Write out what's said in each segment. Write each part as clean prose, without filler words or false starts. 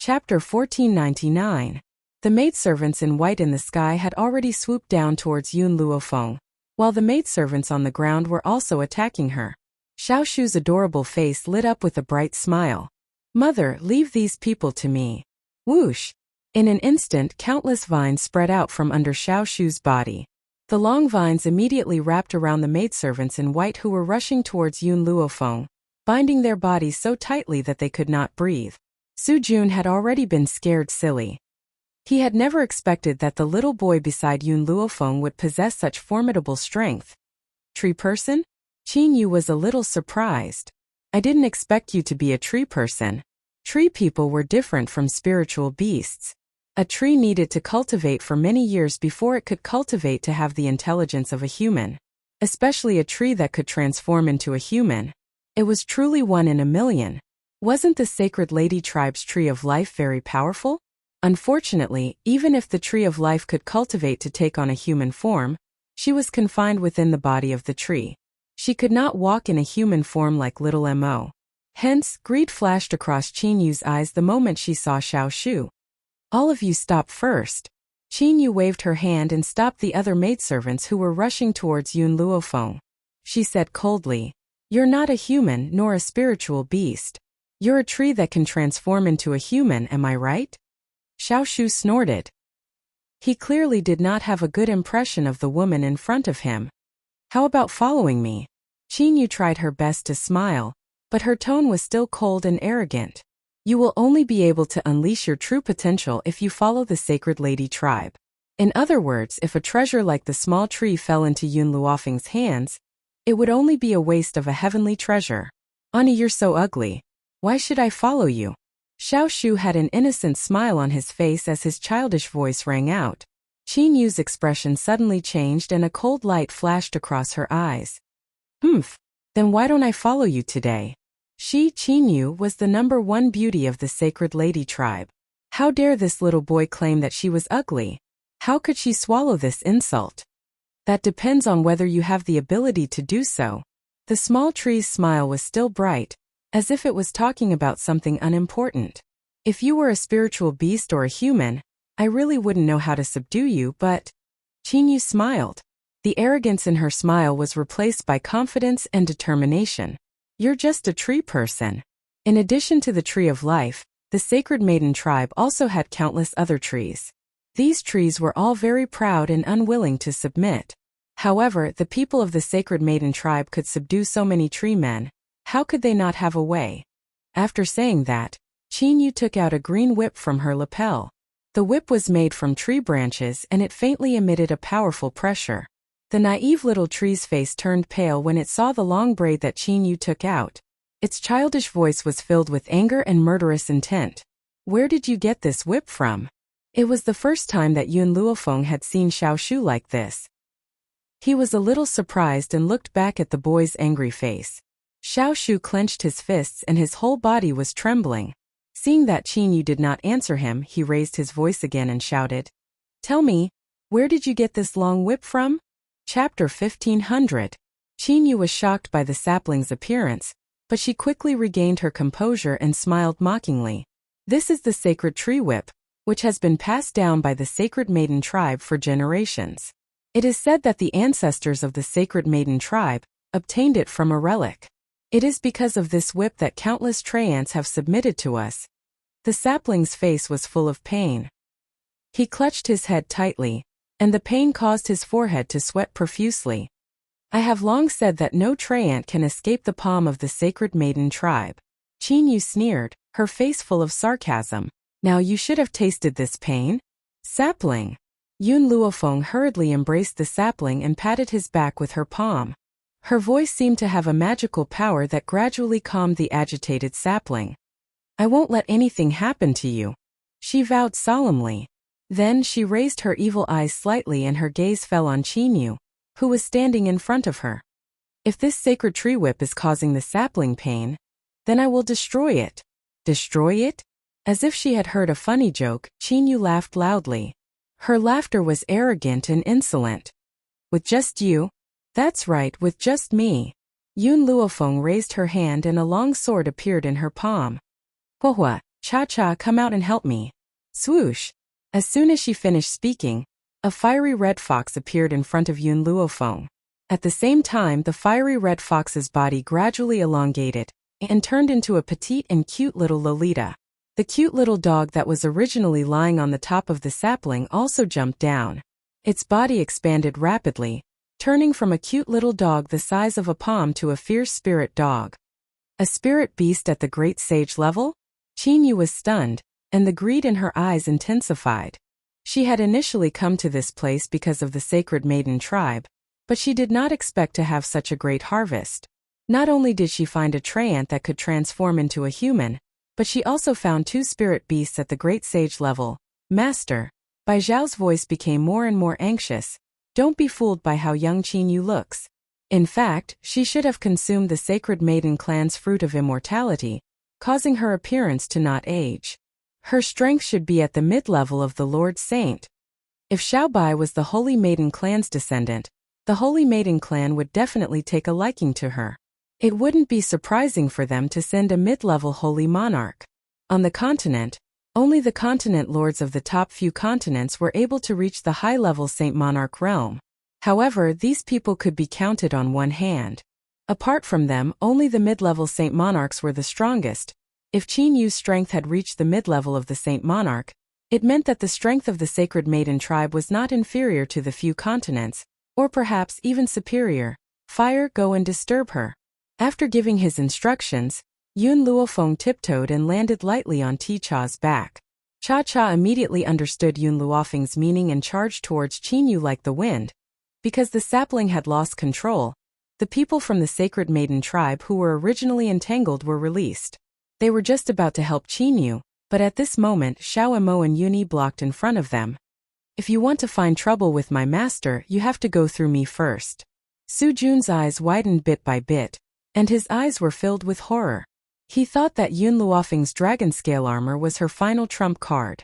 Chapter 1499. The maidservants in white in the sky had already swooped down towards Yun Luofeng, while the maidservants on the ground were also attacking her. Xiao Shu's adorable face lit up with a bright smile. "Mother, leave these people to me." Whoosh! In an instant, countless vines spread out from under Xiao Shu's body. The long vines immediately wrapped around the maidservants in white who were rushing towards Yun Luofeng, binding their bodies so tightly that they could not breathe. Su Jun had already been scared silly. He had never expected that the little boy beside Yun Luofeng would possess such formidable strength. Tree person? Qin Yu was a little surprised. "I didn't expect you to be a tree person." Tree people were different from spiritual beasts. A tree needed to cultivate for many years before it could cultivate to have the intelligence of a human. Especially a tree that could transform into a human. It was truly one in a million. Wasn't the Sacred Lady tribe's Tree of Life very powerful? Unfortunately, even if the Tree of Life could cultivate to take on a human form, she was confined within the body of the tree. She could not walk in a human form like little Mo. Hence, greed flashed across Qin Yu's eyes the moment she saw Xiao Shu. "All of you stop first." Qin Yu waved her hand and stopped the other maidservants who were rushing towards Yun Luofeng. She said coldly, "You're not a human nor a spiritual beast. You're a tree that can transform into a human, am I right?" Xiao Shu snorted. He clearly did not have a good impression of the woman in front of him. "How about following me?" Qin Yu tried her best to smile, but her tone was still cold and arrogant. "You will only be able to unleash your true potential if you follow the Sacred Lady tribe. In other words, if a treasure like the small tree fell into Yun Luofeng's hands, it would only be a waste of a heavenly treasure. Ani, you're so ugly. Why should I follow you?" Xiao Shu had an innocent smile on his face as his childish voice rang out. Qin Yu's expression suddenly changed and a cold light flashed across her eyes. Then why don't I follow you today?" She, Qin Yu, was the #1 beauty of the Sacred Lady tribe. How dare this little boy claim that she was ugly? How could she swallow this insult? "That depends on whether you have the ability to do so." The small tree's smile was still bright, as if it was talking about something unimportant. "If you were a spiritual beast or a human, I really wouldn't know how to subdue you, but..." Qin Yu smiled. The arrogance in her smile was replaced by confidence and determination. "You're just a tree person." In addition to the Tree of Life, the Sacred Maiden tribe also had countless other trees. These trees were all very proud and unwilling to submit. However, the people of the Sacred Maiden tribe could subdue so many tree men. How could they not have a way? After saying that, Qin Yu took out a green whip from her lapel. The whip was made from tree branches and it faintly emitted a powerful pressure. The naive little tree's face turned pale when it saw the long braid that Qin Yu took out. Its childish voice was filled with anger and murderous intent. "Where did you get this whip from?" It was the first time that Yun Luofeng had seen Xiao Shu like this. He was a little surprised and looked back at the boy's angry face. Xiao Shu clenched his fists and his whole body was trembling. Seeing that Qin Yu did not answer him, he raised his voice again and shouted, "Tell me, where did you get this long whip from?" Chapter 1500. Qin Yu was shocked by the sapling's appearance, but she quickly regained her composure and smiled mockingly. "This is the sacred tree whip, which has been passed down by the Sacred Maiden tribe for generations. It is said that the ancestors of the Sacred Maiden tribe obtained it from a relic. It is because of this whip that countless Traiants have submitted to us." The sapling's face was full of pain. He clutched his head tightly, and the pain caused his forehead to sweat profusely. "I have long said that no Traiant can escape the palm of the Sacred Maiden tribe." Qin Yu sneered, her face full of sarcasm. "Now you should have tasted this pain." "Sapling." Yun Luofeng hurriedly embraced the sapling and patted his back with her palm. Her voice seemed to have a magical power that gradually calmed the agitated sapling. "I won't let anything happen to you," she vowed solemnly. Then she raised her evil eyes slightly and her gaze fell on Qin Yu, who was standing in front of her. "If this sacred tree whip is causing the sapling pain, then I will destroy it." "Destroy it?" As if she had heard a funny joke, Qin Yu laughed loudly. Her laughter was arrogant and insolent. "With just you?" "That's right, with just me." Yun Luofeng raised her hand and a long sword appeared in her palm. "Hua," Cha-Cha, come out and help me. Swoosh! As soon as she finished speaking, a fiery red fox appeared in front of Yun Luofeng. At the same time, the fiery red fox's body gradually elongated and turned into a petite and cute little Lolita. The cute little dog that was originally lying on the top of the sapling also jumped down. Its body expanded rapidly, turning from a cute little dog the size of a palm to a fierce spirit dog. A spirit beast at the great sage level? Qin Yu was stunned, and the greed in her eyes intensified. She had initially come to this place because of the sacred maiden tribe, but she did not expect to have such a great harvest. Not only did she find a treant that could transform into a human, but she also found 2 spirit beasts at the great sage level. Master, Bai Zhao's voice became more and more anxious. Don't be fooled by how young Qin Yu looks. In fact, she should have consumed the sacred maiden clan's fruit of immortality, causing her appearance to not age. Her strength should be at the mid-level of the Lord Saint. If Xiao Bai was the Holy Maiden clan's descendant, the Holy Maiden clan would definitely take a liking to her. It wouldn't be surprising for them to send a mid-level holy monarch. On the continent, only the continent lords of the top few continents were able to reach the high-level Saint Monarch realm. However, these people could be counted on one hand. Apart from them, only the mid-level Saint Monarchs were the strongest. If Qin Yu's strength had reached the mid-level of the Saint Monarch, it meant that the strength of the Sacred Maiden tribe was not inferior to the few continents, or perhaps even superior. Fire, go and disturb her. After giving his instructions, Yun Luofeng tiptoed and landed lightly on Ticha's back. Cha-Cha immediately understood Yun Luofeng's meaning and charged towards Qin Yu like the wind. Because the sapling had lost control, the people from the Sacred Maiden tribe who were originally entangled were released. They were just about to help Qin Yu, but at this moment Xiao Emo and Yuni blocked in front of them. If you want to find trouble with my master, you have to go through me first. Su Jun's eyes widened bit by bit, and his eyes were filled with horror. He thought that Yun Luofeng's dragon scale armor was her final trump card.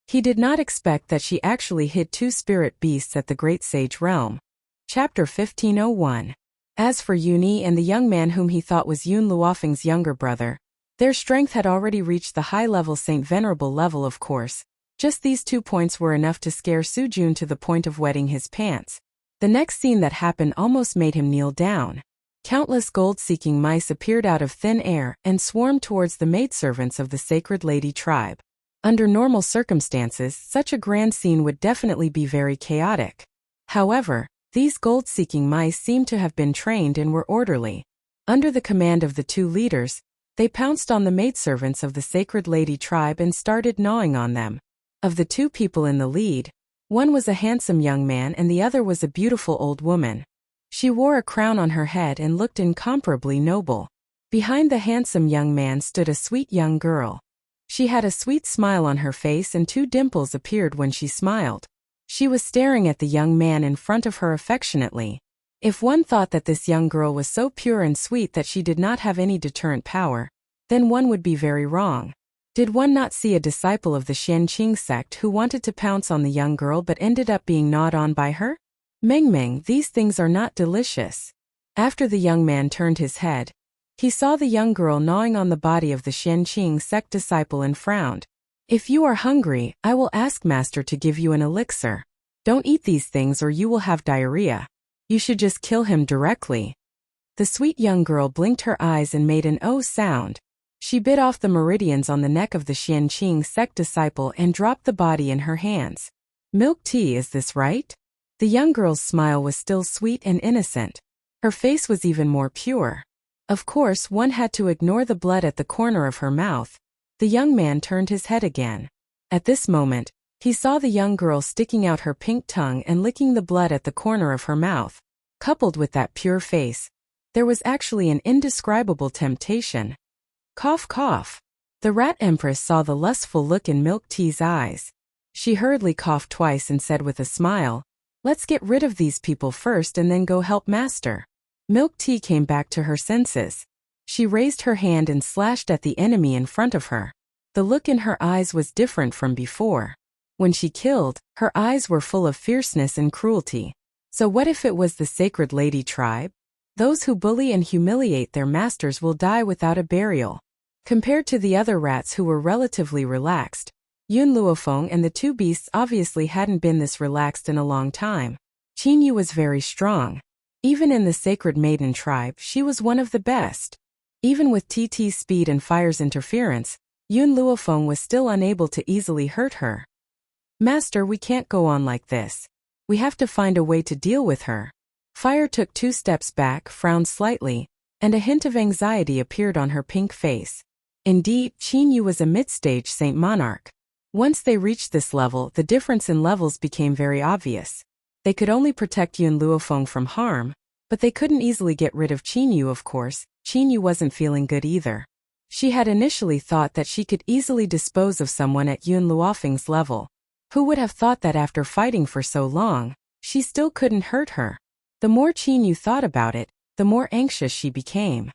He did not expect that she actually hid 2 spirit beasts at the Great Sage Realm. Chapter 1501. As for Yuni and the young man whom he thought was Yun Luofeng's younger brother, their strength had already reached the high-level Saint Venerable level, of course. Just these 2 points were enough to scare Su Jun to the point of wetting his pants. The next scene that happened almost made him kneel down. Countless gold-seeking mice appeared out of thin air and swarmed towards the maidservants of the Sacred Lady tribe. Under normal circumstances, such a grand scene would definitely be very chaotic. However, these gold-seeking mice seemed to have been trained and were orderly. Under the command of the 2 leaders, they pounced on the maidservants of the Sacred Lady tribe and started gnawing on them. Of the 2 people in the lead, one was a handsome young man and the other was a beautiful old woman. She wore a crown on her head and looked incomparably noble. Behind the handsome young man stood a sweet young girl. She had a sweet smile on her face and 2 dimples appeared when she smiled. She was staring at the young man in front of her affectionately. If one thought that this young girl was so pure and sweet that she did not have any deterrent power, then one would be very wrong. Did one not see a disciple of the Xianqing sect who wanted to pounce on the young girl but ended up being gnawed on by her? Meng, these things are not delicious. After the young man turned his head, he saw the young girl gnawing on the body of the Xianqing sect disciple and frowned. If you are hungry, I will ask Master to give you an elixir. Don't eat these things or you will have diarrhea. You should just kill him directly. The sweet young girl blinked her eyes and made an "oh" sound. She bit off the meridians on the neck of the Xianqing sect disciple and dropped the body in her hands. Milk tea, is this right? The young girl's smile was still sweet and innocent. Her face was even more pure. Of course, one had to ignore the blood at the corner of her mouth. The young man turned his head again. At this moment, he saw the young girl sticking out her pink tongue and licking the blood at the corner of her mouth. Coupled with that pure face, there was actually an indescribable temptation. Cough, cough. The rat empress saw the lustful look in Milk Tea's eyes. She hurriedly coughed twice and said with a smile, "Let's get rid of these people first and then go help Master." Milk Tea came back to her senses. She raised her hand and slashed at the enemy in front of her. The look in her eyes was different from before. When she killed, her eyes were full of fierceness and cruelty. So what if it was the Sacred Lady tribe? Those who bully and humiliate their masters will die without a burial. Compared to the other rats who were relatively relaxed, Yun Luofeng and the two beasts obviously hadn't been this relaxed in a long time. Qin Yu was very strong. Even in the Sacred Maiden tribe, she was one of the best. Even with TT's speed and Fire's interference, Yun Luofeng was still unable to easily hurt her. Master, we can't go on like this. We have to find a way to deal with her. Fire took 2 steps back, frowned slightly, and a hint of anxiety appeared on her pink face. Indeed, Qin Yu was a mid-stage Saint Monarch. Once they reached this level, the difference in levels became very obvious. They could only protect Yun Luofeng from harm, but they couldn't easily get rid of Qin Yu, of course. Qin Yu wasn't feeling good either. She had initially thought that she could easily dispose of someone at Yun Luofeng's level. Who would have thought that after fighting for so long, she still couldn't hurt her? The more Qin Yu thought about it, the more anxious she became.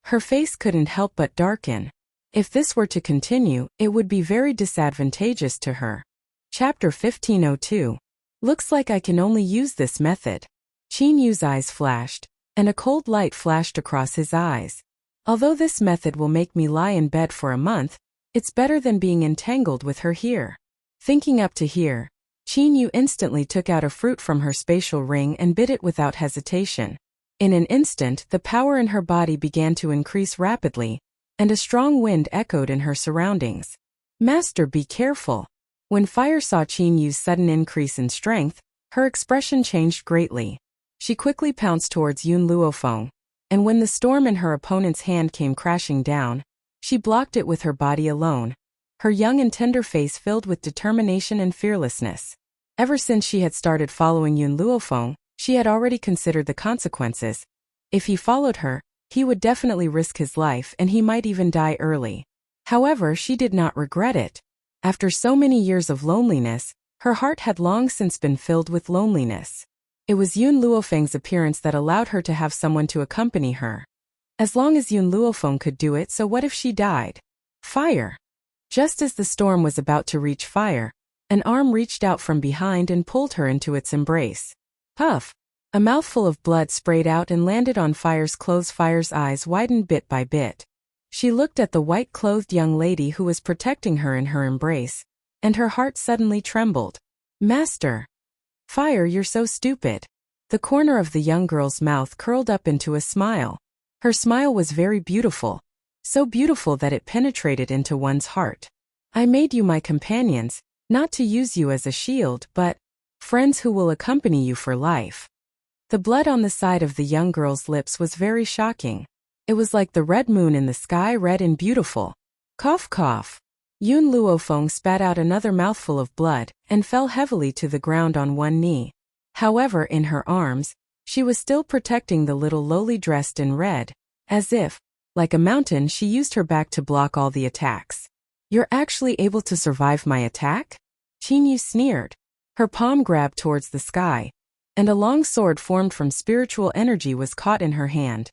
Her face couldn't help but darken. If this were to continue, it would be very disadvantageous to her. Chapter 1502. Looks like I can only use this method. Qin Yu's eyes flashed, and a cold light flashed across his eyes. Although this method will make me lie in bed for a month, it's better than being entangled with her here. Thinking up to here, Qin Yu instantly took out a fruit from her spatial ring and bit it without hesitation. In an instant, the power in her body began to increase rapidly, and a strong wind echoed in her surroundings. Master, be careful. When Fire saw Qin Yu's sudden increase in strength, her expression changed greatly. She quickly pounced towards Yun Luofeng, and when the storm in her opponent's hand came crashing down, she blocked it with her body alone, her young and tender face filled with determination and fearlessness. Ever since she had started following Yun Luofeng, she had already considered the consequences. If he followed her, he would definitely risk his life and he might even die early. However, she did not regret it. After so many years of loneliness, her heart had long since been filled with loneliness. It was Yun Luofeng's appearance that allowed her to have someone to accompany her. As long as Yun Luofeng could do it, so what if she died? Fire! Just as the storm was about to reach Fire, an arm reached out from behind and pulled her into its embrace. Puff! A mouthful of blood sprayed out and landed on Fire's clothes. Fire's eyes widened bit by bit. She looked at the white-clothed young lady who was protecting her in her embrace, and her heart suddenly trembled. Master! Fire, you're so stupid. The corner of the young girl's mouth curled up into a smile. Her smile was very beautiful, so beautiful that it penetrated into one's heart. I made you my companions, not to use you as a shield, but friends who will accompany you for life. The blood on the side of the young girl's lips was very shocking. It was like the red moon in the sky, red and beautiful. Cough, cough. Yun Luofeng spat out another mouthful of blood and fell heavily to the ground on one knee. However, in her arms, she was still protecting the little lowly dressed in red, as if, like a mountain, she used her back to block all the attacks. You're actually able to survive my attack? Qin Yu sneered. Her palm grabbed towards the sky, and a long sword formed from spiritual energy was caught in her hand.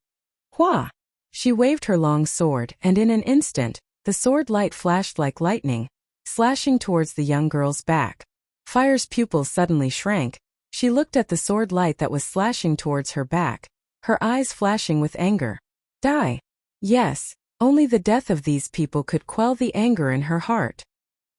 Hua! She waved her long sword, and in an instant, the sword light flashed like lightning, slashing towards the young girl's back. Fire's pupils suddenly shrank. She looked at the sword light that was slashing towards her back, her eyes flashing with anger. Die! Yes, only the death of these people could quell the anger in her heart.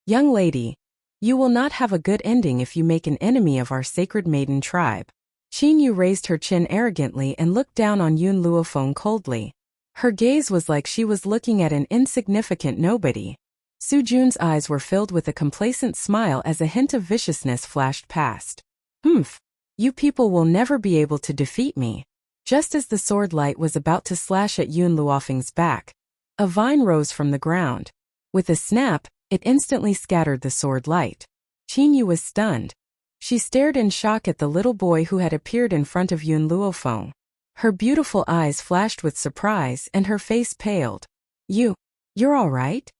Young lady, you will not have a good ending if you make an enemy of our Sacred Maiden tribe. Qin Yu raised her chin arrogantly and looked down on Yun Luofeng coldly. Her gaze was like she was looking at an insignificant nobody. Su Jun's eyes were filled with a complacent smile as a hint of viciousness flashed past. Humph! You people will never be able to defeat me. Just as the sword light was about to slash at Yun Luofeng's back, a vine rose from the ground. With a snap, it instantly scattered the sword light. Qin Yu was stunned. She stared in shock at the little boy who had appeared in front of Yun Luofeng. Her beautiful eyes flashed with surprise and her face paled. You're all right?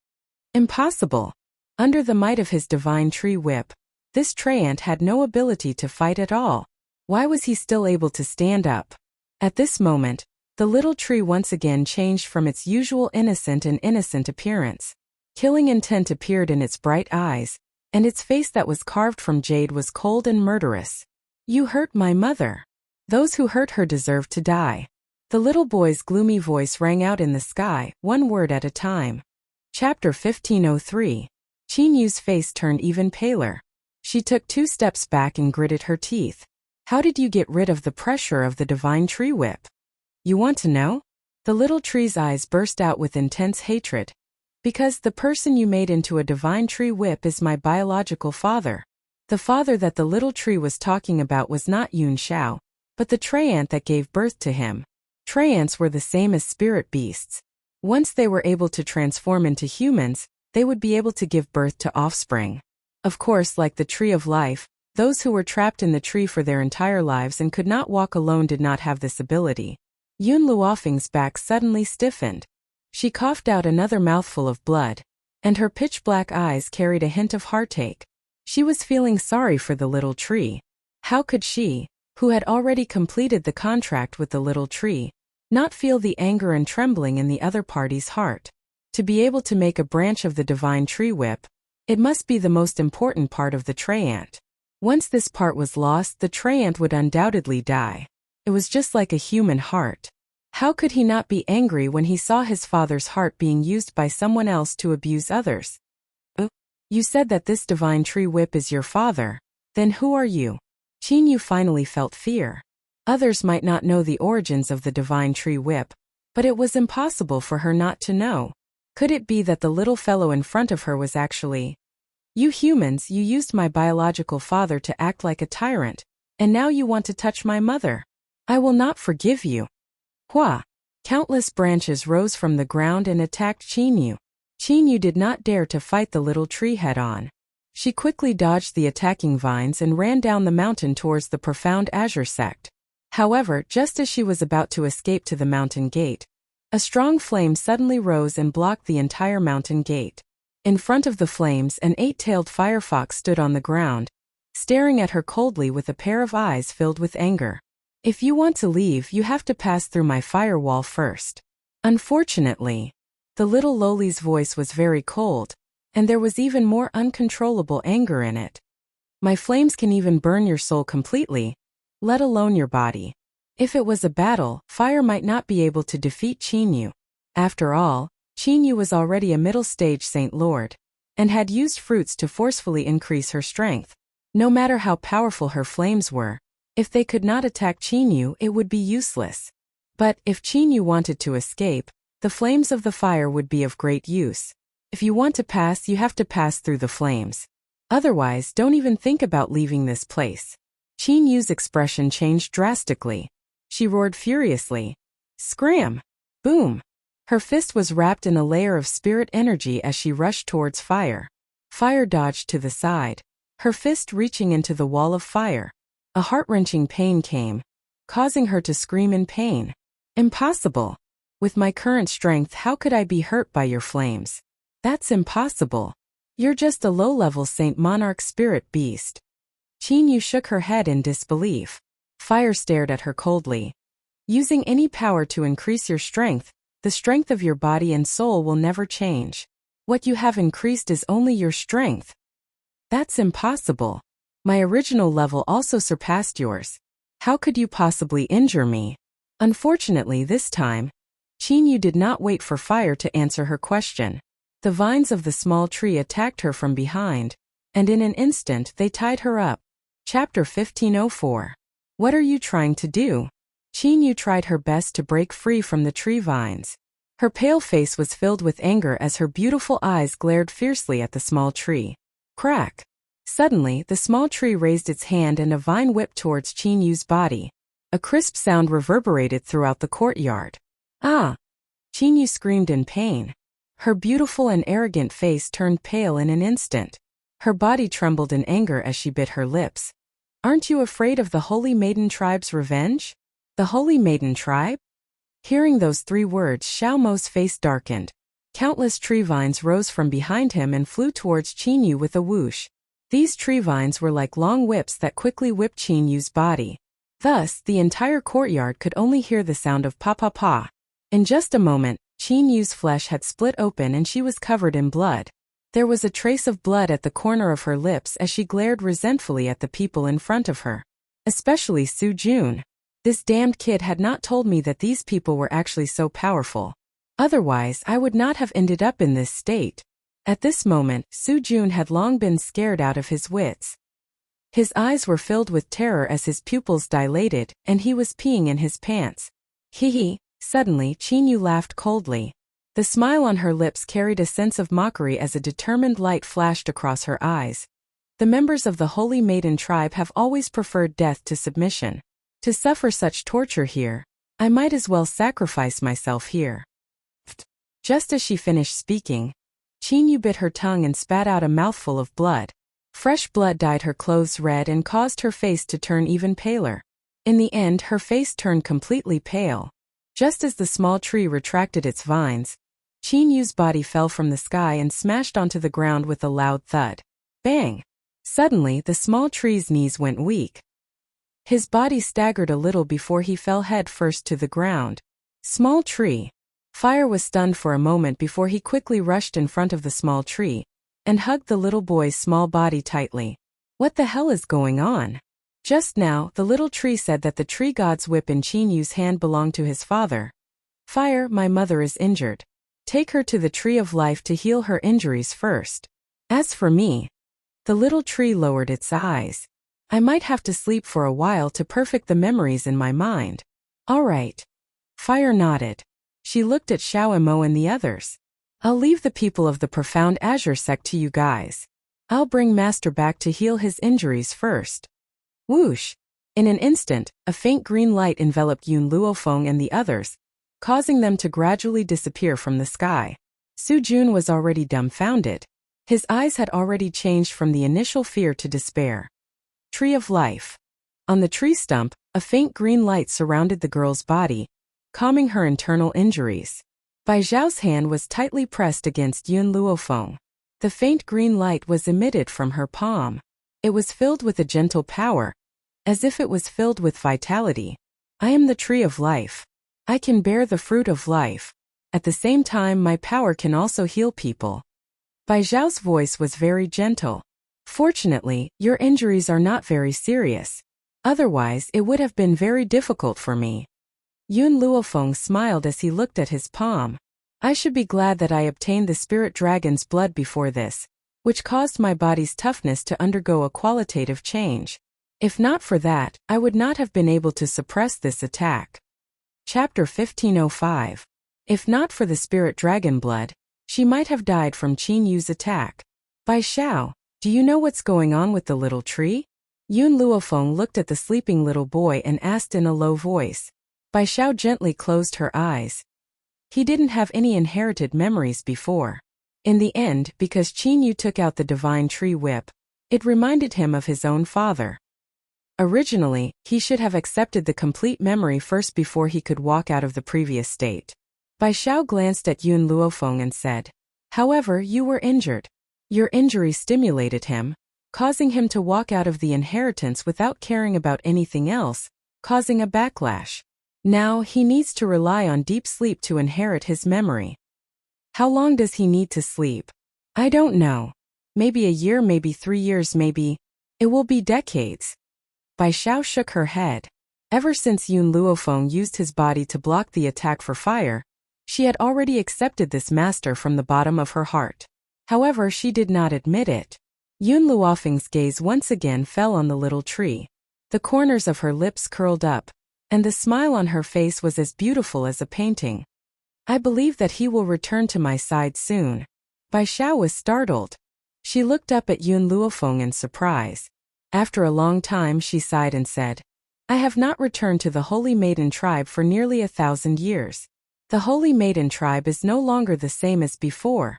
Impossible. Under the might of his divine tree whip, this treant had no ability to fight at all. Why was he still able to stand up? At this moment, the little tree once again changed from its usual innocent appearance. Killing intent appeared in its bright eyes, and its face that was carved from jade was cold and murderous. You hurt my mother. Those who hurt her deserve to die. The little boy's gloomy voice rang out in the sky, one word at a time. Chapter 1503. Qinyu's face turned even paler. She took 2 steps back and gritted her teeth. How did you get rid of the pressure of the divine tree whip? You want to know? The little tree's eyes burst out with intense hatred. Because the person you made into a divine tree whip is my biological father. The father that the little tree was talking about was not Yun Xiao, but the tree ant that gave birth to him. Tree ants were the same as spirit beasts. Once they were able to transform into humans, they would be able to give birth to offspring. Of course, like the tree of life, those who were trapped in the tree for their entire lives and could not walk alone did not have this ability. Yun Luofeng's back suddenly stiffened. She coughed out another mouthful of blood, and her pitch-black eyes carried a hint of heartache. She was feeling sorry for the little tree. How could she, who had already completed the contract with the little tree, not feel the anger and trembling in the other party's heart? To be able to make a branch of the divine tree whip, it must be the most important part of the tree ant. Once this part was lost, the tree ant would undoubtedly die. It was just like a human heart. How could he not be angry when he saw his father's heart being used by someone else to abuse others? You said that this divine tree whip is your father. Then who are you? Qinyu finally felt fear. Others might not know the origins of the divine tree whip, but it was impossible for her not to know. Could it be that the little fellow in front of her was actually... You humans, you used my biological father to act like a tyrant, and now you want to touch my mother. I will not forgive you. Hua! Countless branches rose from the ground and attacked Qinyu. Qinyu did not dare to fight the little tree head-on. She quickly dodged the attacking vines and ran down the mountain towards the profound azure sect. However, just as she was about to escape to the mountain gate, a strong flame suddenly rose and blocked the entire mountain gate. In front of the flames, an 8-tailed firefox stood on the ground, staring at her coldly with a pair of eyes filled with anger. If you want to leave, you have to pass through my firewall first. Unfortunately, the little loli's voice was very cold, and there was even more uncontrollable anger in it. My flames can even burn your soul completely, let alone your body. If it was a battle, fire might not be able to defeat Qinyu. After all, Qinyu was already a middle-stage Saint Lord, and had used fruits to forcefully increase her strength. No matter how powerful her flames were, if they could not attack Qinyu, it would be useless. But if Qinyu wanted to escape, the flames of the fire would be of great use. If you want to pass, you have to pass through the flames. Otherwise, don't even think about leaving this place. Qinyu's expression changed drastically. She roared furiously. Scram! Boom! Her fist was wrapped in a layer of spirit energy as she rushed towards fire. Fire dodged to the side, her fist reaching into the wall of fire. A heart-wrenching pain came, causing her to scream in pain. Impossible! With my current strength, how could I be hurt by your flames? That's impossible. You're just a low-level Saint Monarch spirit beast. Qinyu shook her head in disbelief. Fire stared at her coldly. Using any power to increase your strength, the strength of your body and soul will never change. What you have increased is only your strength. That's impossible. My original level also surpassed yours. How could you possibly injure me? Unfortunately, this time, Qinyu did not wait for fire to answer her question. The vines of the small tree attacked her from behind, and in an instant they tied her up. Chapter 1504. What are you trying to do? Qinyu tried her best to break free from the tree vines. Her pale face was filled with anger as her beautiful eyes glared fiercely at the small tree. Crack! Suddenly, the small tree raised its hand and a vine whipped towards Qinyu's body. A crisp sound reverberated throughout the courtyard. Ah! Qinyu screamed in pain. Her beautiful and arrogant face turned pale in an instant. Her body trembled in anger as she bit her lips. Aren't you afraid of the Holy Maiden Tribe's revenge? The Holy Maiden Tribe? Hearing those 3 words, Xiao Mo's face darkened. Countless tree vines rose from behind him and flew towards Qinyu with a whoosh. These tree vines were like long whips that quickly whipped Qinyu's body. Thus, the entire courtyard could only hear the sound of pa-pa-pa. In just a moment, Qinyu's flesh had split open and she was covered in blood. There was a trace of blood at the corner of her lips as she glared resentfully at the people in front of her. Especially Su Jun. This damned kid had not told me that these people were actually so powerful. Otherwise, I would not have ended up in this state. At this moment, Soo-jun had long been scared out of his wits. His eyes were filled with terror as his pupils dilated, and he was peeing in his pants. Hee. Suddenly, Chin-yu laughed coldly. The smile on her lips carried a sense of mockery as a determined light flashed across her eyes. The members of the Holy Maiden tribe have always preferred death to submission. To suffer such torture here, I might as well sacrifice myself here. Just as she finished speaking, Chin-yu bit her tongue and spat out a mouthful of blood. Fresh blood dyed her clothes red and caused her face to turn even paler. In the end, her face turned completely pale. Just as the small tree retracted its vines, Chin-yu's body fell from the sky and smashed onto the ground with a loud thud. Bang! Suddenly, the small tree's knees went weak. His body staggered a little before he fell head first to the ground. Small tree. Fire was stunned for a moment before he quickly rushed in front of the small tree and hugged the little boy's small body tightly. What the hell is going on? Just now, the little tree said that the tree god's whip in Chin-yu's hand belonged to his father. Fire, my mother is injured. Take her to the tree of life to heal her injuries first. As for me, the little tree lowered its eyes. I might have to sleep for a while to perfect the memories in my mind. All right. Fire nodded. She looked at Xiao Imo and the others. I'll leave the people of the Profound Azure sect to you guys. I'll bring Master back to heal his injuries first. Whoosh! In an instant, a faint green light enveloped Yun Luofeng and the others, causing them to gradually disappear from the sky. Soo-jun was already dumbfounded. His eyes had already changed from the initial fear to despair. Tree of Life. On the tree stump, a faint green light surrounded the girl's body, calming her internal injuries. Bai Zhao's hand was tightly pressed against Yun Luofeng. The faint green light was emitted from her palm. It was filled with a gentle power, as if it was filled with vitality. I am the tree of life. I can bear the fruit of life. At the same time, my power can also heal people. Bai Zhao's voice was very gentle. Fortunately, your injuries are not very serious. Otherwise, it would have been very difficult for me. Yun Luofeng smiled as he looked at his palm. I should be glad that I obtained the spirit dragon's blood before this, which caused my body's toughness to undergo a qualitative change. If not for that, I would not have been able to suppress this attack. Chapter 1505. If not for the spirit dragon blood, she might have died from Chin-yu's attack. Bai Xiao, do you know what's going on with the little tree? Yun Luofeng looked at the sleeping little boy and asked in a low voice. Bai Xiao gently closed her eyes. He didn't have any inherited memories before. In the end, because Chin-yu took out the divine tree whip, it reminded him of his own father. Originally, he should have accepted the complete memory first before he could walk out of the previous state. Bai Xiao glanced at Yun Luofeng and said, however, you were injured. Your injury stimulated him, causing him to walk out of the inheritance without caring about anything else, causing a backlash. Now, he needs to rely on deep sleep to inherit his memory. How long does he need to sleep? I don't know. Maybe a year, maybe 3 years, maybe. It will be decades. Bai Xiao shook her head. Ever since Yun Luofeng used his body to block the attack for fire, she had already accepted this master from the bottom of her heart. However, she did not admit it. Yun Luofeng's gaze once again fell on the little tree. The corners of her lips curled up, and the smile on her face was as beautiful as a painting. I believe that he will return to my side soon. Bai Xiao was startled. She looked up at Yun Luofeng in surprise. After a long time she sighed and said, I have not returned to the Holy Maiden tribe for nearly 1,000 years. The Holy Maiden tribe is no longer the same as before.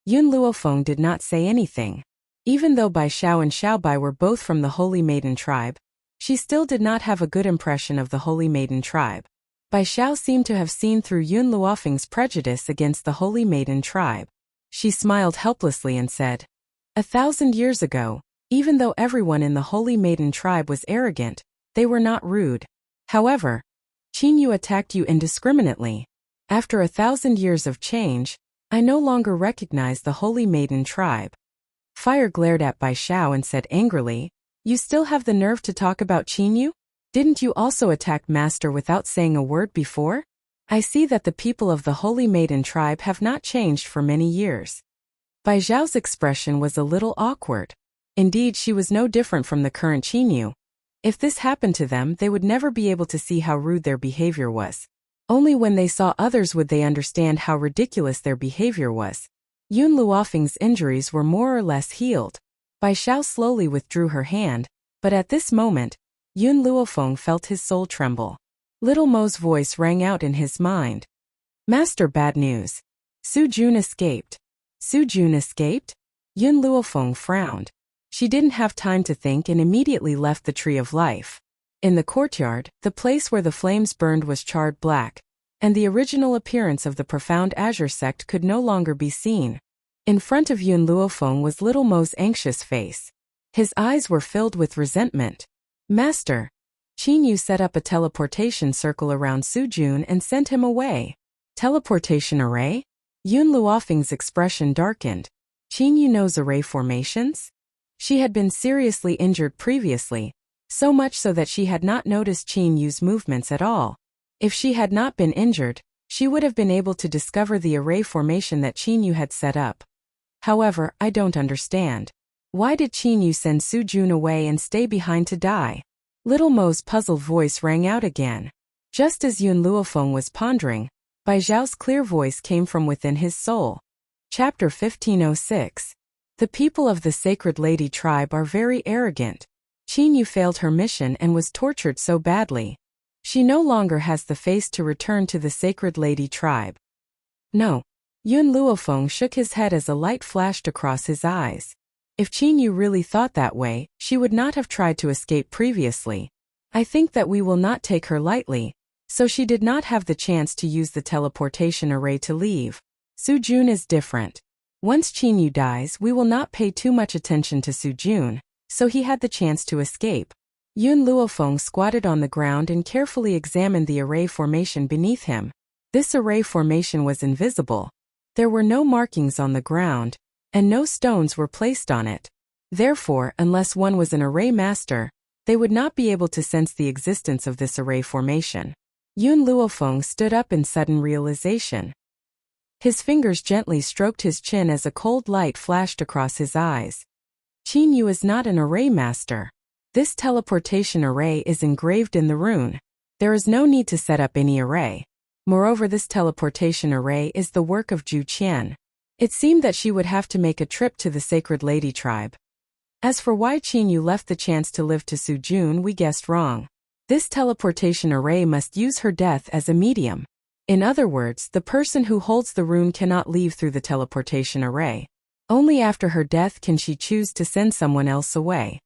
Yun Luofeng did not say anything. Even though Bai Xiao and Xiaobai were both from the Holy Maiden tribe, she still did not have a good impression of the Holy Maiden tribe. Bai Xiao seemed to have seen through Yun Luofeng's prejudice against the Holy Maiden tribe. She smiled helplessly and said, 1,000 years ago, even though everyone in the Holy Maiden tribe was arrogant, they were not rude. However, Chin-yu attacked you indiscriminately. After 1,000 years of change, I no longer recognize the Holy Maiden tribe. Fire glared at Bai Xiao and said angrily, You still have the nerve to talk about Chin-yu? Didn't you also attack Master without saying a word before? I see that the people of the Holy Maiden tribe have not changed for many years. Bai Zhao's expression was a little awkward. Indeed, she was no different from the current Qinyu. If this happened to them, they would never be able to see how rude their behavior was. Only when they saw others would they understand how ridiculous their behavior was. Yun Luofeng's injuries were more or less healed. Bai Zhao slowly withdrew her hand, but at this moment, Yun Luofeng felt his soul tremble. Little Mo's voice rang out in his mind. Master, bad news. Su Jun escaped. Su Jun escaped? Yun Luofeng frowned. She didn't have time to think and immediately left the Tree of Life. In the courtyard, the place where the flames burned was charred black, and the original appearance of the profound Azure sect could no longer be seen. In front of Yun Luofeng was Little Mo's anxious face. His eyes were filled with resentment. Master. Qinyu set up a teleportation circle around Su Jun and sent him away. Teleportation array? Yun Luofeng's expression darkened. Qinyu knows array formations? She had been seriously injured previously, so much so that she had not noticed Qinyu's movements at all. If she had not been injured, she would have been able to discover the array formation that Qinyu had set up. However, I don't understand. Why did Qinyu send Su Jun away and stay behind to die? Little Mo's puzzled voice rang out again. Just as Yun Luofeng was pondering, Bai Zhao's clear voice came from within his soul. Chapter 1506. The people of the Sacred Lady tribe are very arrogant. Qinyu failed her mission and was tortured so badly. She no longer has the face to return to the Sacred Lady tribe. No. Yun Luofeng shook his head as a light flashed across his eyes. If Qinyu really thought that way, she would not have tried to escape previously. I think that we will not take her lightly, so she did not have the chance to use the teleportation array to leave. Su Jun is different. Once Qinyu dies, we will not pay too much attention to Su Jun, so he had the chance to escape. Yun Luofeng squatted on the ground and carefully examined the array formation beneath him. This array formation was invisible. There were no markings on the ground, and no stones were placed on it. Therefore, unless one was an array master, they would not be able to sense the existence of this array formation. Yun Luofeng stood up in sudden realization. His fingers gently stroked his chin as a cold light flashed across his eyes. Qinyu is not an array master. This teleportation array is engraved in the rune. There is no need to set up any array. Moreover, this teleportation array is the work of Zhu Qian. It seemed that she would have to make a trip to the Sacred Lady tribe. As for why Qinyu left the chance to live to Su Jun, we guessed wrong. This teleportation array must use her death as a medium. In other words, the person who holds the rune cannot leave through the teleportation array. Only after her death can she choose to send someone else away.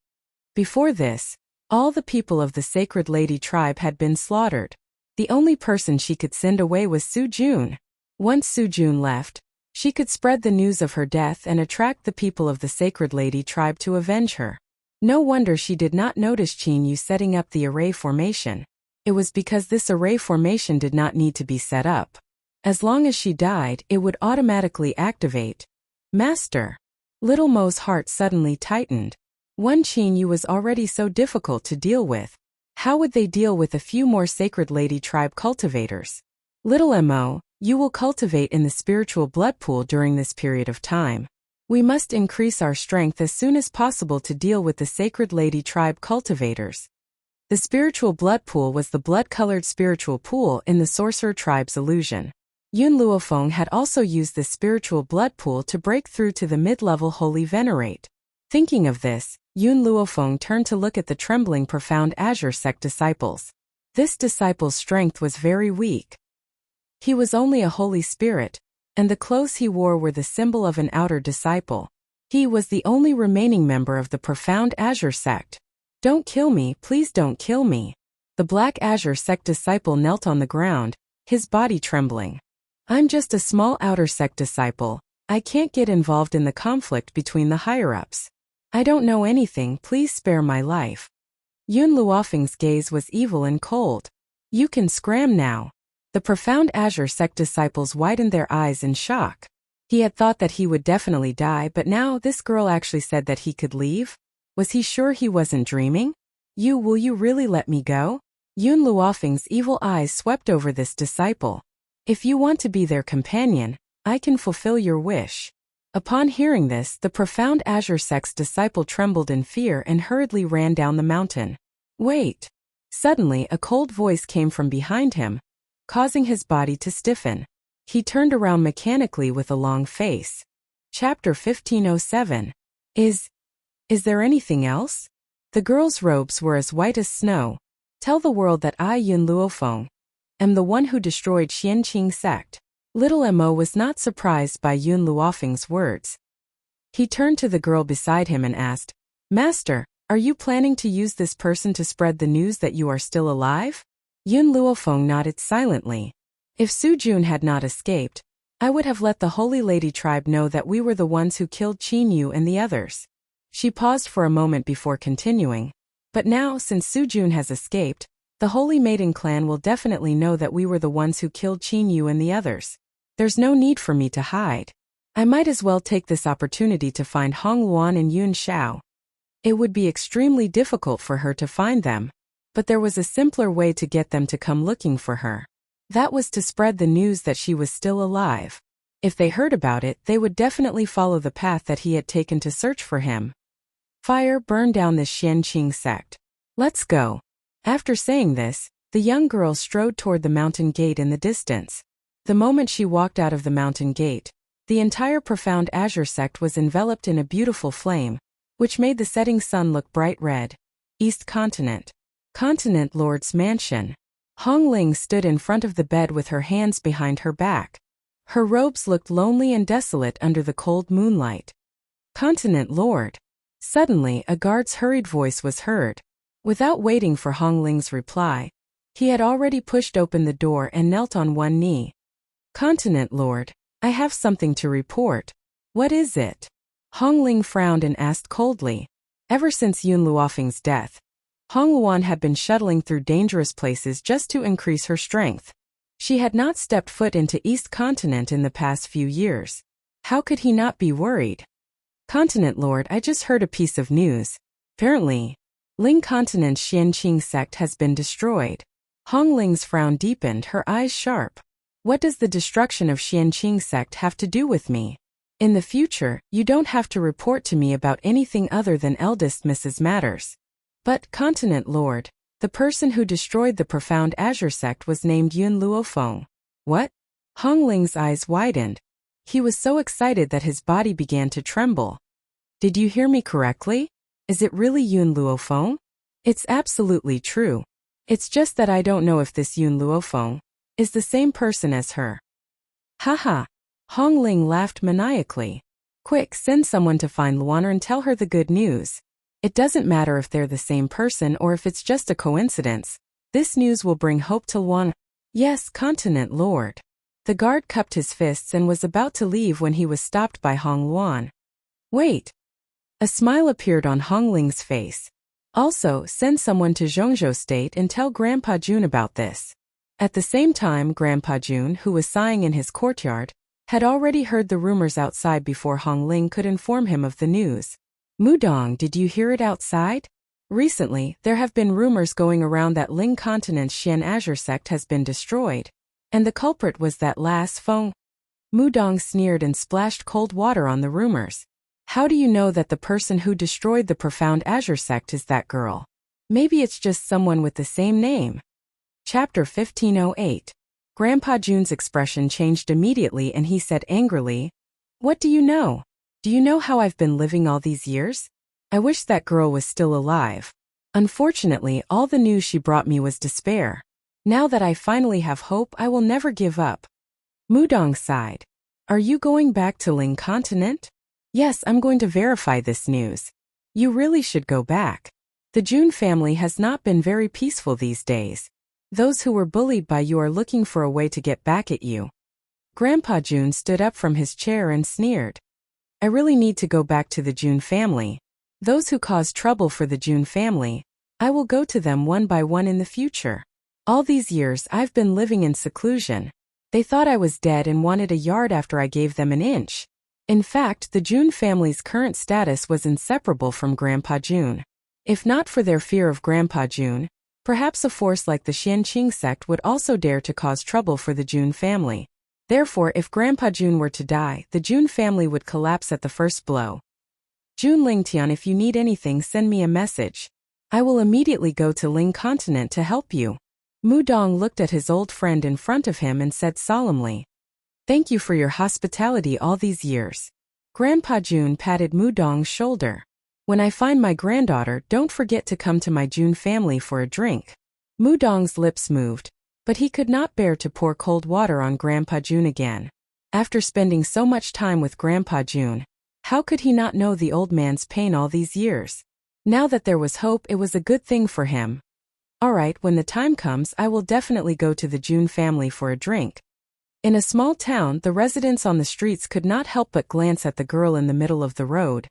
Before this, all the people of the Sacred Lady tribe had been slaughtered. The only person she could send away was Su Jun. Once Su Jun left, she could spread the news of her death and attract the people of the Sacred Lady tribe to avenge her. No wonder she did not notice Qinyu setting up the array formation. It was because this array formation did not need to be set up. As long as she died, it would automatically activate. Master. Little Mo's heart suddenly tightened. One Qinyu was already so difficult to deal with. How would they deal with a few more Sacred Lady tribe cultivators? Little Mo, you will cultivate in the spiritual blood pool during this period of time. We must increase our strength as soon as possible to deal with the Sacred Lady tribe cultivators. The spiritual blood pool was the blood-colored spiritual pool in the sorcerer tribe's illusion. Yun Luofeng had also used this spiritual blood pool to break through to the mid-level Holy Venerate. Thinking of this, Yun Luofeng turned to look at the trembling profound Azure sect disciples. This disciple's strength was very weak. He was only a holy spirit, and the clothes he wore were the symbol of an outer disciple. He was the only remaining member of the profound Azure sect. Don't kill me, please don't kill me. The Black Azure sect disciple knelt on the ground, his body trembling. I'm just a small outer sect disciple. I can't get involved in the conflict between the higher-ups. I don't know anything, please spare my life. Yun Luofeng's gaze was evil and cold. You can scram now. The profound Azure sect disciples widened their eyes in shock. He had thought that he would definitely die, but now this girl actually said that he could leave? Was he sure he wasn't dreaming? Will you really let me go? Yun Luofeng's evil eyes swept over this disciple. If you want to be their companion, I can fulfill your wish. Upon hearing this, the profound Azure Sect's disciple trembled in fear and hurriedly ran down the mountain. Wait! Suddenly, a cold voice came from behind him, causing his body to stiffen. He turned around mechanically with a long face. Chapter 1507. Is there anything else? The girl's robes were as white as snow. Tell the world that I, Yun Luofeng, am the one who destroyed Xianqing sect. Little Mo was not surprised by Yun Luofeng's words. He turned to the girl beside him and asked, Master, are you planning to use this person to spread the news that you are still alive? Yun Luofeng nodded silently. If Su Jun had not escaped, I would have let the Holy Lady tribe know that we were the ones who killed Qin Yu and the others. She paused for a moment before continuing. But now, since Su Jun has escaped, the Holy Maiden clan will definitely know that we were the ones who killed Qin Yu and the others. There's no need for me to hide. I might as well take this opportunity to find Hong Luan and Yun Xiao. It would be extremely difficult for her to find them, but there was a simpler way to get them to come looking for her. That was to spread the news that she was still alive. If they heard about it, they would definitely follow the path that he had taken to search for him. Fire, burn down this Xianqing sect. Let's go. After saying this, the young girl strode toward the mountain gate in the distance. The moment she walked out of the mountain gate, the entire profound Azure sect was enveloped in a beautiful flame, which made the setting sun look bright red. East Continent. Continent Lord's Mansion. Hong Ling stood in front of the bed with her hands behind her back. Her robes looked lonely and desolate under the cold moonlight. Continent Lord. Suddenly, a guard's hurried voice was heard. Without waiting for Hong Ling's reply, he had already pushed open the door and knelt on one knee. Continent Lord, I have something to report. What is it? Hong Ling frowned and asked coldly. Ever since Yun Luofeng's death, Hong Luan had been shuttling through dangerous places just to increase her strength. She had not stepped foot into East Continent in the past few years. How could he not be worried? Continent Lord, I just heard a piece of news. Apparently, Ling Continent's Xianqing sect has been destroyed. Hong Ling's frown deepened, her eyes sharp. What does the destruction of Xianqing sect have to do with me? In the future, you don't have to report to me about anything other than eldest Mrs. Matters. But, Continent Lord, the person who destroyed the profound Azure sect was named Yun Luofeng. What? Hong Ling's eyes widened. He was so excited that his body began to tremble. Did you hear me correctly? Is it really Yun Luofeng? It's absolutely true. It's just that I don't know if this Yun Luofeng is the same person as her. Haha. Hong Ling laughed maniacally. Quick, send someone to find Luaner and tell her the good news. It doesn't matter if they're the same person or if it's just a coincidence. This news will bring hope to Luaner. Yes, Continent Lord. The guard cupped his fists and was about to leave when he was stopped by Hong Luan. Wait. A smile appeared on Hong Ling's face. Also, send someone to Zhongzhou State and tell Grandpa Jun about this. At the same time, Grandpa Jun, who was sighing in his courtyard, had already heard the rumors outside before Hong Ling could inform him of the news. Mudong, did you hear it outside? Recently, there have been rumors going around that Ling Continent's Xian Azure sect has been destroyed, and the culprit was that last Feng. Mudong sneered and splashed cold water on the rumors. How do you know that the person who destroyed the profound Azure sect is that girl? Maybe it's just someone with the same name. Chapter 1508. Grandpa Jun's expression changed immediately and he said angrily, What do you know? Do you know how I've been living all these years? I wish that girl was still alive. Unfortunately, all the news she brought me was despair. Now that I finally have hope, I will never give up. Mudong sighed. Are you going back to Ling Continent? Yes, I'm going to verify this news. You really should go back. The Jun family has not been very peaceful these days. Those who were bullied by you are looking for a way to get back at you. Grandpa Jun stood up from his chair and sneered. I really need to go back to the Jun family. Those who cause trouble for the Jun family, I will go to them one by one in the future. All these years I've been living in seclusion. They thought I was dead and wanted a yard after I gave them an inch. In fact, the Jun family's current status was inseparable from Grandpa Jun. If not for their fear of Grandpa Jun, perhaps a force like the Xianqing sect would also dare to cause trouble for the Jun family. Therefore, if Grandpa Jun were to die, the Jun family would collapse at the first blow. Jun Lingtian, if you need anything, send me a message. I will immediately go to Ling Continent to help you. Mu Dong looked at his old friend in front of him and said solemnly, "Thank you for your hospitality all these years." Grandpa Jun patted Mu Dong's shoulder. "When I find my granddaughter, don't forget to come to my Jun family for a drink." Mu Dong's lips moved, but he could not bear to pour cold water on Grandpa Jun again. After spending so much time with Grandpa Jun, how could he not know the old man's pain all these years? Now that there was hope, it was a good thing for him. "All right, when the time comes, I will definitely go to the Jun family for a drink." In a small town, the residents on the streets could not help but glance at the girl in the middle of the road,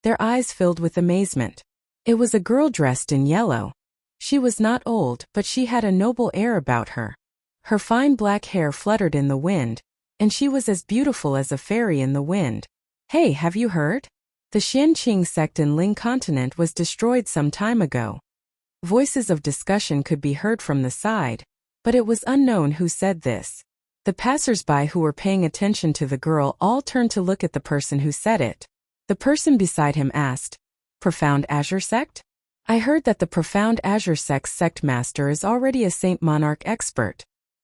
their eyes filled with amazement. It was a girl dressed in yellow. She was not old, but she had a noble air about her. Her fine black hair fluttered in the wind, and she was as beautiful as a fairy in the wind. "Hey, have you heard? The Xianqing sect in Ling Continent was destroyed some time ago." Voices of discussion could be heard from the side, but it was unknown who said this. The passers-by who were paying attention to the girl all turned to look at the person who said it. The person beside him asked, "Profound Azure Sect? I heard that the Profound Azure Sect's sect master is already a Saint Monarch expert.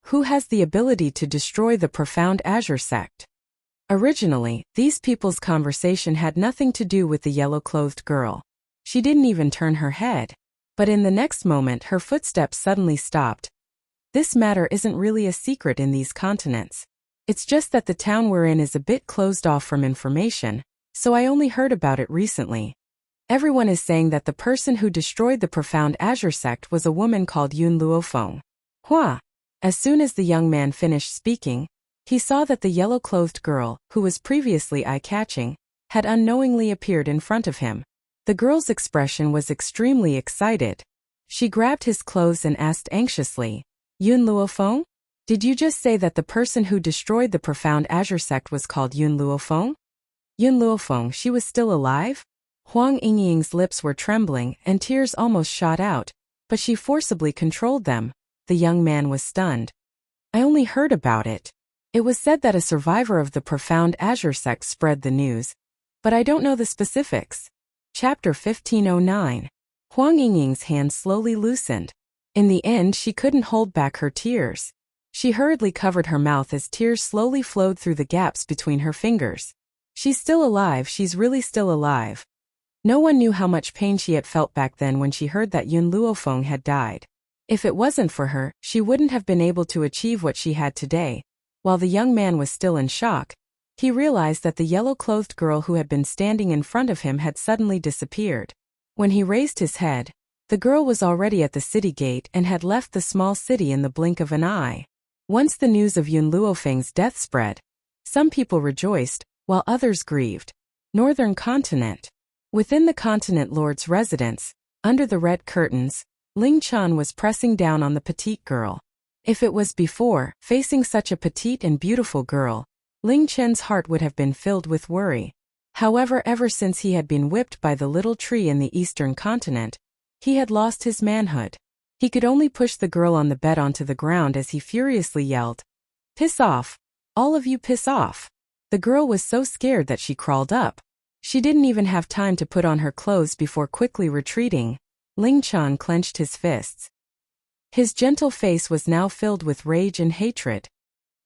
Who has the ability to destroy the Profound Azure Sect?" Originally, these people's conversation had nothing to do with the yellow-clothed girl. She didn't even turn her head. But in the next moment her footsteps suddenly stopped. This matter isn't really a secret in these continents. It's just that the town we're in is a bit closed off from information, so I only heard about it recently. Everyone is saying that the person who destroyed the Profound Azure Sect was a woman called Yun Luofeng. Hua! As soon as the young man finished speaking, he saw that the yellow-clothed girl, who was previously eye-catching, had unknowingly appeared in front of him. The girl's expression was extremely excited. She grabbed his clothes and asked anxiously, "Yun Luofeng? Did you just say that the person who destroyed the Profound Azure Sect was called Yun Luofeng?" Yun Luofeng, she was still alive? Huang Yingying's lips were trembling and tears almost shot out, but she forcibly controlled them. The young man was stunned. "I only heard about it. It was said that a survivor of the Profound Azure Sect spread the news, but I don't know the specifics." Chapter 1509. Huang Yingying's hand slowly loosened. In the end, she couldn't hold back her tears. She hurriedly covered her mouth as tears slowly flowed through the gaps between her fingers. "She's still alive, she's really still alive." No one knew how much pain she had felt back then when she heard that Yun Luofeng had died. If it wasn't for her, she wouldn't have been able to achieve what she had today. While the young man was still in shock, he realized that the yellow-clothed girl who had been standing in front of him had suddenly disappeared. When he raised his head, the girl was already at the city gate and had left the small city in the blink of an eye. Once the news of Yun Luofeng's death spread, some people rejoiced, while others grieved. Northern Continent. Within the continent lord's residence, under the red curtains, Ling Chan was pressing down on the petite girl. If it was before, facing such a petite and beautiful girl, Ling Chen's heart would have been filled with worry. However, ever since he had been whipped by the little tree in the eastern continent, he had lost his manhood. He could only push the girl on the bed onto the ground as he furiously yelled, "Piss off! All of you piss off!" The girl was so scared that she crawled up. She didn't even have time to put on her clothes before quickly retreating. Ling Chan clenched his fists. His gentle face was now filled with rage and hatred.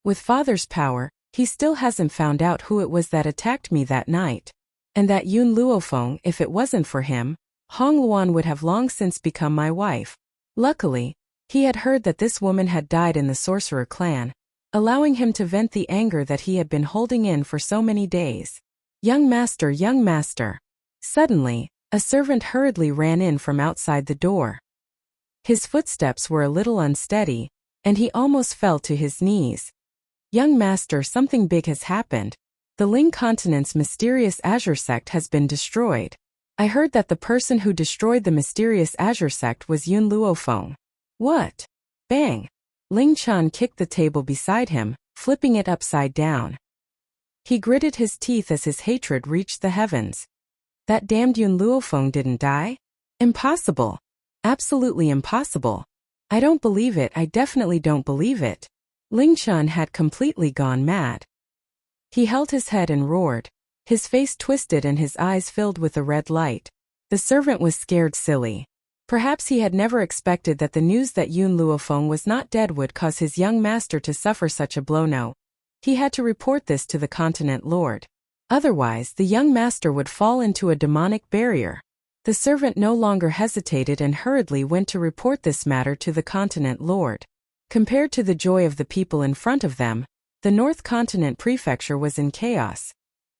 With father's power, he still hasn't found out who it was that attacked me that night. And that Yun Luofeng, if it wasn't for him, Hong Luan would have long since become my wife. Luckily, he had heard that this woman had died in the sorcerer clan, allowing him to vent the anger that he had been holding in for so many days. Young master, young master." Suddenly, a servant hurriedly ran in from outside the door. His footsteps were a little unsteady, and he almost fell to his knees. "Young master, something big has happened. The Ling Continent's mysterious Azure Sect has been destroyed. I heard that the person who destroyed the mysterious Azure Sect was Yun Luofeng." "What?" Bang! Ling Chan kicked the table beside him, flipping it upside down. He gritted his teeth as his hatred reached the heavens. That damned Yun Luofeng didn't die? Impossible. Absolutely impossible. I don't believe it, I definitely don't believe it. Ling Chun had completely gone mad. He held his head and roared. His face twisted and his eyes filled with a red light. The servant was scared silly. Perhaps he had never expected that the news that Yun Luofeng was not dead would cause his young master to suffer such a blow. No. He had to report this to the continent lord. Otherwise, the young master would fall into a demonic barrier. The servant no longer hesitated and hurriedly went to report this matter to the continent lord. Compared to the joy of the people in front of them, the North Continent Prefecture was in chaos.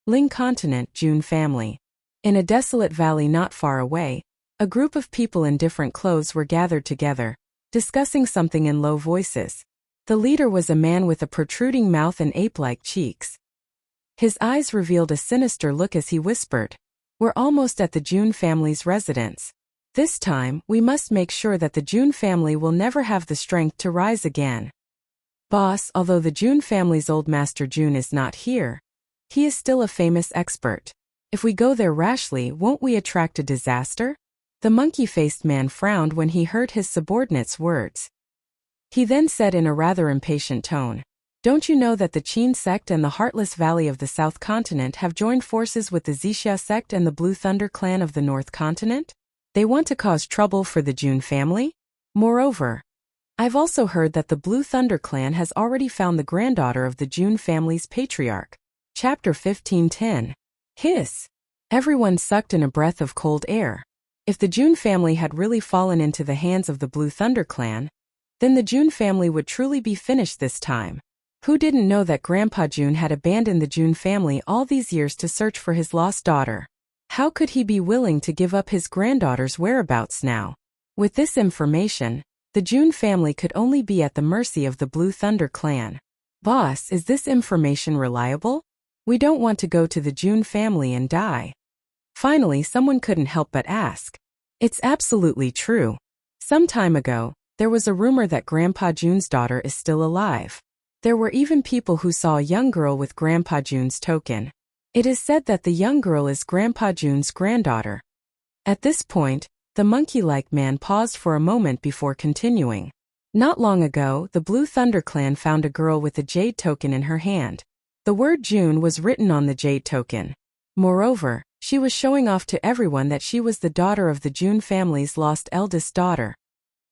Ling Continent Jun family. In a desolate valley not far away, a group of people in different clothes were gathered together, discussing something in low voices. The leader was a man with a protruding mouth and ape-like cheeks. His eyes revealed a sinister look as he whispered, "We're almost at the Jun family's residence. This time, we must make sure that the Jun family will never have the strength to rise again. Boss, although the Jun family's old master Jun is not here, he is still a famous expert. If we go there rashly, won't we attract a disaster?" The monkey-faced man frowned when he heard his subordinate's words. He then said in a rather impatient tone, "Don't you know that the Qin sect and the Heartless Valley of the South Continent have joined forces with the Zixia sect and the Blue Thunder clan of the North Continent? They want to cause trouble for the Jun family? Moreover, I've also heard that the Blue Thunder clan has already found the granddaughter of the Jun family's patriarch." Chapter 15:10. Hiss. Everyone sucked in a breath of cold air. If the Jun family had really fallen into the hands of the Blue Thunder clan, then the Jun family would truly be finished this time. Who didn't know that Grandpa Jun had abandoned the Jun family all these years to search for his lost daughter? How could he be willing to give up his granddaughter's whereabouts now? With this information, the Jun family could only be at the mercy of the Blue Thunder clan. Boss, is this information reliable? We don't want to go to the Jun family and die. Finally, someone couldn't help but ask. It's absolutely true. Some time ago, there was a rumor that Grandpa Jun's daughter is still alive. There were even people who saw a young girl with Grandpa Jun's token. It is said that the young girl is Grandpa Jun's granddaughter. At this point, the monkey-like man paused for a moment before continuing. Not long ago, the Blue Thunder clan found a girl with a jade token in her hand. The word Jun was written on the jade token. Moreover, she was showing off to everyone that she was the daughter of the Jun family's lost eldest daughter.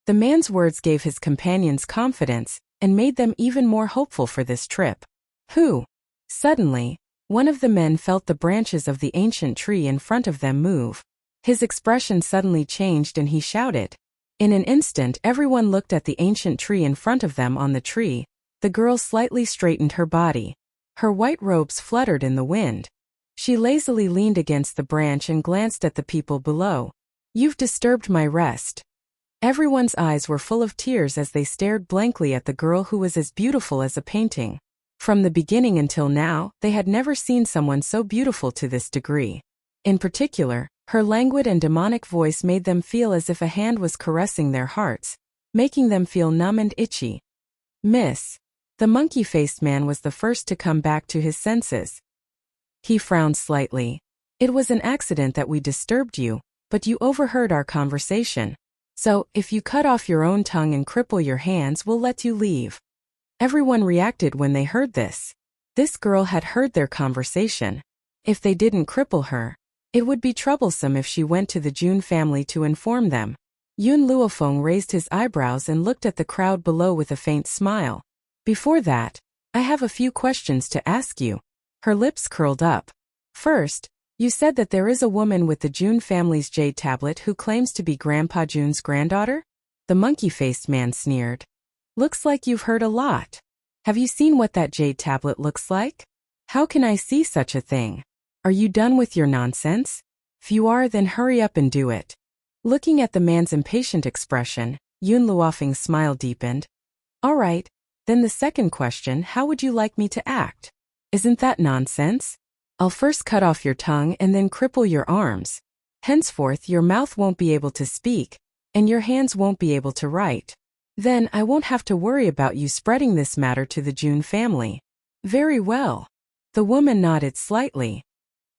The man's words gave his companions confidence and made them even more hopeful for this trip. Who? Suddenly, one of the men felt the branches of the ancient tree in front of them move. His expression suddenly changed and he shouted. In an instant, everyone looked at the ancient tree in front of them. On the tree, the girl slightly straightened her body. Her white robes fluttered in the wind. She lazily leaned against the branch and glanced at the people below. "You've disturbed my rest." Everyone's eyes were full of tears as they stared blankly at the girl who was as beautiful as a painting. From the beginning until now, they had never seen someone so beautiful to this degree. In particular, her languid and demonic voice made them feel as if a hand was caressing their hearts, making them feel numb and itchy. "Miss." The monkey-faced man was the first to come back to his senses. He frowned slightly. "It was an accident that we disturbed you, but you overheard our conversation. So, if you cut off your own tongue and cripple your hands, we'll let you leave." Everyone reacted when they heard this. This girl had heard their conversation. If they didn't cripple her, it would be troublesome if she went to the Jun family to inform them. Yun Luofeng raised his eyebrows and looked at the crowd below with a faint smile. "Before that, I have a few questions to ask you." Her lips curled up. "First, you said that there is a woman with the Jun family's jade tablet who claims to be Grandpa Jun's granddaughter?" The monkey-faced man sneered. "Looks like you've heard a lot. Have you seen what that jade tablet looks like?" "How can I see such a thing? Are you done with your nonsense? If you are, then hurry up and do it." Looking at the man's impatient expression, Yun Luofeng's smile deepened. "All right, then the second question, how would you like me to act? Isn't that nonsense? I'll first cut off your tongue and then cripple your arms. Henceforth your mouth won't be able to speak, and your hands won't be able to write. Then I won't have to worry about you spreading this matter to the Jun family." "Very well." The woman nodded slightly.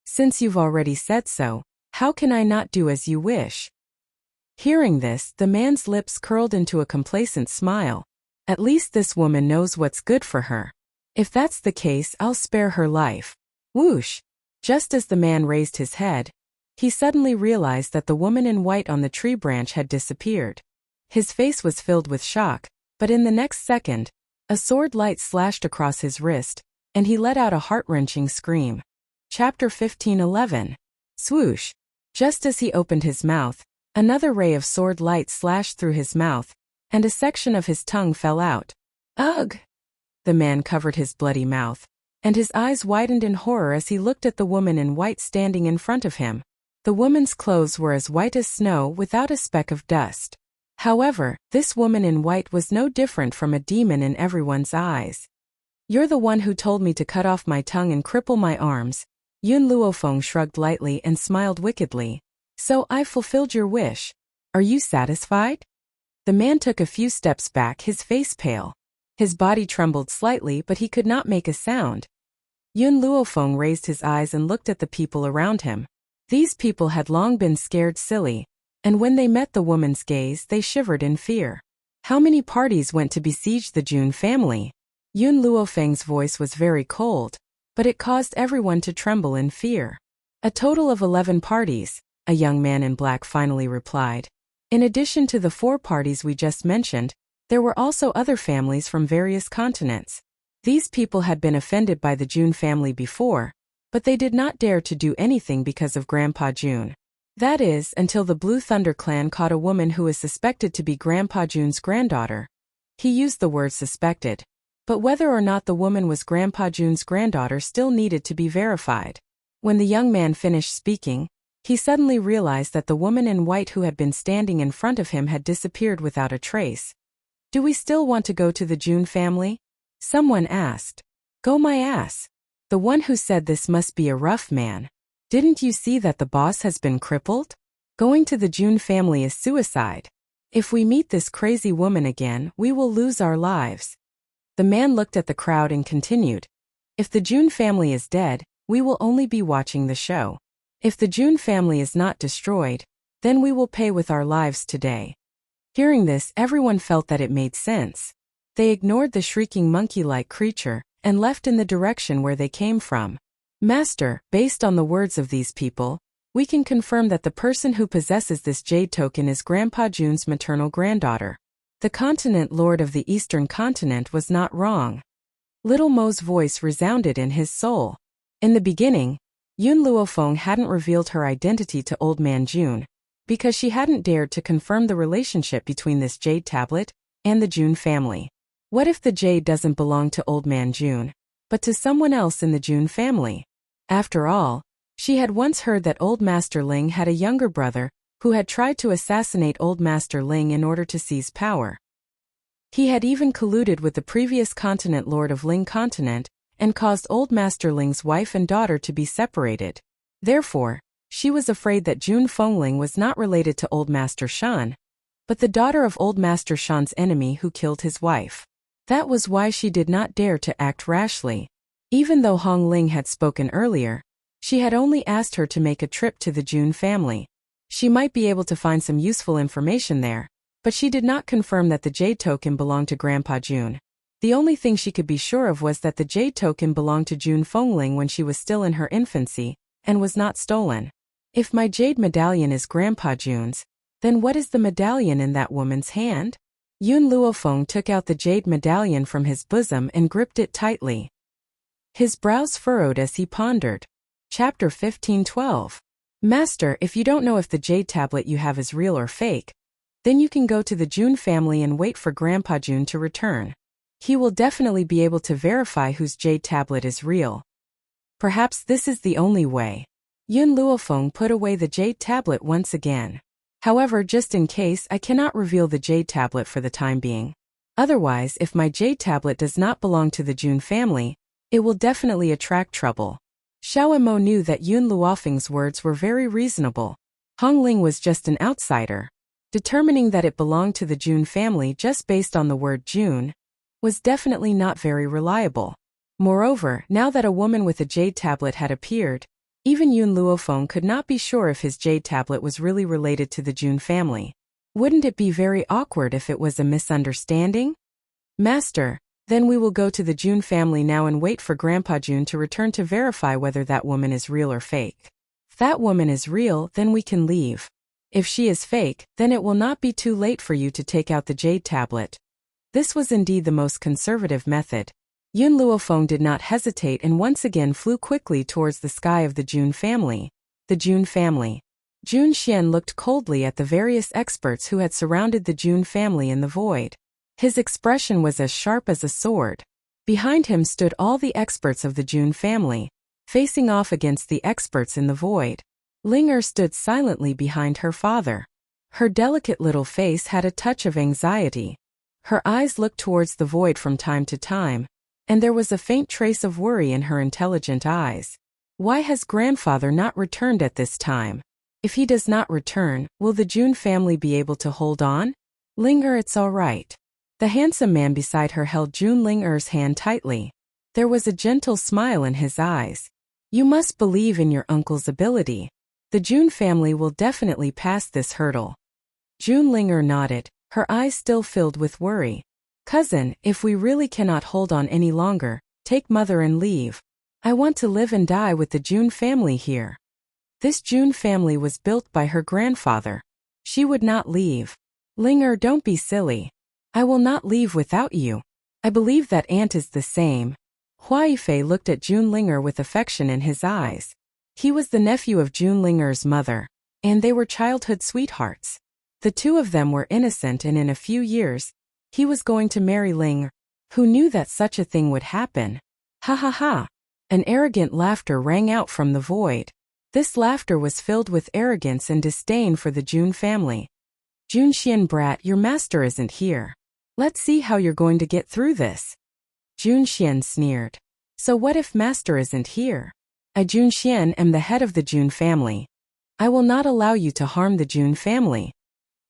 "Since you've already said so, how can I not do as you wish?" Hearing this, the man's lips curled into a complacent smile. At least this woman knows what's good for her. If that's the case, I'll spare her life. Whoosh! Just as the man raised his head, he suddenly realized that the woman in white on the tree branch had disappeared. His face was filled with shock, but in the next second, a sword light slashed across his wrist, and he let out a heart-wrenching scream. Chapter 15:11. Swoosh! Just as he opened his mouth, another ray of sword light slashed through his mouth, and a section of his tongue fell out. Ugh! The man covered his bloody mouth, and his eyes widened in horror as he looked at the woman in white standing in front of him. The woman's clothes were as white as snow without a speck of dust. However, this woman in white was no different from a demon in everyone's eyes. You're the one who told me to cut off my tongue and cripple my arms. Yun Luofeng shrugged lightly and smiled wickedly. So I've fulfilled your wish. Are you satisfied? The man took a few steps back, his face pale. His body trembled slightly, but he could not make a sound. Yun Luofeng raised his eyes and looked at the people around him. These people had long been scared silly, and when they met the woman's gaze, they shivered in fear. How many parties went to besiege the Jun family? Yun Luofeng's voice was very cold, but it caused everyone to tremble in fear. A total of 11 parties, a young man in black finally replied. In addition to the 4 parties we just mentioned, there were also other families from various continents. These people had been offended by the Jun family before, but they did not dare to do anything because of Grandpa Jun. That is, until the Blue Thunder clan caught a woman who is suspected to be Grandpa Jun's granddaughter. He used the word suspected, but whether or not the woman was Grandpa Jun's granddaughter still needed to be verified. When the young man finished speaking, he suddenly realized that the woman in white who had been standing in front of him had disappeared without a trace. Do we still want to go to the Jun family? Someone asked. Go my ass. The one who said this must be a rough man. Didn't you see that the boss has been crippled? Going to the Jun family is suicide. If we meet this crazy woman again, we will lose our lives. The man looked at the crowd and continued. If the Jun family is dead, we will only be watching the show. If the Jun family is not destroyed, then we will pay with our lives today. Hearing this, everyone felt that it made sense. They ignored the shrieking monkey-like creature and left in the direction where they came from. Master, based on the words of these people, we can confirm that the person who possesses this jade token is Grandpa Jun's maternal granddaughter. The continent lord of the eastern continent was not wrong. Little Mo's voice resounded in his soul. In the beginning, Yun Luofeng hadn't revealed her identity to Old Man Jun, because she hadn't dared to confirm the relationship between this jade tablet and the Jun family. What if the jade doesn't belong to Old Man Jun, but to someone else in the Jun family? After all, she had once heard that Old Master Ling had a younger brother who had tried to assassinate Old Master Ling in order to seize power. He had even colluded with the previous continent lord of Ling Continent and caused Old Master Ling's wife and daughter to be separated. Therefore, she was afraid that Jun Fengling was not related to Old Master Shan, but the daughter of Old Master Shan's enemy who killed his wife. That was why she did not dare to act rashly. Even though Hong Ling had spoken earlier, she had only asked her to make a trip to the Jun family. She might be able to find some useful information there, but she did not confirm that the jade token belonged to Grandpa Jun. The only thing she could be sure of was that the jade token belonged to Jun Fengling when she was still in her infancy, and was not stolen. If my jade medallion is Grandpa Jun's, then what is the medallion in that woman's hand? Yun Luofeng took out the jade medallion from his bosom and gripped it tightly. His brows furrowed as he pondered. Chapter 15:12. Master, if you don't know if the jade tablet you have is real or fake, then you can go to the Jun family and wait for Grandpa Jun to return. He will definitely be able to verify whose jade tablet is real. Perhaps this is the only way. Yun Luofeng put away the jade tablet once again. However, just in case, I cannot reveal the jade tablet for the time being. Otherwise, if my jade tablet does not belong to the Jun family, it will definitely attract trouble. Xiao Mo knew that Yun Luofeng's words were very reasonable. Hong Ling was just an outsider. Determining that it belonged to the Jun family just based on the word Jun was definitely not very reliable. Moreover, now that a woman with a jade tablet had appeared, even Yun Luofeng could not be sure if his jade tablet was really related to the Jun family. Wouldn't it be very awkward if it was a misunderstanding? Master, then we will go to the June family now and wait for Grandpa June to return to verify whether that woman is real or fake. If that woman is real, then we can leave. If she is fake, then it will not be too late for you to take out the jade tablet. This was indeed the most conservative method. Yun Luofeng did not hesitate and once again flew quickly towards the sky of the June family. The June family. Jun Xian looked coldly at the various experts who had surrounded the June family in the void. His expression was as sharp as a sword. Behind him stood all the experts of the June family, facing off against the experts in the void. Ling Er stood silently behind her father. Her delicate little face had a touch of anxiety. Her eyes looked towards the void from time to time, and there was a faint trace of worry in her intelligent eyes. Why has grandfather not returned at this time? If he does not return, will the June family be able to hold on? Ling Er, it's all right. The handsome man beside her held June Ling Er's hand tightly. There was a gentle smile in his eyes. You must believe in your uncle's ability. The June family will definitely pass this hurdle. June Ling Er nodded, her eyes still filled with worry. Cousin, if we really cannot hold on any longer, take mother and leave. I want to live and die with the June family here. This June family was built by her grandfather. She would not leave. Ling Er, don't be silly. I will not leave without you. I believe that aunt is the same. Hua Yifei looked at June Ling Er with affection in his eyes. He was the nephew of June Ling Er's mother, and they were childhood sweethearts. The two of them were innocent, and in a few years, he was going to marry Ling Er. Who knew that such a thing would happen? Ha ha ha! An arrogant laughter rang out from the void. This laughter was filled with arrogance and disdain for the June family. Jun Xian brat, your master isn't here. Let's see how you're going to get through this. Jun Xian sneered. So what if master isn't here? I, Jun Xian, am the head of the June family. I will not allow you to harm the June family.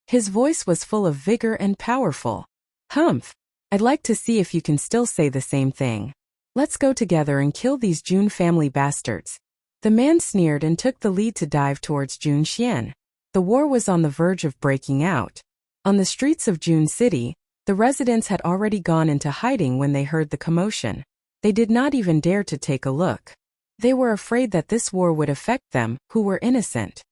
His voice was full of vigor and powerful. Humph. I'd like to see if you can still say the same thing. Let's go together and kill these June family bastards. The man sneered and took the lead to dive towards Jun Xian. The war was on the verge of breaking out. On the streets of June City, the residents had already gone into hiding when they heard the commotion. They did not even dare to take a look. They were afraid that this war would affect them, who were innocent.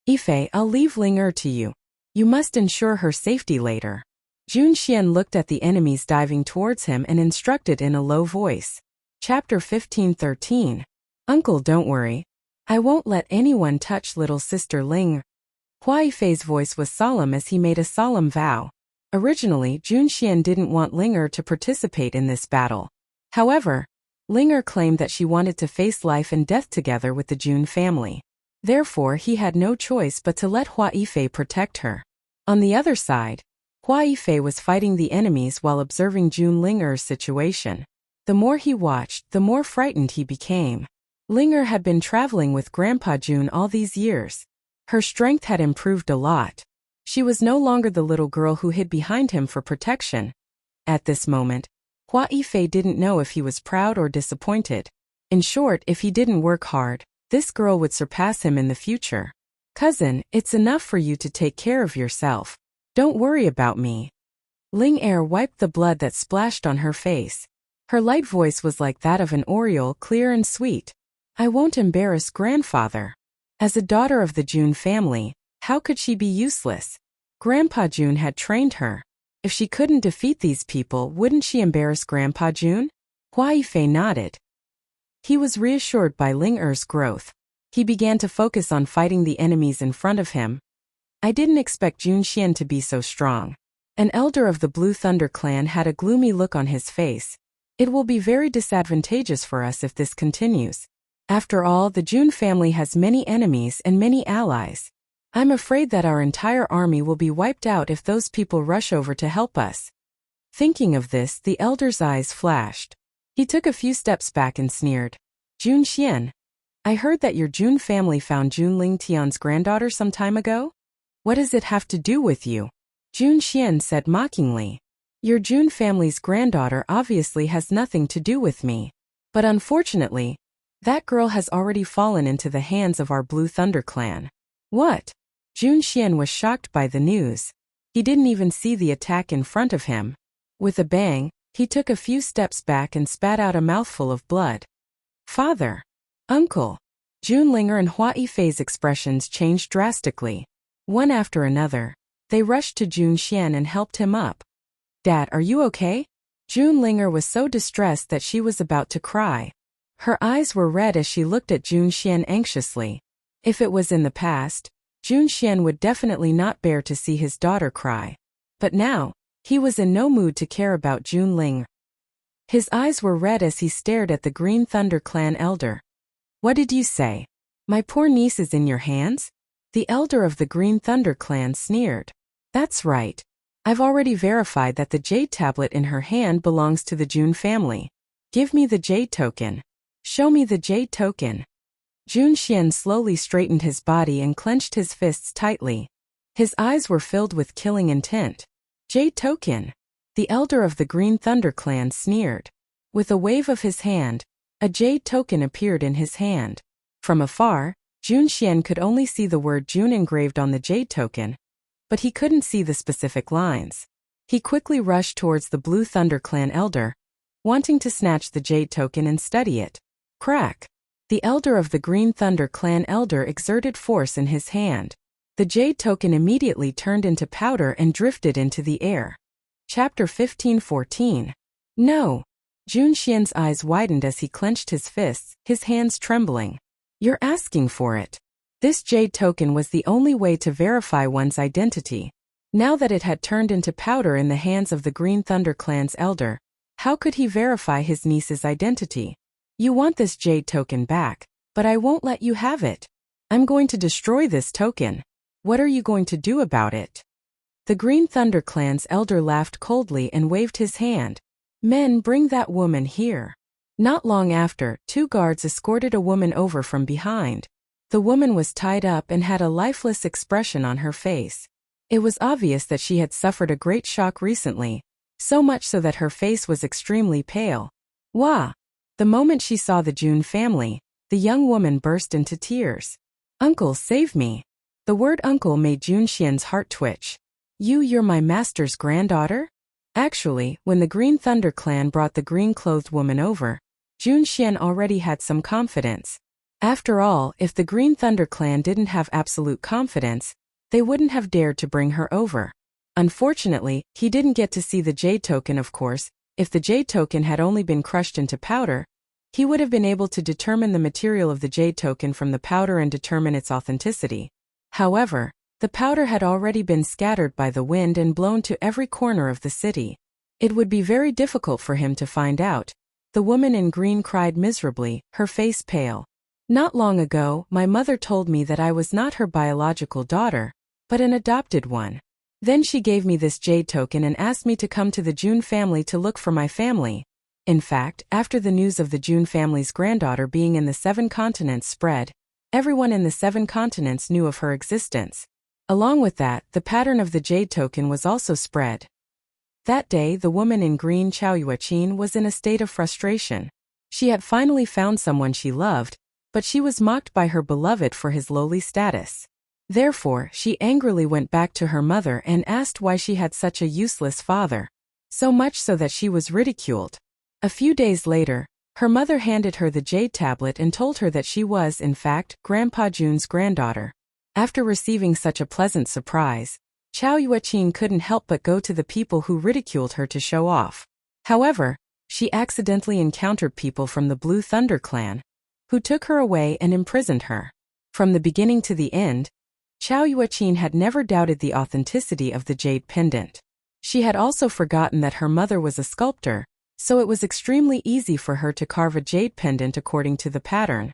Yifei, I'll leave Ling Er to you. You must ensure her safety later. Jun Xian looked at the enemies diving towards him and instructed in a low voice. Chapter 15:13. Uncle, don't worry. I won't let anyone touch little sister Ling Er. Hua Yifei's voice was solemn as he made a solemn vow. Originally, Jun Xian didn't want Ling Er to participate in this battle. However, Ling Er claimed that she wanted to face life and death together with the June family. Therefore, he had no choice but to let Hua Yifei protect her. On the other side, Hua Yifei was fighting the enemies while observing June Ling Er's situation. The more he watched, the more frightened he became. Ling Er had been traveling with Grandpa June all these years. Her strength had improved a lot. She was no longer the little girl who hid behind him for protection. At this moment, Hua Yifei didn't know if he was proud or disappointed. In short, if he didn't work hard, this girl would surpass him in the future. Cousin, it's enough for you to take care of yourself. Don't worry about me. Ling Er wiped the blood that splashed on her face. Her light voice was like that of an oriole, clear and sweet. I won't embarrass grandfather. As a daughter of the June family, how could she be useless? Grandpa June had trained her. If she couldn't defeat these people, wouldn't she embarrass Grandpa June? Hua Yifei nodded. He was reassured by Ling Er's growth. He began to focus on fighting the enemies in front of him. I didn't expect Jun Xian to be so strong. An elder of the Blue Thunder clan had a gloomy look on his face. It will be very disadvantageous for us if this continues. After all, the June family has many enemies and many allies. I'm afraid that our entire army will be wiped out if those people rush over to help us. Thinking of this, the elder's eyes flashed. He took a few steps back and sneered. Jun Xian, I heard that your June family found Jun Ling Tian's granddaughter some time ago? What does it have to do with you? Jun Xian said mockingly. Your June family's granddaughter obviously has nothing to do with me. But unfortunately, that girl has already fallen into the hands of our Blue Thunder clan. What? Jun Xian was shocked by the news. He didn't even see the attack in front of him. With a bang, he took a few steps back and spat out a mouthful of blood. Father! Uncle! Junlinger and Hua Yifei's expressions changed drastically. One after another, they rushed to Jun Xian and helped him up. Dad, are you okay? Junlinger was so distressed that she was about to cry. Her eyes were red as she looked at Jun Xian anxiously. If it was in the past, Jun Xian would definitely not bear to see his daughter cry. But now, he was in no mood to care about Junlinger. His eyes were red as he stared at the Green Thunder Clan elder. What did you say? My poor niece is in your hands? The elder of the Green Thunder Clan sneered. That's right. I've already verified that the jade tablet in her hand belongs to the Jun family. Give me the jade token. Show me the jade token. Jun Xian slowly straightened his body and clenched his fists tightly. His eyes were filled with killing intent. Jade token. The elder of the Green Thunder Clan sneered. With a wave of his hand, a jade token appeared in his hand. From afar, Jun Xian could only see the word Jun engraved on the jade token, but he couldn't see the specific lines. He quickly rushed towards the Blue Thunder Clan elder, wanting to snatch the jade token and study it. Crack! The elder of the Green Thunder Clan elder exerted force in his hand. The jade token immediately turned into powder and drifted into the air. Chapter 15:14. No! Jun Xian's eyes widened as he clenched his fists, his hands trembling. You're asking for it. This jade token was the only way to verify one's identity. Now that it had turned into powder in the hands of the Green Thunder Clan's elder, how could he verify his niece's identity? You want this jade token back, but I won't let you have it. I'm going to destroy this token. What are you going to do about it? The Green Thunder Clan's elder laughed coldly and waved his hand. Men, bring that woman here. Not long after, two guards escorted a woman over from behind. The woman was tied up and had a lifeless expression on her face. It was obvious that she had suffered a great shock recently, so much so that her face was extremely pale. Wah! The moment she saw the Jun family, the young woman burst into tears. Uncle, save me. The word uncle made Jun Xian's heart twitch. You're my master's granddaughter? Actually, when the Green Thunder Clan brought the green-clothed woman over, Jun Xian already had some confidence. After all, if the Green Thunder Clan didn't have absolute confidence, they wouldn't have dared to bring her over. Unfortunately, he didn't get to see the jade token, of course. If the jade token had only been crushed into powder, he would have been able to determine the material of the jade token from the powder and determine its authenticity. However, the powder had already been scattered by the wind and blown to every corner of the city. It would be very difficult for him to find out. The woman in green cried miserably, her face pale. Not long ago, my mother told me that I was not her biological daughter, but an adopted one. Then she gave me this jade token and asked me to come to the Jun family to look for my family. In fact, after the news of the Jun family's granddaughter being in the 7 continents spread, everyone in the 7 continents knew of her existence. Along with that, the pattern of the jade token was also spread. That day, the woman in green Chao Yueqin was in a state of frustration. She had finally found someone she loved, but she was mocked by her beloved for his lowly status. Therefore, she angrily went back to her mother and asked why she had such a useless father. So much so that she was ridiculed. A few days later, her mother handed her the jade tablet and told her that she was, in fact, Grandpa Jun's granddaughter. After receiving such a pleasant surprise, Chao Yueqin couldn't help but go to the people who ridiculed her to show off. However, she accidentally encountered people from the Blue Thunder Clan, who took her away and imprisoned her. From the beginning to the end, Chao Yueqin had never doubted the authenticity of the jade pendant. She had also forgotten that her mother was a sculptor, so it was extremely easy for her to carve a jade pendant according to the pattern.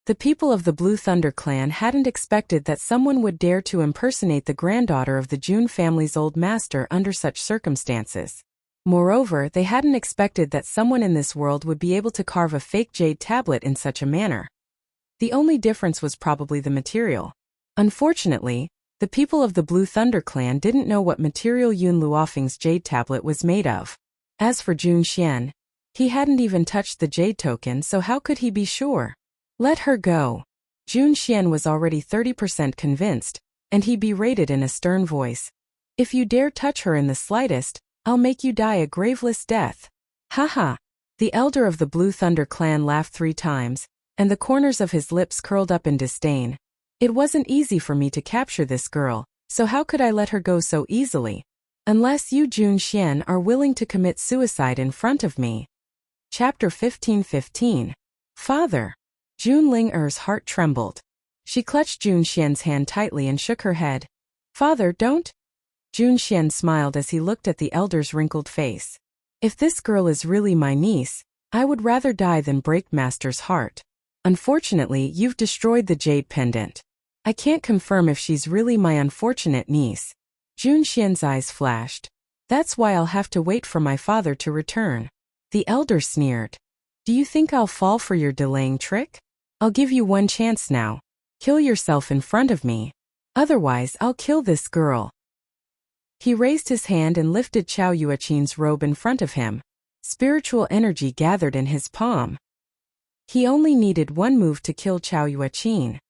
The people of the Blue Thunder Clan hadn't expected that someone would dare to impersonate the granddaughter of the Jun family's old master under such circumstances. Moreover, they hadn't expected that someone in this world would be able to carve a fake jade tablet in such a manner. The only difference was probably the material. Unfortunately, the people of the Blue Thunder Clan didn't know what material Yun Luofeng's jade tablet was made of. As for Jun Xian, he hadn't even touched the jade token, so how could he be sure? Let her go. Jun Xian was already 30% convinced, and he berated in a stern voice. If you dare touch her in the slightest, I'll make you die a graveless death. Haha. The elder of the Blue Thunder clan laughed 3 times, and the corners of his lips curled up in disdain. It wasn't easy for me to capture this girl, so how could I let her go so easily? Unless you Jun Xian are willing to commit suicide in front of me. Chapter 15:15. Father. Jun Ling'er's heart trembled. She clutched Jun Xian's hand tightly and shook her head. Father, don't. Jun Xian smiled as he looked at the elder's wrinkled face. If this girl is really my niece, I would rather die than break Master's heart. Unfortunately, you've destroyed the jade pendant. I can't confirm if she's really my unfortunate niece. Jun Xian's eyes flashed. That's why I'll have to wait for my father to return. The elder sneered. Do you think I'll fall for your delaying trick? I'll give you one chance now. Kill yourself in front of me. Otherwise, I'll kill this girl. He raised his hand and lifted Chao Yueqin's robe in front of him. Spiritual energy gathered in his palm. He only needed one move to kill Chao Yueqin.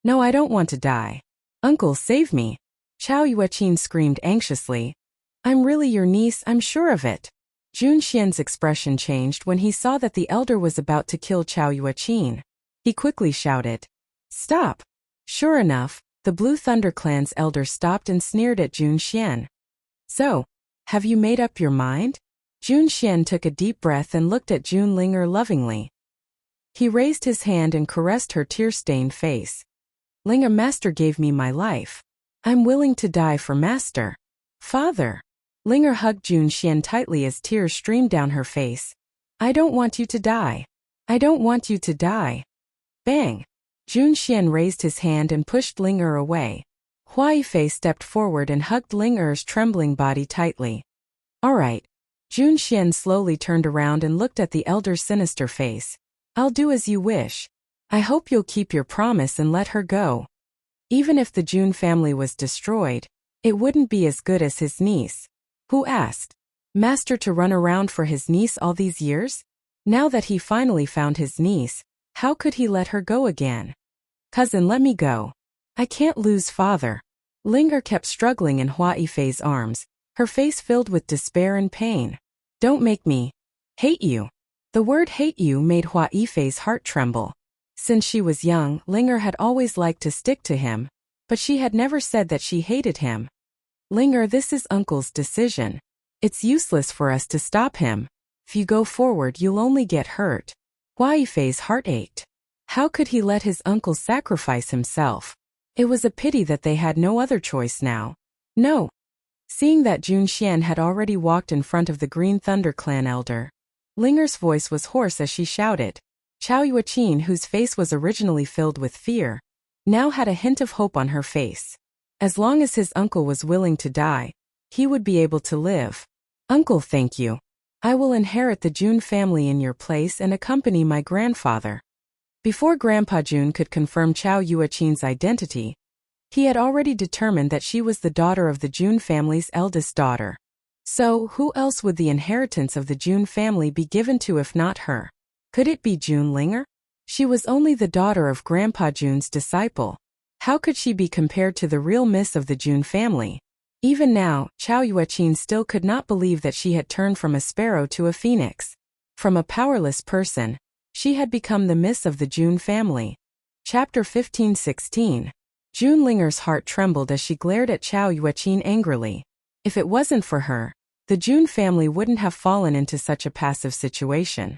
No, I don't want to die. Uncle, save me. Chao Yueqin screamed anxiously. I'm really your niece, I'm sure of it. Jun Xian's expression changed when he saw that the elder was about to kill Chao Yueqin. He quickly shouted, Stop! Sure enough, the Blue Thunder clan's elder stopped and sneered at Jun Xian. So, have you made up your mind? Jun Xian took a deep breath and looked at Jun Ling'er lovingly. He raised his hand and caressed her tear-stained face. Ling'er, Master gave me my life. I'm willing to die for Master. Father. Ling'er hugged Jun Xian tightly as tears streamed down her face. I don't want you to die. I don't want you to die. Bang! Jun Xian raised his hand and pushed Ling'er away. Hua Yifei stepped forward and hugged Ling'er's trembling body tightly. All right. Jun Xian slowly turned around and looked at the elder's sinister face. I'll do as you wish. I hope you'll keep your promise and let her go. Even if the Jun family was destroyed, it wouldn't be as good as his niece. Who asked Master to run around for his niece all these years? Now that he finally found his niece, how could he let her go again? Cousin, let me go. I can't lose father. Ling'er kept struggling in Hua Yifei's arms, her face filled with despair and pain. Don't make me hate you. The word hate you made Hua Yifei's heart tremble. Since she was young, Ling'er had always liked to stick to him, but she had never said that she hated him. Ling'er, this is Uncle's decision. It's useless for us to stop him. If you go forward, you'll only get hurt. Hua Yifei's heart ached. How could he let his uncle sacrifice himself? It was a pity that they had no other choice now. No. Seeing that Jun Xian had already walked in front of the Green Thunder clan elder, Ling'er's voice was hoarse as she shouted. Chao Yueqin, whose face was originally filled with fear, now had a hint of hope on her face. As long as his uncle was willing to die, he would be able to live. Uncle, thank you. I will inherit the Jun family in your place and accompany my grandfather. Before Grandpa Jun could confirm Chao Yueqin's identity, he had already determined that she was the daughter of the Jun family's eldest daughter. So, who else would the inheritance of the Jun family be given to if not her? Could it be Jun Ling'er? She was only the daughter of Grandpa Jun's disciple. How could she be compared to the real miss of the Jun family? Even now, Chao Yueqin still could not believe that she had turned from a sparrow to a phoenix. From a powerless person, she had become the miss of the Jun family. Chapter 15:16. Jun Ling'er's heart trembled as she glared at Chao Yueqin angrily. If it wasn't for her, the Jun family wouldn't have fallen into such a passive situation.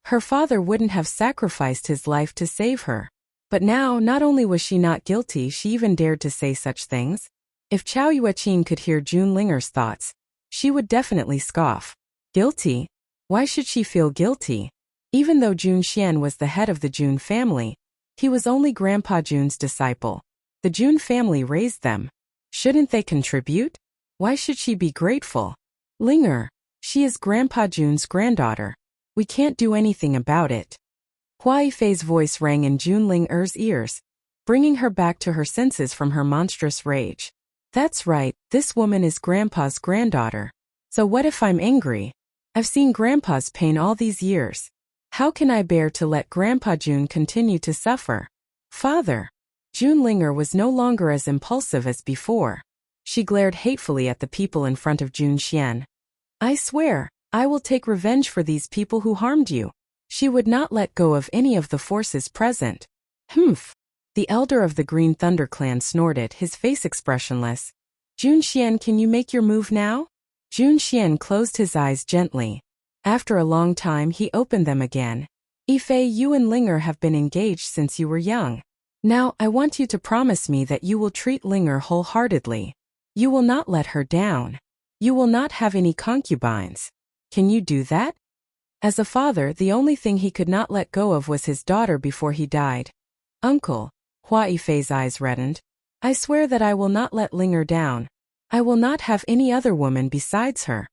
Her father wouldn't have sacrificed his life to save her. But now, not only was she not guilty, she even dared to say such things. If Chao Yueqin could hear Jun Ling'er's thoughts, she would definitely scoff. Guilty? Why should she feel guilty? Even though Jun Xian was the head of the Jun family, he was only Grandpa Jun's disciple. The Jun family raised them. Shouldn't they contribute? Why should she be grateful? Ling'er, she is Grandpa Jun's granddaughter. We can't do anything about it. Hua Yifei's voice rang in Jun Ling'er's ears, bringing her back to her senses from her monstrous rage. That's right, this woman is Grandpa's granddaughter. So what if I'm angry? I've seen Grandpa's pain all these years. How can I bear to let Grandpa Jun continue to suffer? Father. Jun Ling'er was no longer as impulsive as before. She glared hatefully at the people in front of Jun Xian. I swear, I will take revenge for these people who harmed you. She would not let go of any of the forces present. Humph. The elder of the Green Thunder clan snorted, his face expressionless. Jun Xian, can you make your move now? Jun Xian closed his eyes gently. After a long time he opened them again. Yifei, you and Linger have been engaged since you were young. Now I want you to promise me that you will treat Linger wholeheartedly. You will not let her down. You will not have any concubines. Can you do that? As a father, the only thing he could not let go of was his daughter before he died. Uncle, Hua Yifei's eyes reddened. I swear that I will not let Linger down. I will not have any other woman besides her.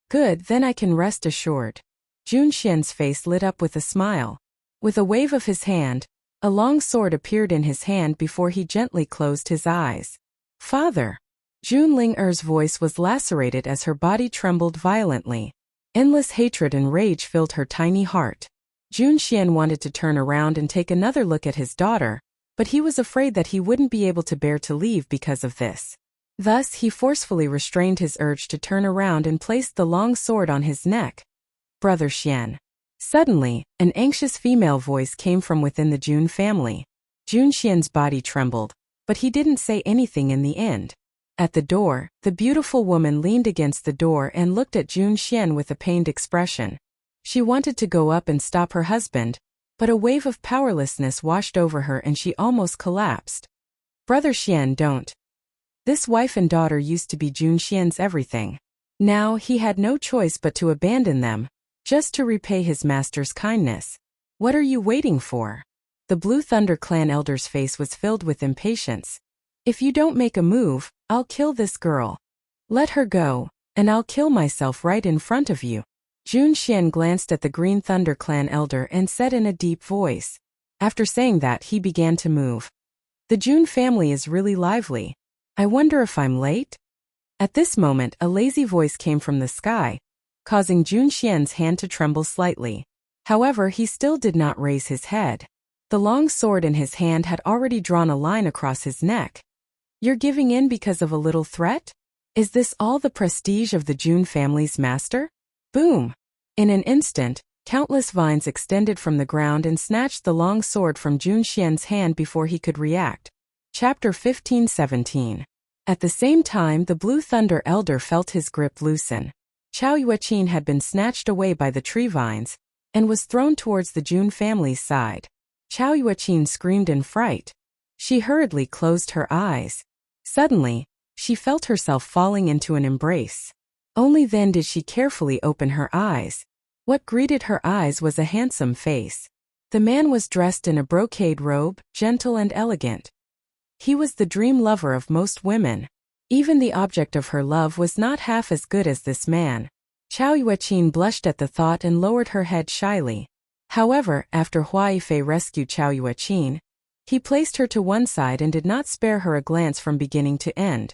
Good, then I can rest assured. Jun Xian's face lit up with a smile. With a wave of his hand, a long sword appeared in his hand before he gently closed his eyes. Father! Jun Linger's voice was lacerated as her body trembled violently. Endless hatred and rage filled her tiny heart. Jun Xian wanted to turn around and take another look at his daughter, but he was afraid that he wouldn't be able to bear to leave because of this. Thus, he forcefully restrained his urge to turn around and placed the long sword on his neck. Brother Xian. Suddenly, an anxious female voice came from within the Jun family. Jun Xian's body trembled, but he didn't say anything in the end. At the door, the beautiful woman leaned against the door and looked at Jun Xian with a pained expression. She wanted to go up and stop her husband, but a wave of powerlessness washed over her and she almost collapsed. Brother Xian, don't. This wife and daughter used to be Jun Xian's everything. Now he had no choice but to abandon them, just to repay his master's kindness. What are you waiting for? The Blue Thunder clan elder's face was filled with impatience. If you don't make a move, I'll kill this girl. Let her go, and I'll kill myself right in front of you. Jun Xian glanced at the Green Thunder clan elder and said in a deep voice. After saying that, he began to move. The Jun family is really lively. I wonder if I'm late? At this moment, a lazy voice came from the sky, causing Jun Xian's hand to tremble slightly. However, he still did not raise his head. The long sword in his hand had already drawn a line across his neck. You're giving in because of a little threat? Is this all the prestige of the Jun family's master? Boom! In an instant, countless vines extended from the ground and snatched the long sword from Jun Xian's hand before he could react. Chapter 1517. At the same time, the Blue Thunder elder felt his grip loosen. Chao Yueqin had been snatched away by the tree vines and was thrown towards the Jun family's side. Chao Yueqin screamed in fright. She hurriedly closed her eyes. Suddenly, she felt herself falling into an embrace. Only then did she carefully open her eyes. What greeted her eyes was a handsome face. The man was dressed in a brocade robe, gentle and elegant. He was the dream lover of most women. Even the object of her love was not half as good as this man. Chao Yueqin blushed at the thought and lowered her head shyly. However, after Hua Yifei rescued Chao Yueqin, he placed her to one side and did not spare her a glance from beginning to end.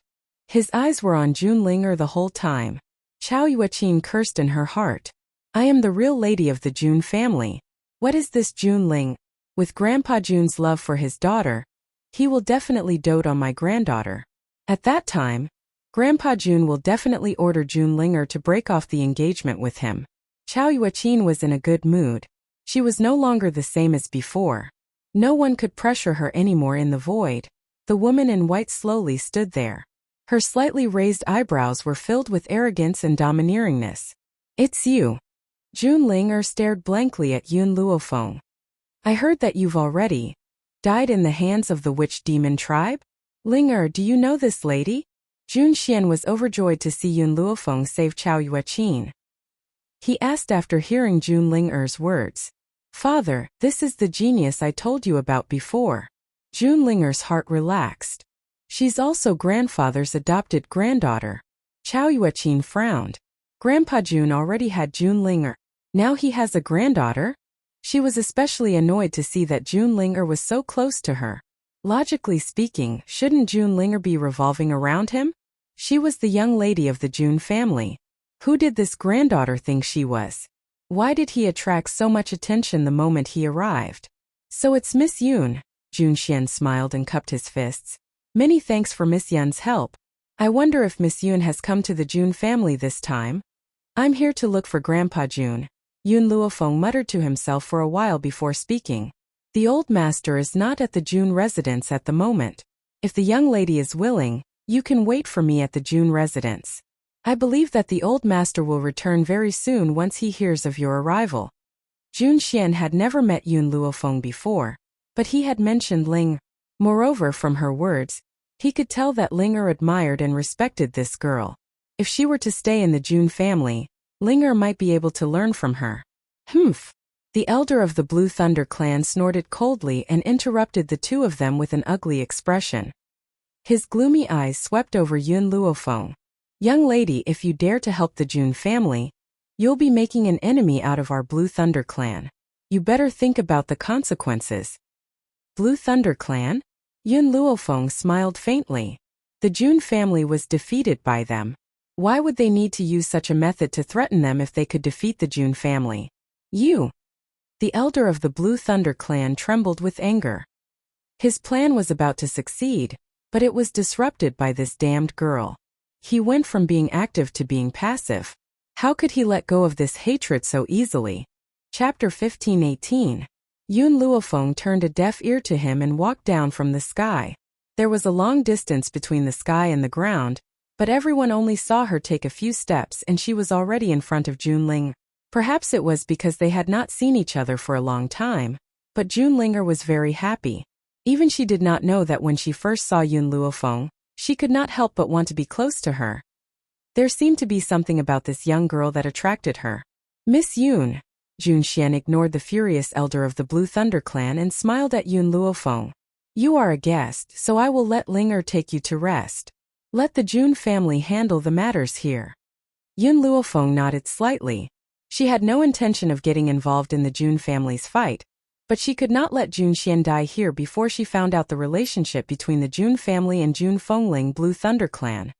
His eyes were on Jun Linger the whole time. Chao Yueqin cursed in her heart. I am the real lady of the Jun family. What is this Jun Ling? With Grandpa Jun's love for his daughter, he will definitely dote on my granddaughter. At that time, Grandpa Jun will definitely order Jun Linger to break off the engagement with him. Chao Yueqin was in a good mood. She was no longer the same as before. No one could pressure her anymore in the void. The woman in white slowly stood there. Her slightly raised eyebrows were filled with arrogance and domineeringness. It's you. Jun Linger stared blankly at Yun Luofeng. I heard that you've already died in the hands of the witch demon tribe? Linger, do you know this lady? Jun Xian was overjoyed to see Yun Luofeng save Chao Yueqin. He asked after hearing Jun Linger's words. Father, this is the genius I told you about before. Jun Linger's heart relaxed. She's also grandfather's adopted granddaughter. Chao Yueqin frowned. Grandpa Jun already had Jun Linger. Now he has a granddaughter? She was especially annoyed to see that Jun Linger was so close to her. Logically speaking, shouldn't Jun Linger be revolving around him? She was the young lady of the Jun family. Who did this granddaughter think she was? Why did he attract so much attention the moment he arrived? So it's Miss Yun. Jun Xian smiled and cupped his fists. Many thanks for Miss Yun's help. I wonder if Miss Yoon has come to the Jun family this time? I'm here to look for Grandpa Jun, Yun Luofeng muttered to himself for a while before speaking. The old master is not at the Jun residence at the moment. If the young lady is willing, you can wait for me at the Jun residence. I believe that the old master will return very soon once he hears of your arrival. Jun Xian had never met Yun Luofeng before, but he had mentioned Ling. Moreover, from her words, he could tell that Linger admired and respected this girl. If she were to stay in the Jun family, Linger might be able to learn from her. Humph! The elder of the Blue Thunder clan snorted coldly and interrupted the two of them with an ugly expression. His gloomy eyes swept over Yun Luofeng. Young lady, if you dare to help the Jun family, you'll be making an enemy out of our Blue Thunder clan. You better think about the consequences. Blue Thunder clan? Yun Luofeng smiled faintly. The Jun family was defeated by them. Why would they need to use such a method to threaten them if they could defeat the Jun family? You! The elder of the Blue Thunder clan trembled with anger. His plan was about to succeed, but it was disrupted by this damned girl. He went from being active to being passive. How could he let go of this hatred so easily? Chapter 15:18. Yun Luofeng turned a deaf ear to him and walked down from the sky. There was a long distance between the sky and the ground, but everyone only saw her take a few steps and she was already in front of Junling. Perhaps it was because they had not seen each other for a long time, but Junlinger was very happy. Even she did not know that when she first saw Yun Luofeng, she could not help but want to be close to her. There seemed to be something about this young girl that attracted her. Miss Yun. Jun Xian ignored the furious elder of the Blue Thunder clan and smiled at Yun Luofeng. You are a guest, so I will let Linger take you to rest. Let the Jun family handle the matters here. Yun Luofeng nodded slightly. She had no intention of getting involved in the Jun family's fight, but she could not let Jun Xian die here before she found out the relationship between the Jun family and Jun Fengling Blue Thunder clan.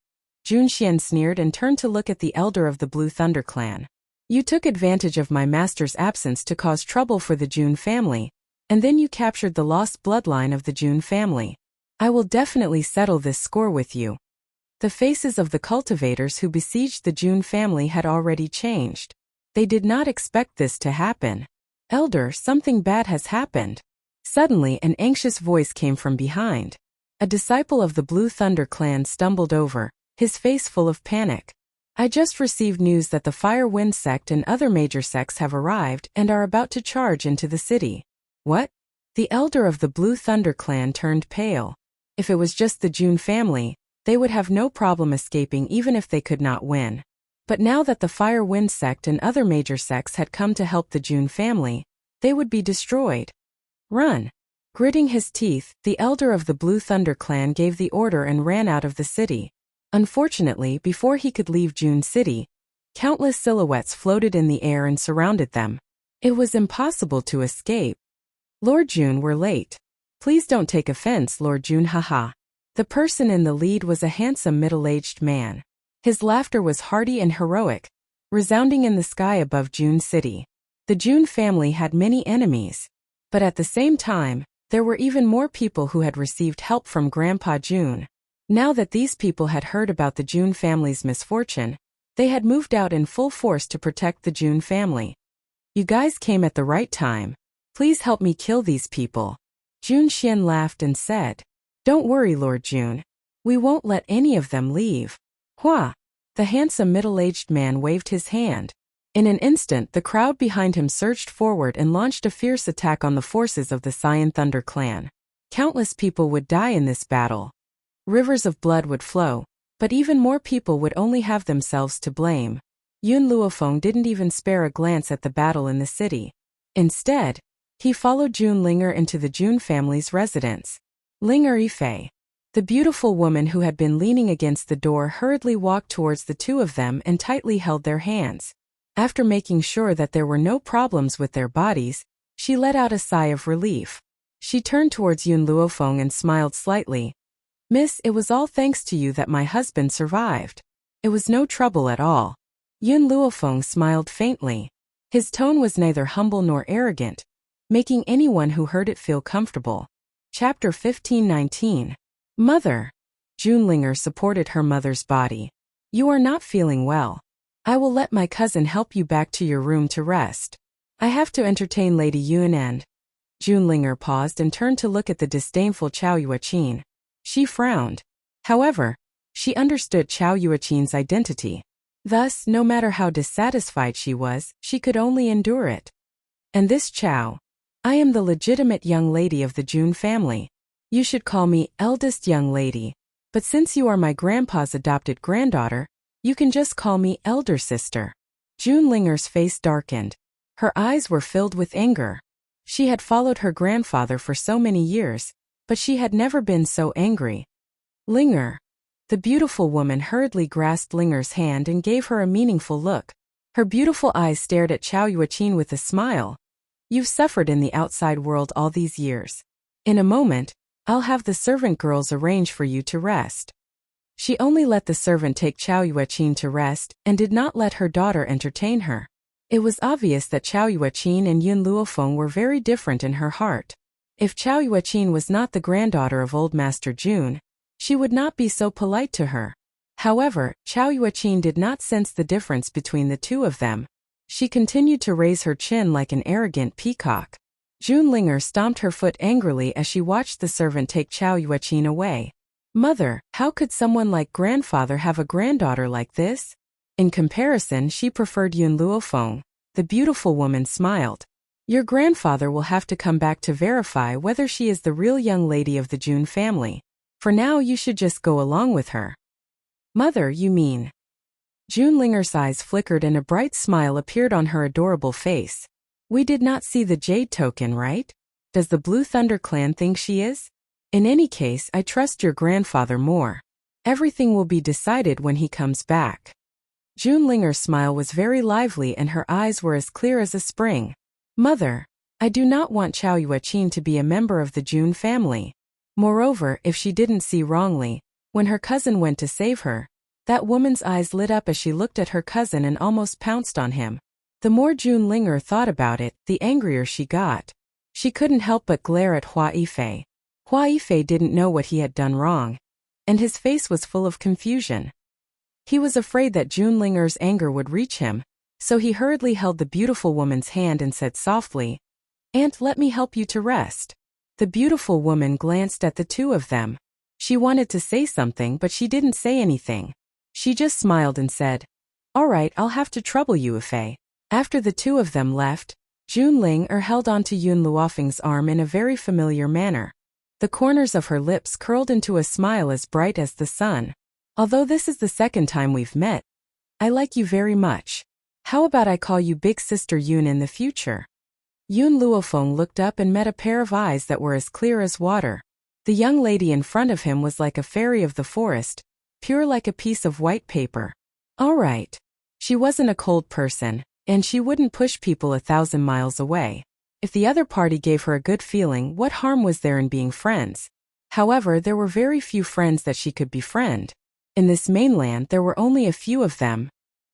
Jun Xian sneered and turned to look at the elder of the Blue Thunder clan. You took advantage of my master's absence to cause trouble for the Jun family, and then you captured the lost bloodline of the Jun family. I will definitely settle this score with you. The faces of the cultivators who besieged the Jun family had already changed. They did not expect this to happen. Elder, something bad has happened. Suddenly, an anxious voice came from behind. A disciple of the Blue Thunder clan stumbled over, his face full of panic. I just received news that the Fire Wind sect and other major sects have arrived and are about to charge into the city. What? The elder of the Blue Thunder clan turned pale. If it was just the Jun family, they would have no problem escaping even if they could not win. But now that the Fire Wind sect and other major sects had come to help the Jun family, they would be destroyed. Run! Gritting his teeth, the elder of the Blue Thunder clan gave the order and ran out of the city. Unfortunately, before he could leave Jun City, countless silhouettes floated in the air and surrounded them. It was impossible to escape. Lord Jun, we're late. Please don't take offense, Lord Jun, haha. The person in the lead was a handsome middle-aged man. His laughter was hearty and heroic, resounding in the sky above Jun City. The Jun family had many enemies, but at the same time, there were even more people who had received help from Grandpa Jun. Now that these people had heard about the Jun family's misfortune, they had moved out in full force to protect the Jun family. You guys came at the right time. Please help me kill these people. Jun Xian laughed and said, Don't worry, Lord Jun. We won't let any of them leave. Hua! The handsome middle-aged man waved his hand. In an instant, the crowd behind him surged forward and launched a fierce attack on the forces of the Cyan Thunder clan. Countless people would die in this battle. Rivers of blood would flow, but even more people would only have themselves to blame. Yun Luofeng didn't even spare a glance at the battle in the city. Instead, he followed Jun Linger into the Jun family's residence. Linger Yifei. The beautiful woman who had been leaning against the door hurriedly walked towards the two of them and tightly held their hands. After making sure that there were no problems with their bodies, she let out a sigh of relief. She turned towards Yun Luofeng and smiled slightly. Miss, it was all thanks to you that my husband survived. It was no trouble at all. Yun Luofeng smiled faintly. His tone was neither humble nor arrogant, making anyone who heard it feel comfortable. Chapter 15:19. Mother. Junlinger supported her mother's body. You are not feeling well. I will let my cousin help you back to your room to rest. I have to entertain Lady Yun and... Junlinger paused and turned to look at the disdainful Chao Yuaqin. She frowned. However, she understood Chao Yuaqin's identity. Thus, no matter how dissatisfied she was, she could only endure it. And this Chao. I am the legitimate young lady of the Jun family. You should call me eldest young lady. But since you are my grandpa's adopted granddaughter, you can just call me elder sister. Junlinger's face darkened. Her eyes were filled with anger. She had followed her grandfather for so many years, but she had never been so angry. Linger. The beautiful woman hurriedly grasped Linger's hand and gave her a meaningful look. Her beautiful eyes stared at Chao Yuaqin with a smile. You've suffered in the outside world all these years. In a moment, I'll have the servant girls arrange for you to rest. She only let the servant take Chao Yuaqin to rest and did not let her daughter entertain her. It was obvious that Chao Yuaqin and Yun Luofeng were very different in her heart. If Chao Yuaqin was not the granddaughter of Old Master Jun, she would not be so polite to her. However, Chao Yuaqin did not sense the difference between the two of them. She continued to raise her chin like an arrogant peacock. Junlinger stomped her foot angrily as she watched the servant take Chao Yuaqin away. Mother, how could someone like grandfather have a granddaughter like this? In comparison, she preferred Yun Luofeng. The beautiful woman smiled. Your grandfather will have to come back to verify whether she is the real young lady of the Jun family. For now you should just go along with her. Mother, you mean? Junlinger's eyes flickered and a bright smile appeared on her adorable face. We did not see the jade token, right? Does the Blue Thunder clan think she is? In any case, I trust your grandfather more. Everything will be decided when he comes back. Junlinger's smile was very lively and her eyes were as clear as a spring. Mother, I do not want Chao Yuaqin to be a member of the Jun family. Moreover, if she didn't see wrongly, when her cousin went to save her, that woman's eyes lit up as she looked at her cousin and almost pounced on him. The more Junlinger thought about it, the angrier she got. She couldn't help but glare at Hua Yifei. Hua Yifei didn't know what he had done wrong, and his face was full of confusion. He was afraid that Junlinger's anger would reach him, so he hurriedly held the beautiful woman's hand and said softly, "Aunt, let me help you to rest." The beautiful woman glanced at the two of them. She wanted to say something, but she didn't say anything. She just smiled and said, "All right, I'll have to trouble you, Yifei." After the two of them left, Junlinger held onto Yun Luofeng's arm in a very familiar manner. The corners of her lips curled into a smile as bright as the sun. Although this is the second time we've met, I like you very much. How about I call you Big Sister Yun in the future? Yun Luofeng looked up and met a pair of eyes that were as clear as water. The young lady in front of him was like a fairy of the forest, pure like a piece of white paper. All right. She wasn't a cold person, and she wouldn't push people 1,000 miles away. If the other party gave her a good feeling, what harm was there in being friends? However, there were very few friends that she could befriend. In this mainland, there were only a few of them.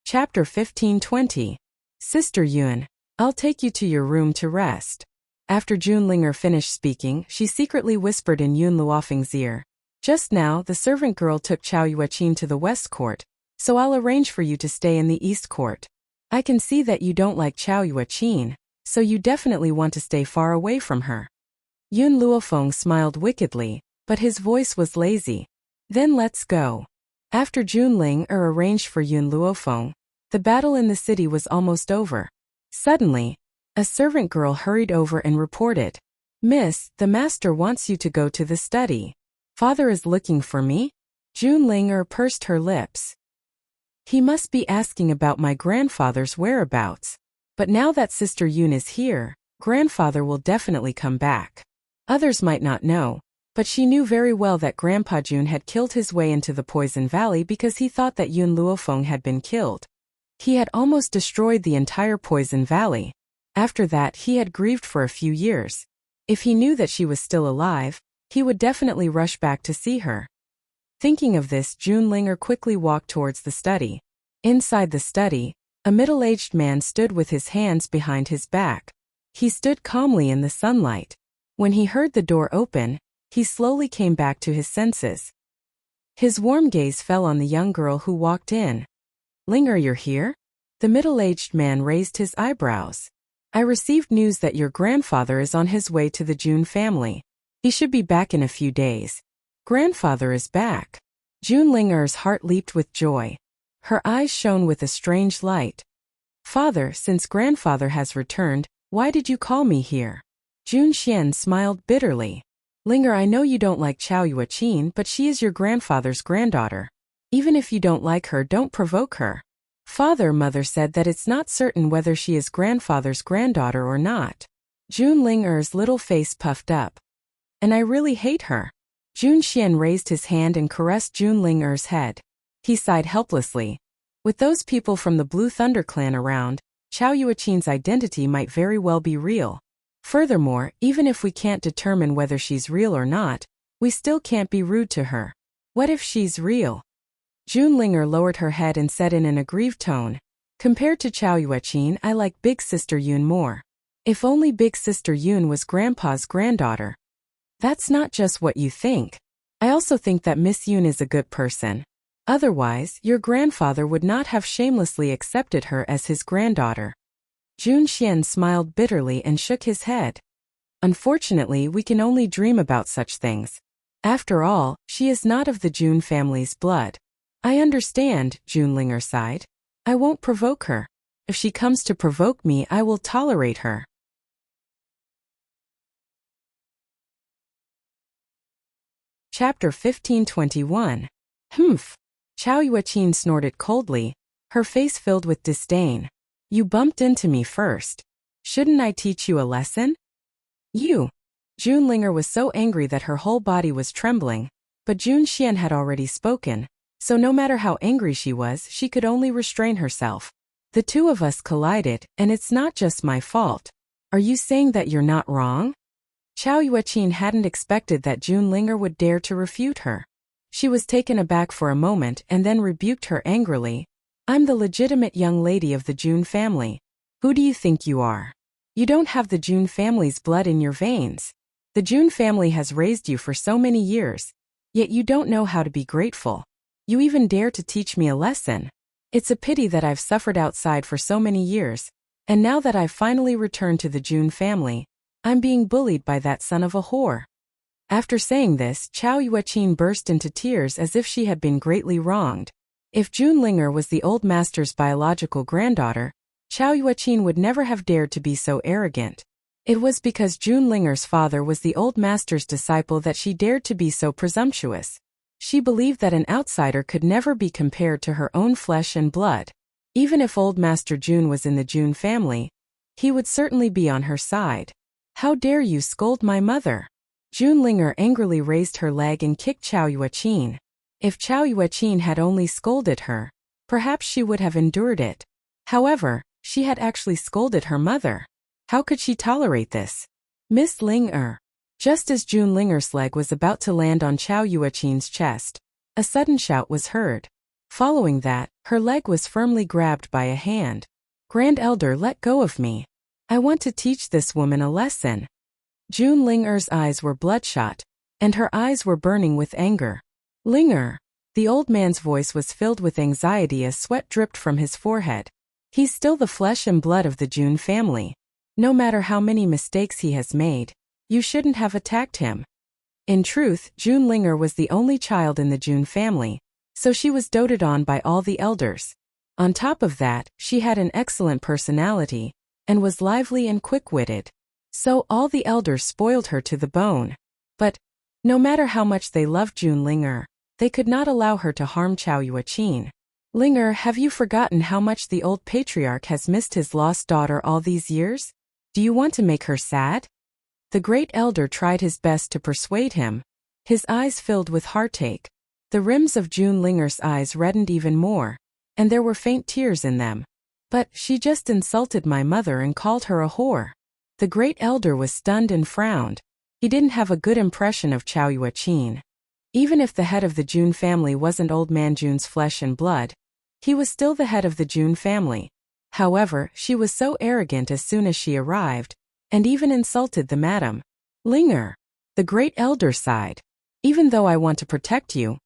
Chapter 15:20. Sister Yun, I'll take you to your room to rest. After Junlinger finished speaking, she secretly whispered in Yun Luofeng's ear. Just now, the servant girl took Chao Yuaqin to the west court, so I'll arrange for you to stay in the east court. I can see that you don't like Chao Yuaqin, so you definitely want to stay far away from her. Yun Luofeng smiled wickedly, but his voice was lazy. Then let's go. After Junlinger arranged for Yun Luofeng, the battle in the city was almost over. Suddenly, a servant girl hurried over and reported, "Miss, the master wants you to go to the study." "Father is looking for me?" Junlinger pursed her lips. He must be asking about my grandfather's whereabouts. But now that Sister Yun is here, grandfather will definitely come back. Others might not know, but she knew very well that Grandpa Jun had killed his way into the Poison Valley because he thought that Yun Luofeng had been killed. He had almost destroyed the entire Poison Valley. After that, he had grieved for a few years. If he knew that she was still alive, he would definitely rush back to see her. Thinking of this, Junlinger quickly walked towards the study. Inside the study, a middle-aged man stood with his hands behind his back. He stood calmly in the sunlight. When he heard the door open, he slowly came back to his senses. His warm gaze fell on the young girl who walked in. Linger, you're here? The middle-aged man raised his eyebrows. I received news that your grandfather is on his way to the June family. He should be back in a few days. Grandfather is back. June Linger's heart leaped with joy. Her eyes shone with a strange light. Father, since grandfather has returned, why did you call me here? June Xian smiled bitterly. Linger, I know you don't like Chao Yuaqin, but she is your grandfather's granddaughter. Even if you don't like her, don't provoke her. Mother said that it's not certain whether she is grandfather's granddaughter or not. June Linger's little face puffed up. And I really hate her. June Xian raised his hand and caressed June Linger's head. He sighed helplessly. With those people from the Blue Thunder clan around, Chao Yuaqin's identity might very well be real. Furthermore, even if we can't determine whether she's real or not, we still can't be rude to her. What if she's real? June Linger lowered her head and said in an aggrieved tone, compared to Chao Yuaqin, I like Big Sister Yun more. If only Big Sister Yun was Grandpa's granddaughter. That's not just what you think. I also think that Miss Yun is a good person. Otherwise, your grandfather would not have shamelessly accepted her as his granddaughter. Jun Xian smiled bitterly and shook his head. Unfortunately, we can only dream about such things. After all, she is not of the Jun family's blood. I understand, June Linger sighed. I won't provoke her. If she comes to provoke me, I will tolerate her. Chapter 1521. Humph. Chao Yuaqin snorted coldly, her face filled with disdain. You bumped into me first. Shouldn't I teach you a lesson? You. June Linger was so angry that her whole body was trembling, but Jun Xian had already spoken, so no matter how angry she was, she could only restrain herself. The two of us collided, and it's not just my fault. Are you saying that you're not wrong? Chao Yuaqin hadn't expected that June Linger would dare to refute her. She was taken aback for a moment and then rebuked her angrily. I'm the legitimate young lady of the June family. Who do you think you are? You don't have the June family's blood in your veins. The June family has raised you for so many years, yet you don't know how to be grateful. You even dare to teach me a lesson. It's a pity that I've suffered outside for so many years, and now that I've finally returned to the June family, I'm being bullied by that son of a whore. After saying this, Chao Yuaqin burst into tears as if she had been greatly wronged. If June Linger was the old master's biological granddaughter, Chao Yuaqin would never have dared to be so arrogant. It was because June Linger's father was the old master's disciple that she dared to be so presumptuous. She believed that an outsider could never be compared to her own flesh and blood. Even if old Master June was in the June family, he would certainly be on her side. How dare you scold my mother? June Linger angrily raised her leg and kicked Chao Yuaqin. If Chao Yuaqin had only scolded her, perhaps she would have endured it. However, she had actually scolded her mother. How could she tolerate this? Miss Linger. Just as June Linger's leg was about to land on Chao Yuaqin's chest, a sudden shout was heard. Following that, her leg was firmly grabbed by a hand. Grand Elder, let go of me. I want to teach this woman a lesson. June Linger's eyes were bloodshot, and her eyes were burning with anger. Linger. The old man's voice was filled with anxiety as sweat dripped from his forehead. He's still the flesh and blood of the June family. No matter how many mistakes he has made, you shouldn't have attacked him. In truth, June Linger was the only child in the June family, so she was doted on by all the elders. On top of that, she had an excellent personality, and was lively and quick-witted. So all the elders spoiled her to the bone. But, no matter how much they loved June Linger, they could not allow her to harm Chao Yuaqin. Linger, have you forgotten how much the old patriarch has missed his lost daughter all these years? Do you want to make her sad? The great elder tried his best to persuade him. His eyes filled with heartache. The rims of June Linger's eyes reddened even more, and there were faint tears in them. But she just insulted my mother and called her a whore. The great elder was stunned and frowned. He didn't have a good impression of Chao Yuaqin. Even if the head of the June family wasn't old man June's flesh and blood, he was still the head of the June family. However, she was so arrogant as soon as she arrived, and even insulted the madam. Linger. The great elder sighed. Even though I want to protect you,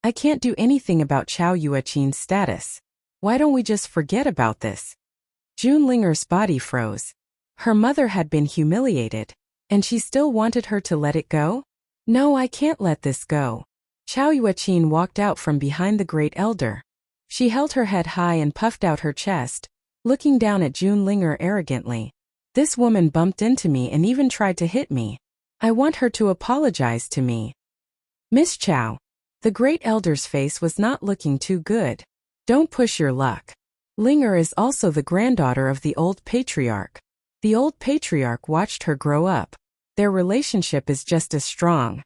I can't do anything about Chao Yueqin's status. Why don't we just forget about this? June Linger's body froze. Her mother had been humiliated, and she still wanted her to let it go? No, I can't let this go. Chao Yueqin walked out from behind the great elder. She held her head high and puffed out her chest, looking down at June Linger arrogantly. This woman bumped into me and even tried to hit me. I want her to apologize to me. Miss Chao. The great elder's face was not looking too good. Don't push your luck. Linger is also the granddaughter of the old patriarch. The old patriarch watched her grow up. Their relationship is just as strong.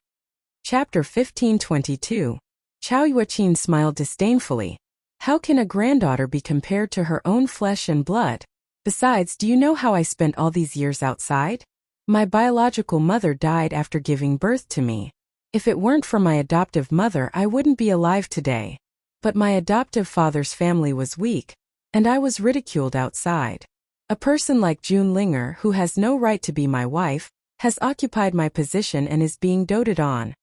Chapter 1522. Chao Yueqin smiled disdainfully. How can a granddaughter be compared to her own flesh and blood? Besides, do you know how I spent all these years outside? My biological mother died after giving birth to me. If it weren't for my adoptive mother, I wouldn't be alive today. But my adoptive father's family was weak, and I was ridiculed outside. A person like June Linger, who has no right to be my wife, has occupied my position and is being doted on.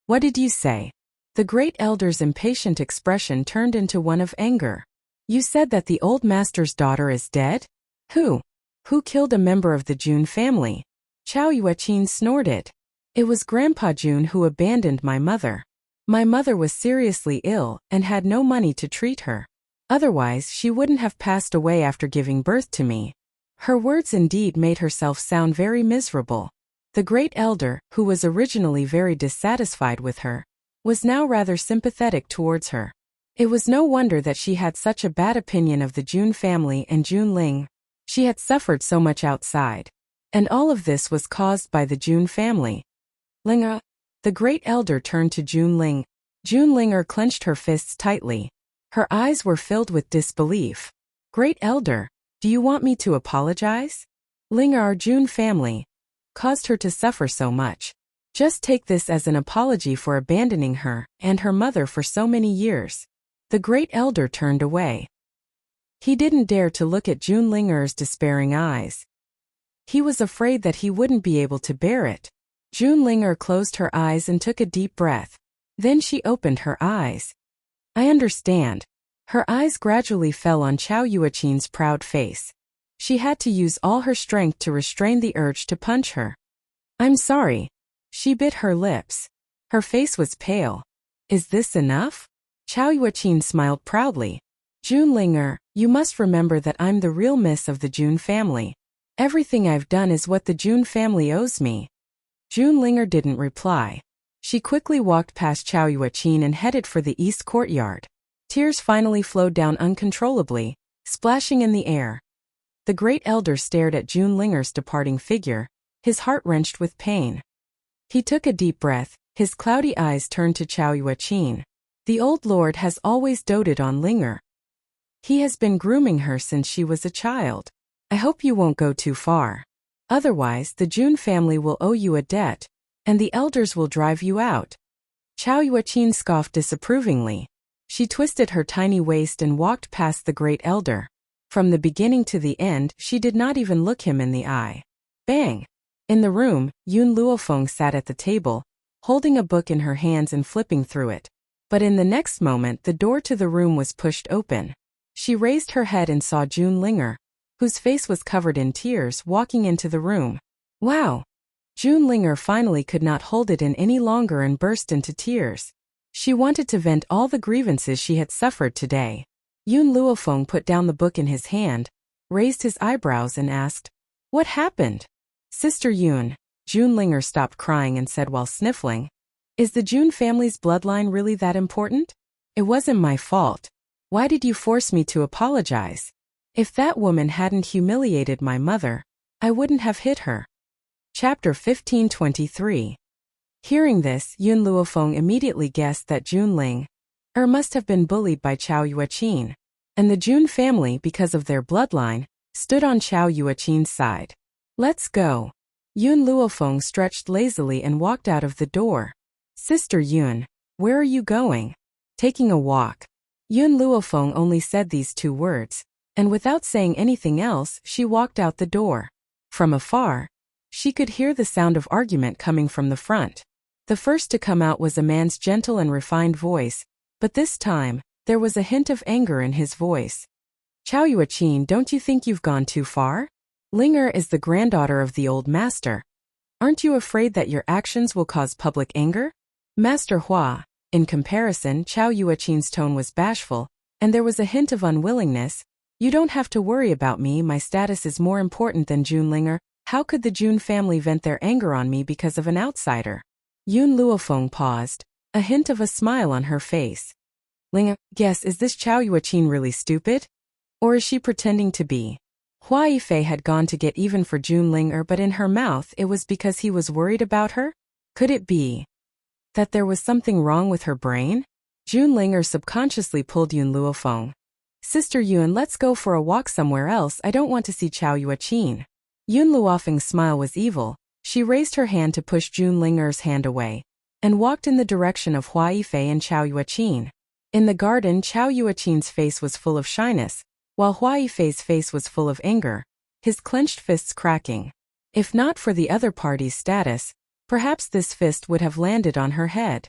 What did you say? The great elder's impatient expression turned into one of anger. You said that the old master's daughter is dead? Who? Who killed a member of the June family? Chao Yueqin snorted. It was Grandpa June who abandoned my mother. My mother was seriously ill and had no money to treat her. Otherwise, she wouldn't have passed away after giving birth to me. Her words indeed made herself sound very miserable. The great elder, who was originally very dissatisfied with her, was now rather sympathetic towards her. It was no wonder that she had such a bad opinion of the June family and June Ling. She had suffered so much outside. And all of this was caused by the June family. Linga. The great elder turned to June Ling. June Linger clenched her fists tightly. Her eyes were filled with disbelief. Great elder, do you want me to apologize? Linger, our June family, caused her to suffer so much. Just take this as an apology for abandoning her and her mother for so many years. The great elder turned away. He didn't dare to look at June Linger's despairing eyes. He was afraid that he wouldn't be able to bear it. June Linger closed her eyes and took a deep breath. Then she opened her eyes. I understand. Her eyes gradually fell on Chao Yueqin's proud face. She had to use all her strength to restrain the urge to punch her. I'm sorry. She bit her lips. Her face was pale. Is this enough? Chao Yueqin smiled proudly. June Linger, you must remember that I'm the real miss of the June family. Everything I've done is what the June family owes me. June Linger didn't reply. She quickly walked past Chao Yueqin and headed for the east courtyard. Tears finally flowed down uncontrollably, splashing in the air. The great elder stared at June Linger's departing figure, his heart wrenched with pain. He took a deep breath, his cloudy eyes turned to Chao Yueqin. The old lord has always doted on Linger. He has been grooming her since she was a child. I hope you won't go too far. Otherwise, the June family will owe you a debt, and the elders will drive you out. Chao Yueqin scoffed disapprovingly. She twisted her tiny waist and walked past the great elder. From the beginning to the end, she did not even look him in the eye. Bang! In the room, Yun Luofeng sat at the table, holding a book in her hands and flipping through it. But in the next moment, the door to the room was pushed open. She raised her head and saw June Linger, whose face was covered in tears, walking into the room. Wow! June Linger finally could not hold it in any longer and burst into tears. She wanted to vent all the grievances she had suffered today. Yun Luofeng put down the book in his hand, raised his eyebrows and asked, What happened? Sister Yun. June Linger stopped crying and said while sniffling, Is the June family's bloodline really that important? It wasn't my fault. Why did you force me to apologize? If that woman hadn't humiliated my mother, I wouldn't have hit her. Chapter 1523. Hearing this, Yun Luofeng immediately guessed that June Linger must have been bullied by Chao Yueqin, and the June family, because of their bloodline, stood on Chao Yueqin's side. Let's go. Yun Luofeng stretched lazily and walked out of the door. Sister Yun, where are you going? Taking a walk. Yun Luofeng only said these two words, and without saying anything else, she walked out the door. From afar, she could hear the sound of argument coming from the front. The first to come out was a man's gentle and refined voice, but this time, there was a hint of anger in his voice. Chow Yuaqin, don't you think you've gone too far? Linger is the granddaughter of the old master. Aren't you afraid that your actions will cause public anger? Master Hua. In comparison, Chow Yuaqin's tone was bashful, and there was a hint of unwillingness. You don't have to worry about me, my status is more important than Jun Linger. How could the Jun family vent their anger on me because of an outsider? Yun Luofeng paused, a hint of a smile on her face. Linger, guess, is this Chow Yuaqin really stupid? Or is she pretending to be? Hua Yifei had gone to get even for Jun Linger, but in her mouth it was because he was worried about her? Could it be that there was something wrong with her brain? Jun Linger subconsciously pulled Yun Luofeng. Sister Yun, let's go for a walk somewhere else, I don't want to see Chow Yuaqin. Yun Luofeng's smile was evil. She raised her hand to push Jun Linger's hand away, and walked in the direction of Hua Yifei and Chow Yuaqin. In the garden, Chow Yuaqin's face was full of shyness, while Hua Yifei's face was full of anger, his clenched fists cracking. If not for the other party's status, perhaps this fist would have landed on her head.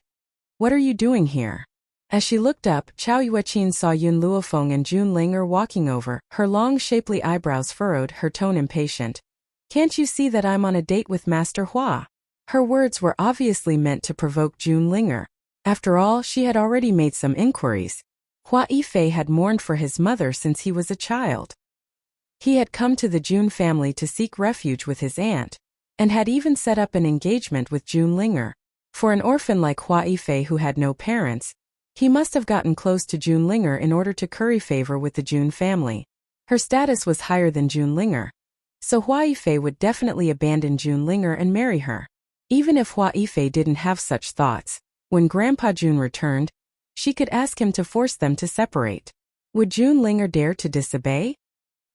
What are you doing here? As she looked up, Chow Yuaqin saw Yun Luofeng and Jun Linger walking over, her long shapely eyebrows furrowed, her tone impatient. Can't you see that I'm on a date with Master Hua? Her words were obviously meant to provoke Jun Linger. After all, she had already made some inquiries. Hua Yifei had mourned for his mother since he was a child. He had come to the Jun family to seek refuge with his aunt, and had even set up an engagement with Jun Linger. For an orphan like Hua Yifei who had no parents, he must have gotten close to Jun Linger in order to curry favor with the Jun family. Her status was higher than Jun Linger, so Hua Yifei would definitely abandon Jun Linger and marry her. Even if Hua Yifei didn't have such thoughts, when Grandpa Jun returned, she could ask him to force them to separate. Would Jun Linger dare to disobey?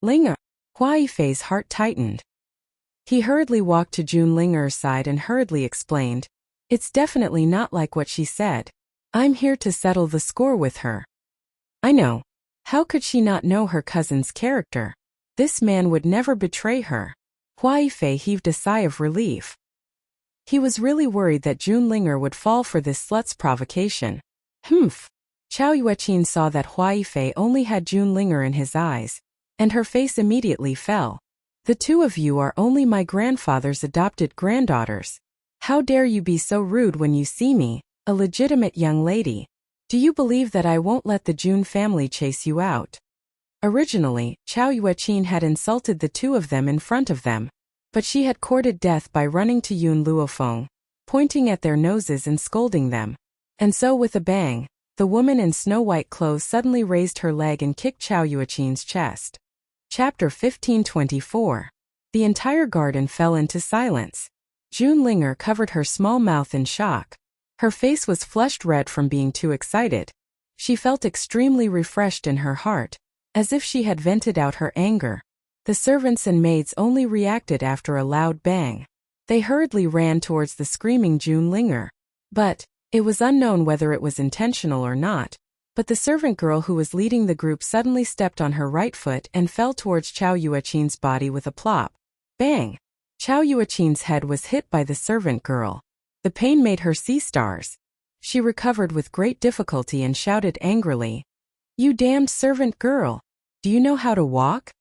Linger! Hua Yifei's heart tightened. He hurriedly walked to Jun Linger's side and hurriedly explained, "It's definitely not like what she said. I'm here to settle the score with her." I know. How could she not know her cousin's character? This man would never betray her. Hua Yifei heaved a sigh of relief. He was really worried that Jun Linger would fall for this slut's provocation. Humph. Chow Yuaqin saw that Hua Yifei only had Jun Linger in his eyes, and her face immediately fell. The two of you are only my grandfather's adopted granddaughters. How dare you be so rude when you see me, a legitimate young lady? Do you believe that I won't let the Jun family chase you out? Originally, Chow Yuaqin had insulted the two of them in front of them, but she had courted death by running to Yun Luofeng, pointing at their noses and scolding them. And so with a bang, the woman in snow-white clothes suddenly raised her leg and kicked Chow Yuaqin's chest. Chapter 1524. The entire garden fell into silence. Jun Linger covered her small mouth in shock. Her face was flushed red from being too excited. She felt extremely refreshed in her heart, as if she had vented out her anger. The servants and maids only reacted after a loud bang. They hurriedly ran towards the screaming Jun Linger. But it was unknown whether it was intentional or not. But the servant girl who was leading the group suddenly stepped on her right foot and fell towards Chow Yuaqin's body with a plop. Bang! Chow Yuaqin's head was hit by the servant girl. The pain made her see stars. She recovered with great difficulty and shouted angrily, "You damned servant girl! Do you know how to walk?"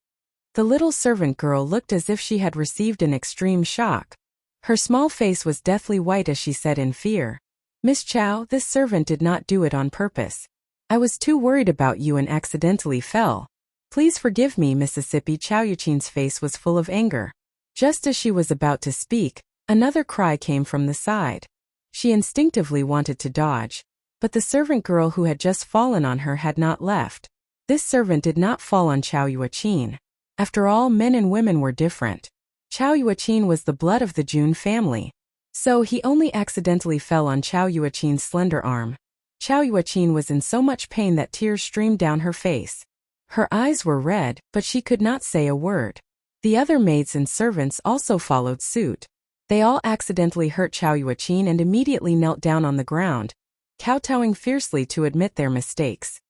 The little servant girl looked as if she had received an extreme shock. Her small face was deathly white as she said in fear, "Miss Chow, this servant did not do it on purpose. I was too worried about you and accidentally fell. Please forgive me, Mississippi." Chow Yuaqin's face was full of anger. Just as she was about to speak, another cry came from the side. She instinctively wanted to dodge, but the servant girl who had just fallen on her had not left. This servant did not fall on Chow Yuaqin. After all, men and women were different. Chow Yuaqin was the blood of the Jun family, so he only accidentally fell on Chow Yuaqin's slender arm. Chow Yuaqin was in so much pain that tears streamed down her face. Her eyes were red, but she could not say a word. The other maids and servants also followed suit. They all accidentally hurt Chow Yuaqin and immediately knelt down on the ground, kowtowing fiercely to admit their mistakes.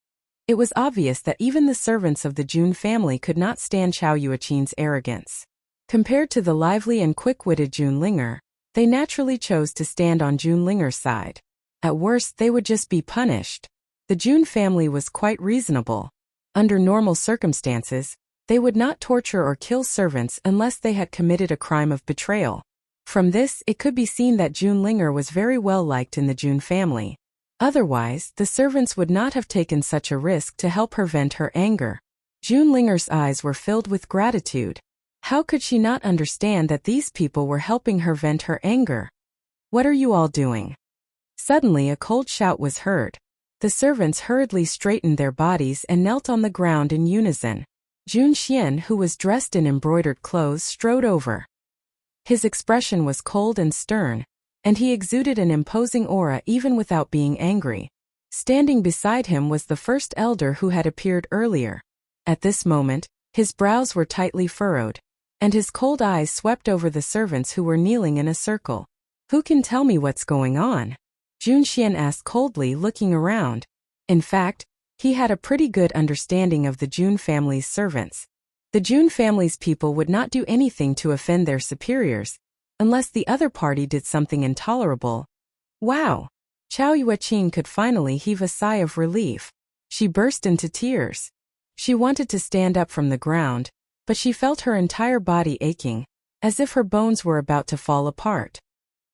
It was obvious that even the servants of the Jun family could not stand Chow Yuaqin's arrogance. Compared to the lively and quick-witted Jun Linger, They naturally chose to stand on Junlinger's side. At worst, they would just be punished. The Jun family was quite reasonable. Under normal circumstances, they would not torture or kill servants unless they had committed a crime of betrayal. From this, it could be seen that Junlinger was very well liked in the Jun family. Otherwise, the servants would not have taken such a risk to help her vent her anger. Junlinger's eyes were filled with gratitude. How could she not understand that these people were helping her vent her anger? "What are you all doing?" Suddenly a cold shout was heard. The servants hurriedly straightened their bodies and knelt on the ground in unison. Jun Xian, who was dressed in embroidered clothes, strode over. His expression was cold and stern, and he exuded an imposing aura even without being angry. Standing beside him was the first elder who had appeared earlier. At this moment, his brows were tightly furrowed, and his cold eyes swept over the servants who were kneeling in a circle. "Who can tell me what's going on?" Jun Xian asked coldly, looking around. In fact, he had a pretty good understanding of the Jun family's servants. The Jun family's people would not do anything to offend their superiors, unless the other party did something intolerable. Wow! Chao Yueqin could finally heave a sigh of relief. She burst into tears. She wanted to stand up from the ground, but she felt her entire body aching, as if her bones were about to fall apart.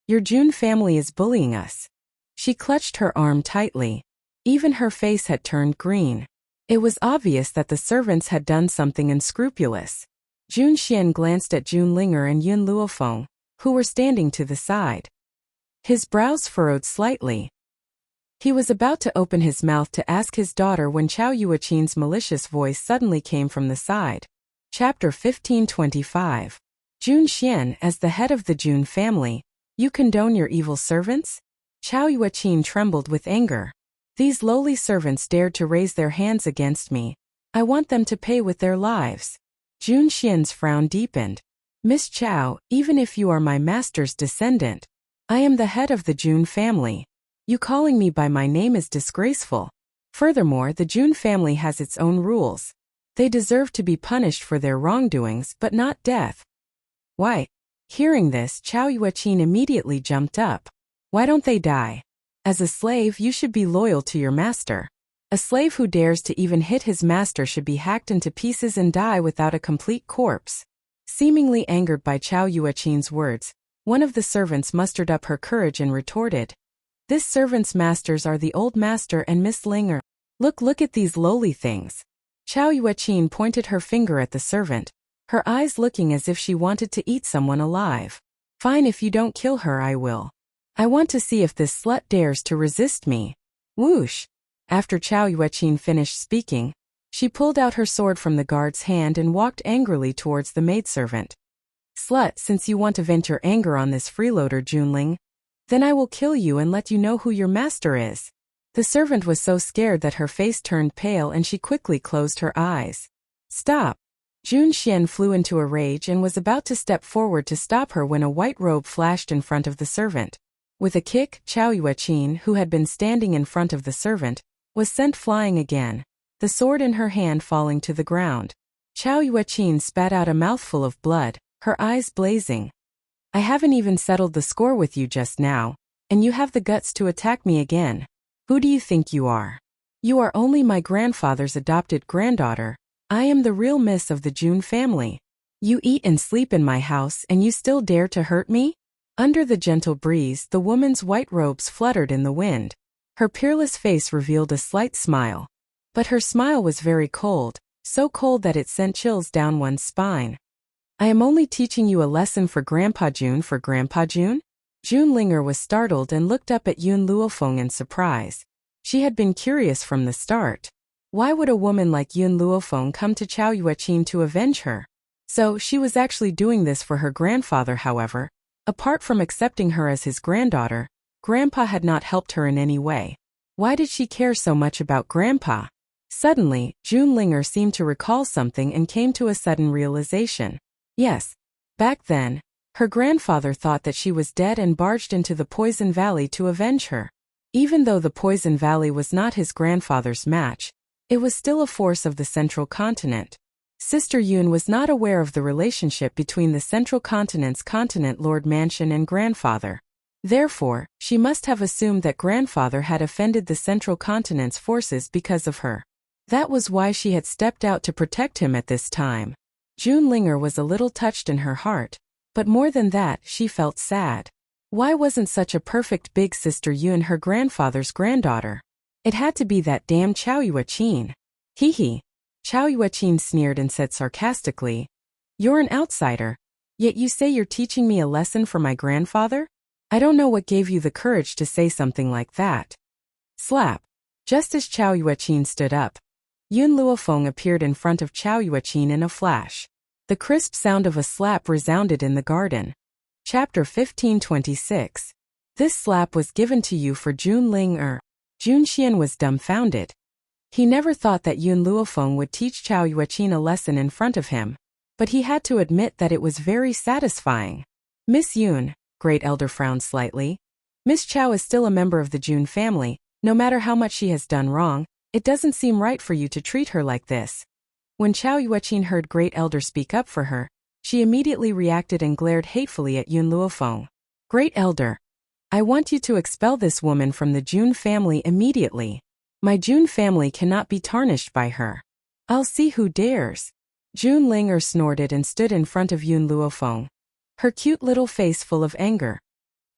"Your Jun family is bullying us." She clutched her arm tightly. Even her face had turned green. It was obvious that the servants had done something unscrupulous. Jun Xian glanced at Junlinger and Yun Luofeng, who were standing to the side. His brows furrowed slightly. He was about to open his mouth to ask his daughter when Chao Yueqin's malicious voice suddenly came from the side. Chapter 1525. Jun Xian, as the head of the Jun family, you condone your evil servants? Chao Yueqin trembled with anger. These lowly servants dared to raise their hands against me. I want them to pay with their lives. Jun Xian's frown deepened. Miss Chao, even if you are my master's descendant, I am the head of the Jun family. You calling me by my name is disgraceful. Furthermore, the Jun family has its own rules. They deserve to be punished for their wrongdoings, but not death. Why? Hearing this, Chao Yueqin immediately jumped up. Why don't they die? As a slave, you should be loyal to your master. A slave who dares to even hit his master should be hacked into pieces and die without a complete corpse. Seemingly angered by Chao Yueqin's words, one of the servants mustered up her courage and retorted. This servant's masters are the old master and Miss Linger. Look at these lowly things. Chao Yueqin pointed her finger at the servant, her eyes looking as if she wanted to eat someone alive. Fine, if you don't kill her, I will. I want to see if this slut dares to resist me. Whoosh! After Chao Yueqin finished speaking, she pulled out her sword from the guard's hand and walked angrily towards the maidservant. Slut, since you want to vent your anger on this freeloader Junling, then I will kill you and let you know who your master is. The servant was so scared that her face turned pale and she quickly closed her eyes. Stop! Jun Xian flew into a rage and was about to step forward to stop her when a white robe flashed in front of the servant. With a kick, Chao Yueqin, who had been standing in front of the servant, was sent flying again, the sword in her hand falling to the ground. Chao Yueqin spat out a mouthful of blood, her eyes blazing. I haven't even settled the score with you just now, and you have the guts to attack me again. Who do you think you are? You are only my grandfather's adopted granddaughter. I am the real miss of the Jun family. You eat and sleep in my house and you still dare to hurt me? Under the gentle breeze, the woman's white robes fluttered in the wind. Her peerless face revealed a slight smile. But her smile was very cold, so cold that it sent chills down one's spine. I am only teaching you a lesson for Grandpa Jun. Junlinger was startled and looked up at Yun Luofeng in surprise. She had been curious from the start. Why would a woman like Yun Luofeng come to Chao Yueqin to avenge her? So she was actually doing this for her grandfather, however. Apart from accepting her as his granddaughter, Grandpa had not helped her in any way. Why did she care so much about Grandpa? Suddenly, Junlinger seemed to recall something and came to a sudden realization. Yes. Back then, her grandfather thought that she was dead and barged into the Poison Valley to avenge her. Even though the Poison Valley was not his grandfather's match, it was still a force of the central continent. Sister Yun was not aware of the relationship between the Central Continent's Continent Lord Mansion and grandfather. Therefore, she must have assumed that grandfather had offended the Central Continent's forces because of her. That was why she had stepped out to protect him at this time. June Linger was a little touched in her heart, but more than that, she felt sad. Why wasn't such a perfect big sister Yun her grandfather's granddaughter? It had to be that damn Chao Yueqin. Hee hee. Chao Yueqin sneered and said sarcastically, "You're an outsider, yet you say you're teaching me a lesson for my grandfather? I don't know what gave you the courage to say something like that." Slap. Just as Chao Yueqin stood up, Yun Luofeng appeared in front of Chao Yueqin in a flash. The crisp sound of a slap resounded in the garden. Chapter 1526. This slap was given to you for Jun Ling. Jun Xian was dumbfounded. He never thought that Yun Luofeng would teach Chao Yueqin a lesson in front of him, but he had to admit that it was very satisfying. Miss Yun, Great Elder frowned slightly. Miss Chao is still a member of the Jun family. No matter how much she has done wrong, it doesn't seem right for you to treat her like this. When Chao Yueqin heard Great Elder speak up for her, she immediately reacted and glared hatefully at Yun Luofeng. Great Elder, I want you to expel this woman from the Jun family immediately. My Jun family cannot be tarnished by her. I'll see who dares. Jun Linger snorted and stood in front of Yun Luofeng, her cute little face full of anger.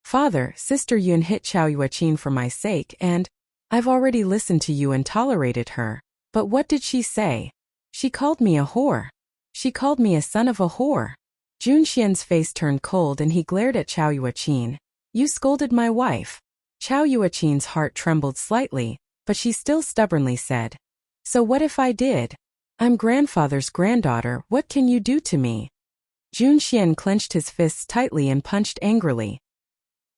Father, Sister Yun hit Chao Yueqin for my sake and I've already listened to you and tolerated her. But what did she say? She called me a whore. She called me a son of a whore. Jun Xian's face turned cold and he glared at Chao Yueqin. You scolded my wife. Chao Yueqin's heart trembled slightly, but she still stubbornly said, So what if I did? I'm grandfather's granddaughter, what can you do to me? Jun Xian clenched his fists tightly and punched angrily.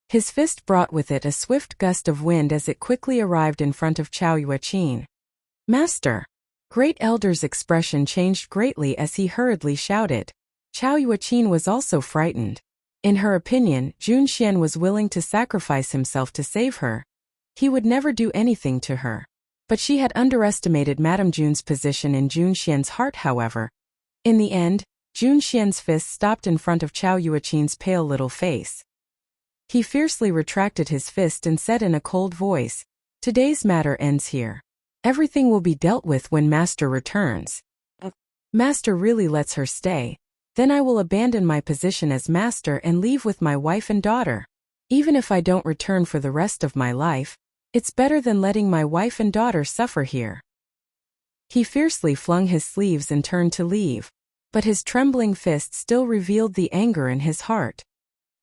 His fist brought with it a swift gust of wind as it quickly arrived in front of Chao Yueqin. Master! Great Elder's expression changed greatly as he hurriedly shouted. Chao Yueqin was also frightened. In her opinion, Jun Xian was willing to sacrifice himself to save her. He would never do anything to her. But she had underestimated Madame Jun's position in Jun Xian's heart, however. In the end, Jun Xian's fist stopped in front of Chao Yueqin's pale little face. He fiercely retracted his fist and said in a cold voice, Today's matter ends here. Everything will be dealt with when Master returns. If Master really lets her stay, then I will abandon my position as Master and leave with my wife and daughter. Even if I don't return for the rest of my life, it's better than letting my wife and daughter suffer here. He fiercely flung his sleeves and turned to leave, but his trembling fist still revealed the anger in his heart.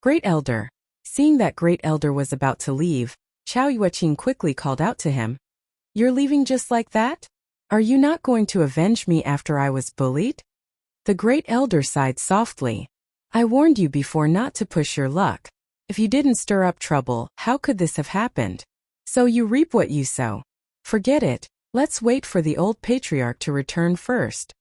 Great Elder. Seeing that Great Elder was about to leave, Chao Yueqin quickly called out to him. You're leaving just like that? Are you not going to avenge me after I was bullied? The Great Elder sighed softly. I warned you before not to push your luck. If you didn't stir up trouble, how could this have happened? So you reap what you sow. Forget it, let's wait for the old patriarch to return first.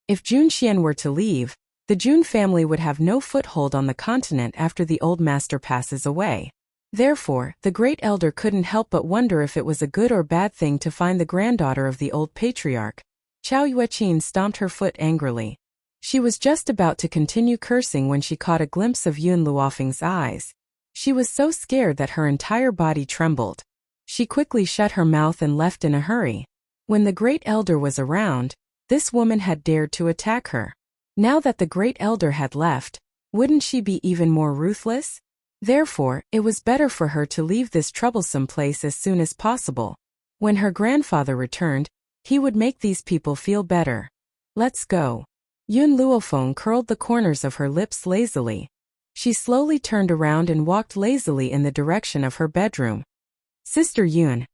If Jun Xian were to leave, the Jun family would have no foothold on the continent after the old master passes away. Therefore, the Great Elder couldn't help but wonder if it was a good or bad thing to find the granddaughter of the old patriarch. Chao Yueqin stomped her foot angrily. She was just about to continue cursing when she caught a glimpse of Yun Luofeng's eyes. She was so scared that her entire body trembled. She quickly shut her mouth and left in a hurry. When the Great Elder was around, this woman had dared to attack her. Now that the Great Elder had left, wouldn't she be even more ruthless? Therefore, it was better for her to leave this troublesome place as soon as possible. When her grandfather returned, he would make these people feel better. Let's go. Yun Luofeng curled the corners of her lips lazily. She slowly turned around and walked lazily in the direction of her bedroom. Sister Yun,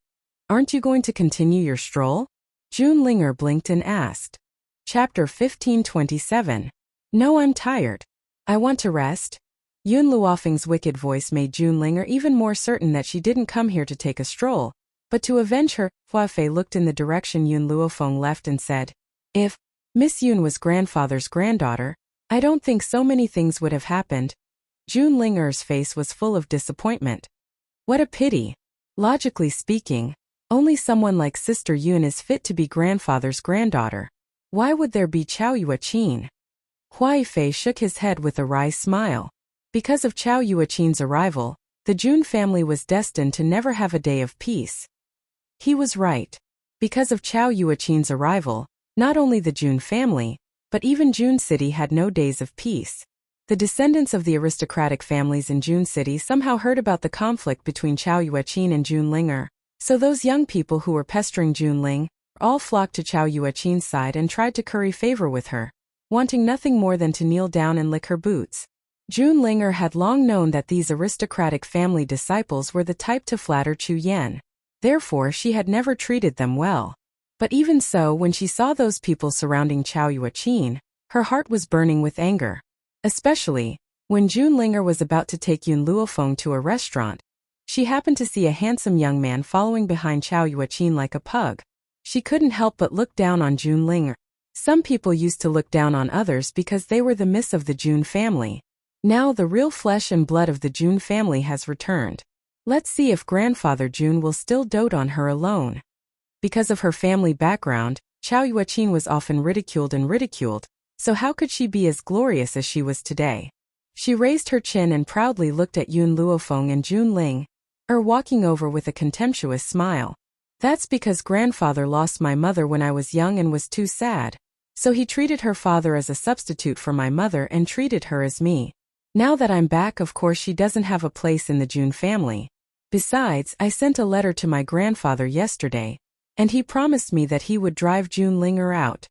aren't you going to continue your stroll? Jun Linger blinked and asked. Chapter 1527. No, I'm tired. I want to rest. Yun Luofeng's wicked voice made Jun Linger even more certain that she didn't come here to take a stroll, but to avenge her. Huafei looked in the direction Yun Luofeng left and said, If Miss Yun was grandfather's granddaughter, I don't think so many things would have happened. Jun Linger's face was full of disappointment. What a pity. Logically speaking, only someone like Sister Yun is fit to be grandfather's granddaughter. Why would there be Chao Yuaqin? Huaifei shook his head with a wry smile. Because of Chao Yuaqin's arrival, the Jun family was destined to never have a day of peace. He was right. Because of Chao Yuaqin's arrival, not only the Jun family, but even Jun City had no days of peace. The descendants of the aristocratic families in Jun City somehow heard about the conflict between Chao Yuaqin and Junlinger, so those young people who were pestering Junling all flocked to Chao Yuaqin's side and tried to curry favor with her, wanting nothing more than to kneel down and lick her boots. Junlinger had long known that these aristocratic family disciples were the type to flatter Chu Yan. Therefore, she had never treated them well. But even so, when she saw those people surrounding Chao Yuaqin, her heart was burning with anger. Especially, when Junlinger was about to take Yun Luofeng to a restaurant, she happened to see a handsome young man following behind Chao Yuaqin like a pug. She couldn't help but look down on Junlinger. Some people used to look down on others because they were the miss of the Jun family. Now the real flesh and blood of the Jun family has returned. Let's see if grandfather Jun will still dote on her alone. Because of her family background, Chao Yuaqin was often ridiculed, so how could she be as glorious as she was today? She raised her chin and proudly looked at Yun Luofeng and Junling, walking over with a contemptuous smile. That's because grandfather lost my mother when I was young and was too sad. So he treated her father as a substitute for my mother and treated her as me. Now that I'm back, of course she doesn't have a place in the Jun family. Besides, I sent a letter to my grandfather yesterday, and he promised me that he would drive Junlinger out.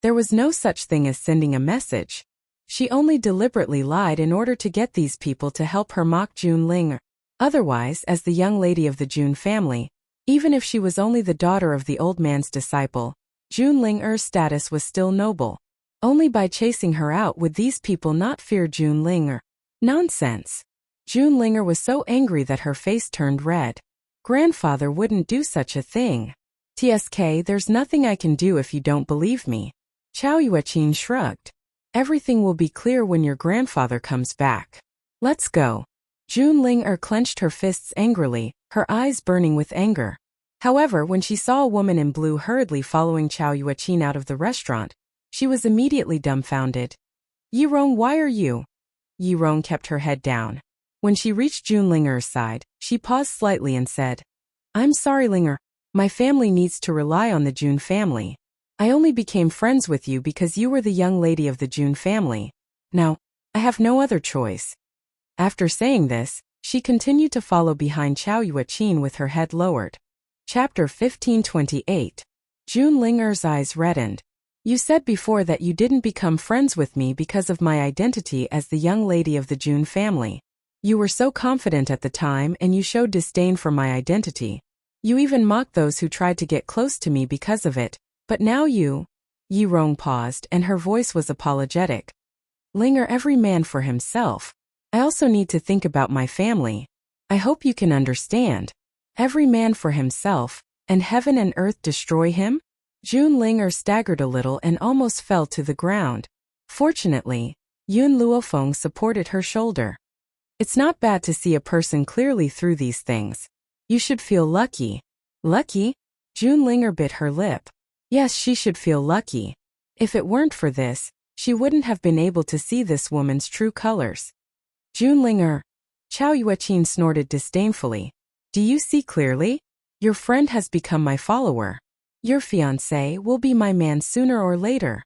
There was no such thing as sending a message. She only deliberately lied in order to get these people to help her mock Junlinger. Otherwise, as the young lady of the Jun family, even if she was only the daughter of the old man's disciple, Junlinger's status was still noble. Only by chasing her out would these people not fear Junlinger. Nonsense. Junlinger was so angry that her face turned red. Grandfather wouldn't do such a thing. TSK, there's nothing I can do if you don't believe me. Chao Yuaqin shrugged. Everything will be clear when your grandfather comes back. Let's go. Junlinger clenched her fists angrily, her eyes burning with anger. However, when she saw a woman in blue hurriedly following Chao Yuaqin out of the restaurant, she was immediately dumbfounded. Yirong, why are you? Yirong kept her head down. When she reached Junlinger's side, she paused slightly and said, I'm sorry, Linger. My family needs to rely on the Jun family. I only became friends with you because you were the young lady of the Jun family. Now, I have no other choice. After saying this, she continued to follow behind Chao Yuaqin with her head lowered. Chapter 1528. Junlinger's eyes reddened. You said before that you didn't become friends with me because of my identity as the young lady of the Jun family. You were so confident at the time and you showed disdain for my identity. You even mocked those who tried to get close to me because of it, but now you... Yirong paused and her voice was apologetic. Linger, every man for himself. I also need to think about my family. I hope you can understand. Every man for himself, and heaven and earth destroy him? Junlinger staggered a little and almost fell to the ground. Fortunately, Yun Luofeng supported her shoulder. It's not bad to see a person clearly through these things. You should feel lucky. Lucky? Junlinger bit her lip. Yes, she should feel lucky. If it weren't for this, she wouldn't have been able to see this woman's true colors. Junlinger. Chao Yuaqin snorted disdainfully. Do you see clearly? Your friend has become my follower. Your fiancé will be my man sooner or later.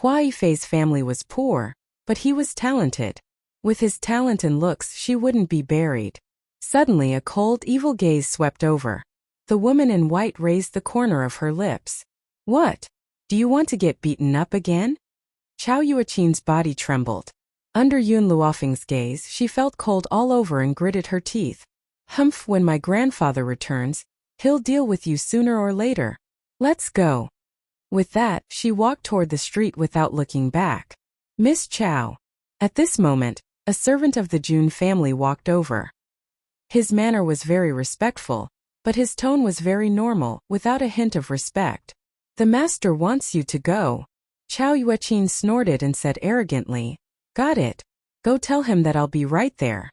Huaifei's family was poor, but he was talented. With his talent and looks, she wouldn't be buried. Suddenly a cold, evil gaze swept over. The woman in white raised the corner of her lips. What? Do you want to get beaten up again? Chao Yuaqin's body trembled. Under Yun Luofeng's gaze, she felt cold all over and gritted her teeth. Humph, when my grandfather returns, he'll deal with you sooner or later. Let's go. With that, she walked toward the street without looking back. Miss Chao. At this moment, a servant of the Jun family walked over. His manner was very respectful, but his tone was very normal, without a hint of respect. The master wants you to go. Chao Yuaqin snorted and said arrogantly, Got it. Go tell him that I'll be right there.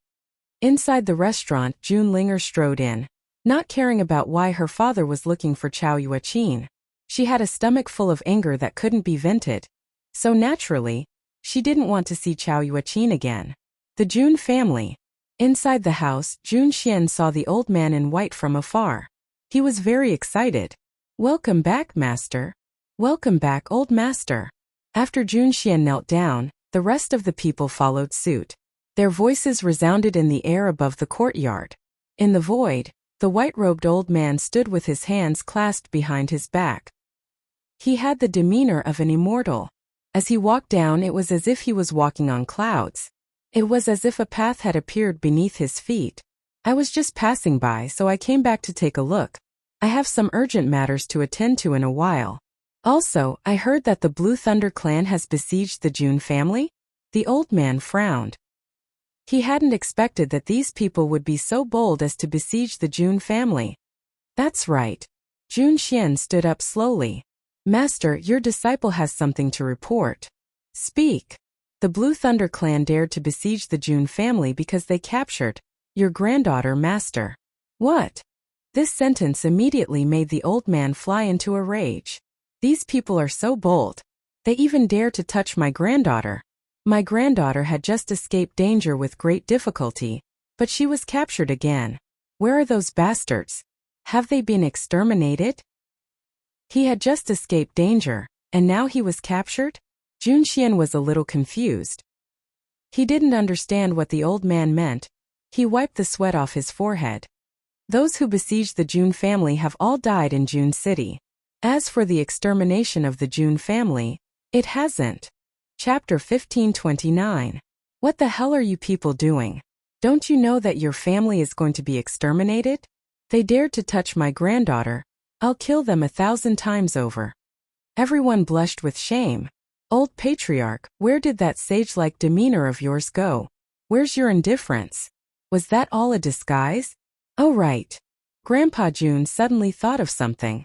Inside the restaurant, Junlinger strode in, not caring about why her father was looking for Chao Yuaqin. She had a stomach full of anger that couldn't be vented. So naturally, she didn't want to see Chao Yueqin again. The Jun family. Inside the house, Jun Xian saw the old man in white from afar. He was very excited. "Welcome back, master. Welcome back, old master." After Jun Xian knelt down, the rest of the people followed suit. Their voices resounded in the air above the courtyard. In the void, the white-robed old man stood with his hands clasped behind his back. He had the demeanor of an immortal. As he walked down, it was as if he was walking on clouds. It was as if a path had appeared beneath his feet. "I was just passing by, so I came back to take a look. I have some urgent matters to attend to in a while. Also, I heard that the Blue Thunder clan has besieged the Jun family?" The old man frowned. He hadn't expected that these people would be so bold as to besiege the Jun family. "That's right." Jun Xian stood up slowly. "Master, your disciple has something to report." "Speak." "The Blue Thunder clan dared to besiege the Jun family because they captured your granddaughter, master." "What?" This sentence immediately made the old man fly into a rage. "These people are so bold. They even dare to touch my granddaughter. My granddaughter had just escaped danger with great difficulty, but she was captured again. Where are those bastards? Have they been exterminated?" He had just escaped danger, and now he was captured? Jun Xian was a little confused. He didn't understand what the old man meant. He wiped the sweat off his forehead. "Those who besieged the Jun family have all died in Jun City. As for the extermination of the Jun family, it hasn't." Chapter 1529. "What the hell are you people doing? Don't you know that your family is going to be exterminated? They dared to touch my granddaughter. I'll kill them 1,000 times over." Everyone blushed with shame. "Old patriarch, where did that sage-like demeanor of yours go? Where's your indifference? Was that all a disguise?" "Oh right." Grandpa Jun suddenly thought of something.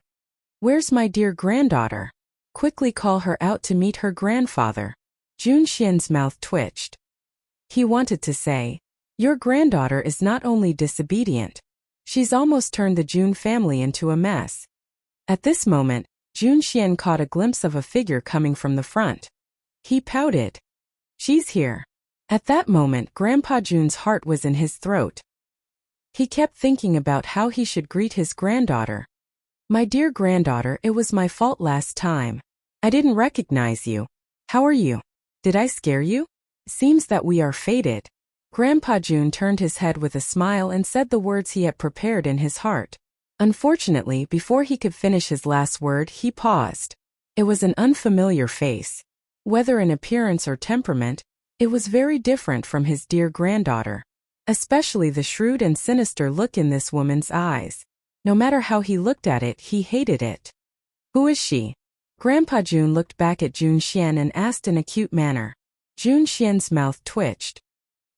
"Where's my dear granddaughter? Quickly call her out to meet her grandfather." Jun Xian's mouth twitched. He wanted to say, "Your granddaughter is not only disobedient, she's almost turned the Jun family into a mess." At this moment, Jun Xian caught a glimpse of a figure coming from the front. He pouted. "She's here." At that moment, Grandpa Jun's heart was in his throat. He kept thinking about how he should greet his granddaughter. "My dear granddaughter, it was my fault last time. I didn't recognize you. How are you? Did I scare you? Seems that we are fated." Grandpa Jun turned his head with a smile and said the words he had prepared in his heart. Unfortunately, before he could finish his last word, he paused. It was an unfamiliar face. Whether in appearance or temperament, it was very different from his dear granddaughter. Especially the shrewd and sinister look in this woman's eyes. No matter how he looked at it, he hated it. "Who is she?" Grandpa Jun looked back at Jun Xian and asked in a cute manner. Jun Xian's mouth twitched.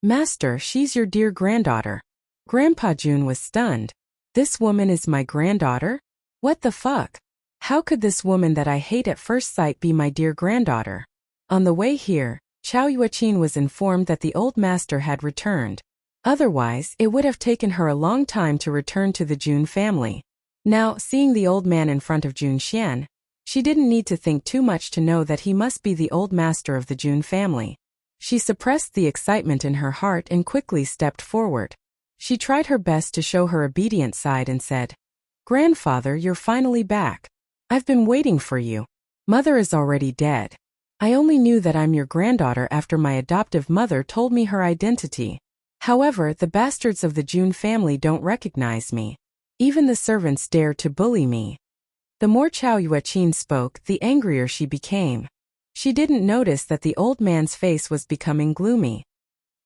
"Master, she's your dear granddaughter." Grandpa Jun was stunned. "This woman is my granddaughter? What the fuck? How could this woman that I hate at first sight be my dear granddaughter?" On the way here, Chao Yueqin was informed that the old master had returned. Otherwise, it would have taken her a long time to return to the Jun family. Now, seeing the old man in front of Jun Xian, she didn't need to think too much to know that he must be the old master of the Jun family. She suppressed the excitement in her heart and quickly stepped forward. She tried her best to show her obedient side and said, "Grandfather, you're finally back. I've been waiting for you. Mother is already dead. I only knew that I'm your granddaughter after my adoptive mother told me her identity. However, the bastards of the Jun family don't recognize me. Even the servants dare to bully me." The more Chao Yueqin spoke, the angrier she became. She didn't notice that the old man's face was becoming gloomy.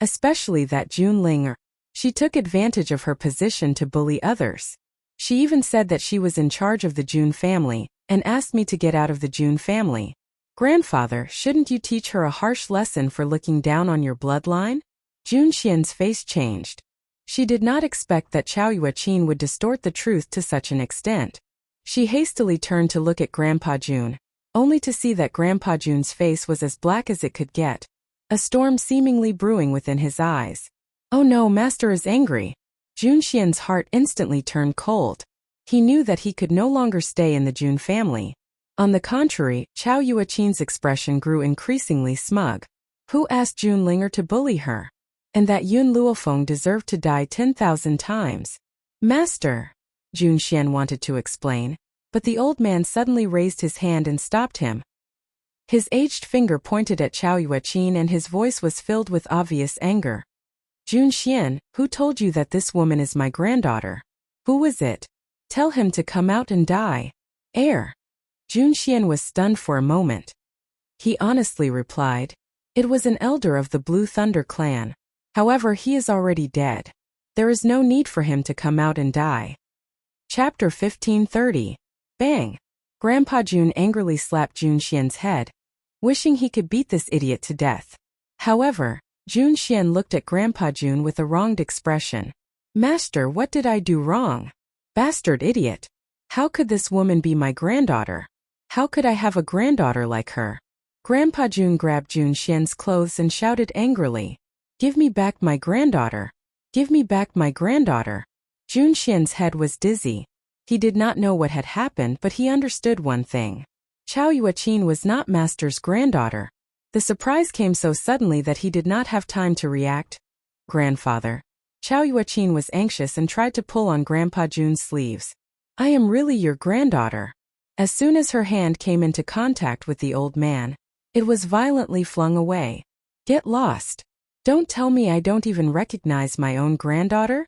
Especially that Jun Linger. She took advantage of her position to bully others. She even said that she was in charge of the Jun family, and asked me to get out of the Jun family. "Grandfather, shouldn't you teach her a harsh lesson for looking down on your bloodline?" Jun Xian's face changed. She did not expect that Chao Yueqin would distort the truth to such an extent. She hastily turned to look at Grandpa Jun, only to see that Grandpa Jun's face was as black as it could get, a storm seemingly brewing within his eyes. "Oh no, master is angry." Jun Xian's heart instantly turned cold. He knew that he could no longer stay in the Jun family. On the contrary, Chow Yuaqin's expression grew increasingly smug. Who asked Jun Linger to bully her? And that Yun Luofeng deserved to die 10,000 times. Master, Jun Xian wanted to explain, but the old man suddenly raised his hand and stopped him. His aged finger pointed at Chow Yuaqin and his voice was filled with obvious anger. Jun Xian, who told you that this woman is my granddaughter? Who was it? Tell him to come out and die. Heir. Jun Xian was stunned for a moment. He honestly replied, "It was an elder of the Blue Thunder clan. However, he is already dead. There is no need for him to come out and die." Chapter 1530. Bang! Grandpa Jun angrily slapped Jun Xian's head, wishing he could beat this idiot to death. However, Jun Xian looked at Grandpa Jun with a wronged expression. "Master, what did I do wrong? Bastard idiot! How could this woman be my granddaughter? How could I have a granddaughter like her?" Grandpa Jun grabbed Jun Xian's clothes and shouted angrily, "Give me back my granddaughter! Give me back my granddaughter!" Jun Xian's head was dizzy. He did not know what had happened, but he understood one thing. Chow Yuaqin was not Master's granddaughter. The surprise came so suddenly that he did not have time to react. "Grandfather." Chow Yuaqin was anxious and tried to pull on Grandpa Jun's sleeves. "I am really your granddaughter." As soon as her hand came into contact with the old man, it was violently flung away. "Get lost. Don't tell me I don't even recognize my own granddaughter?"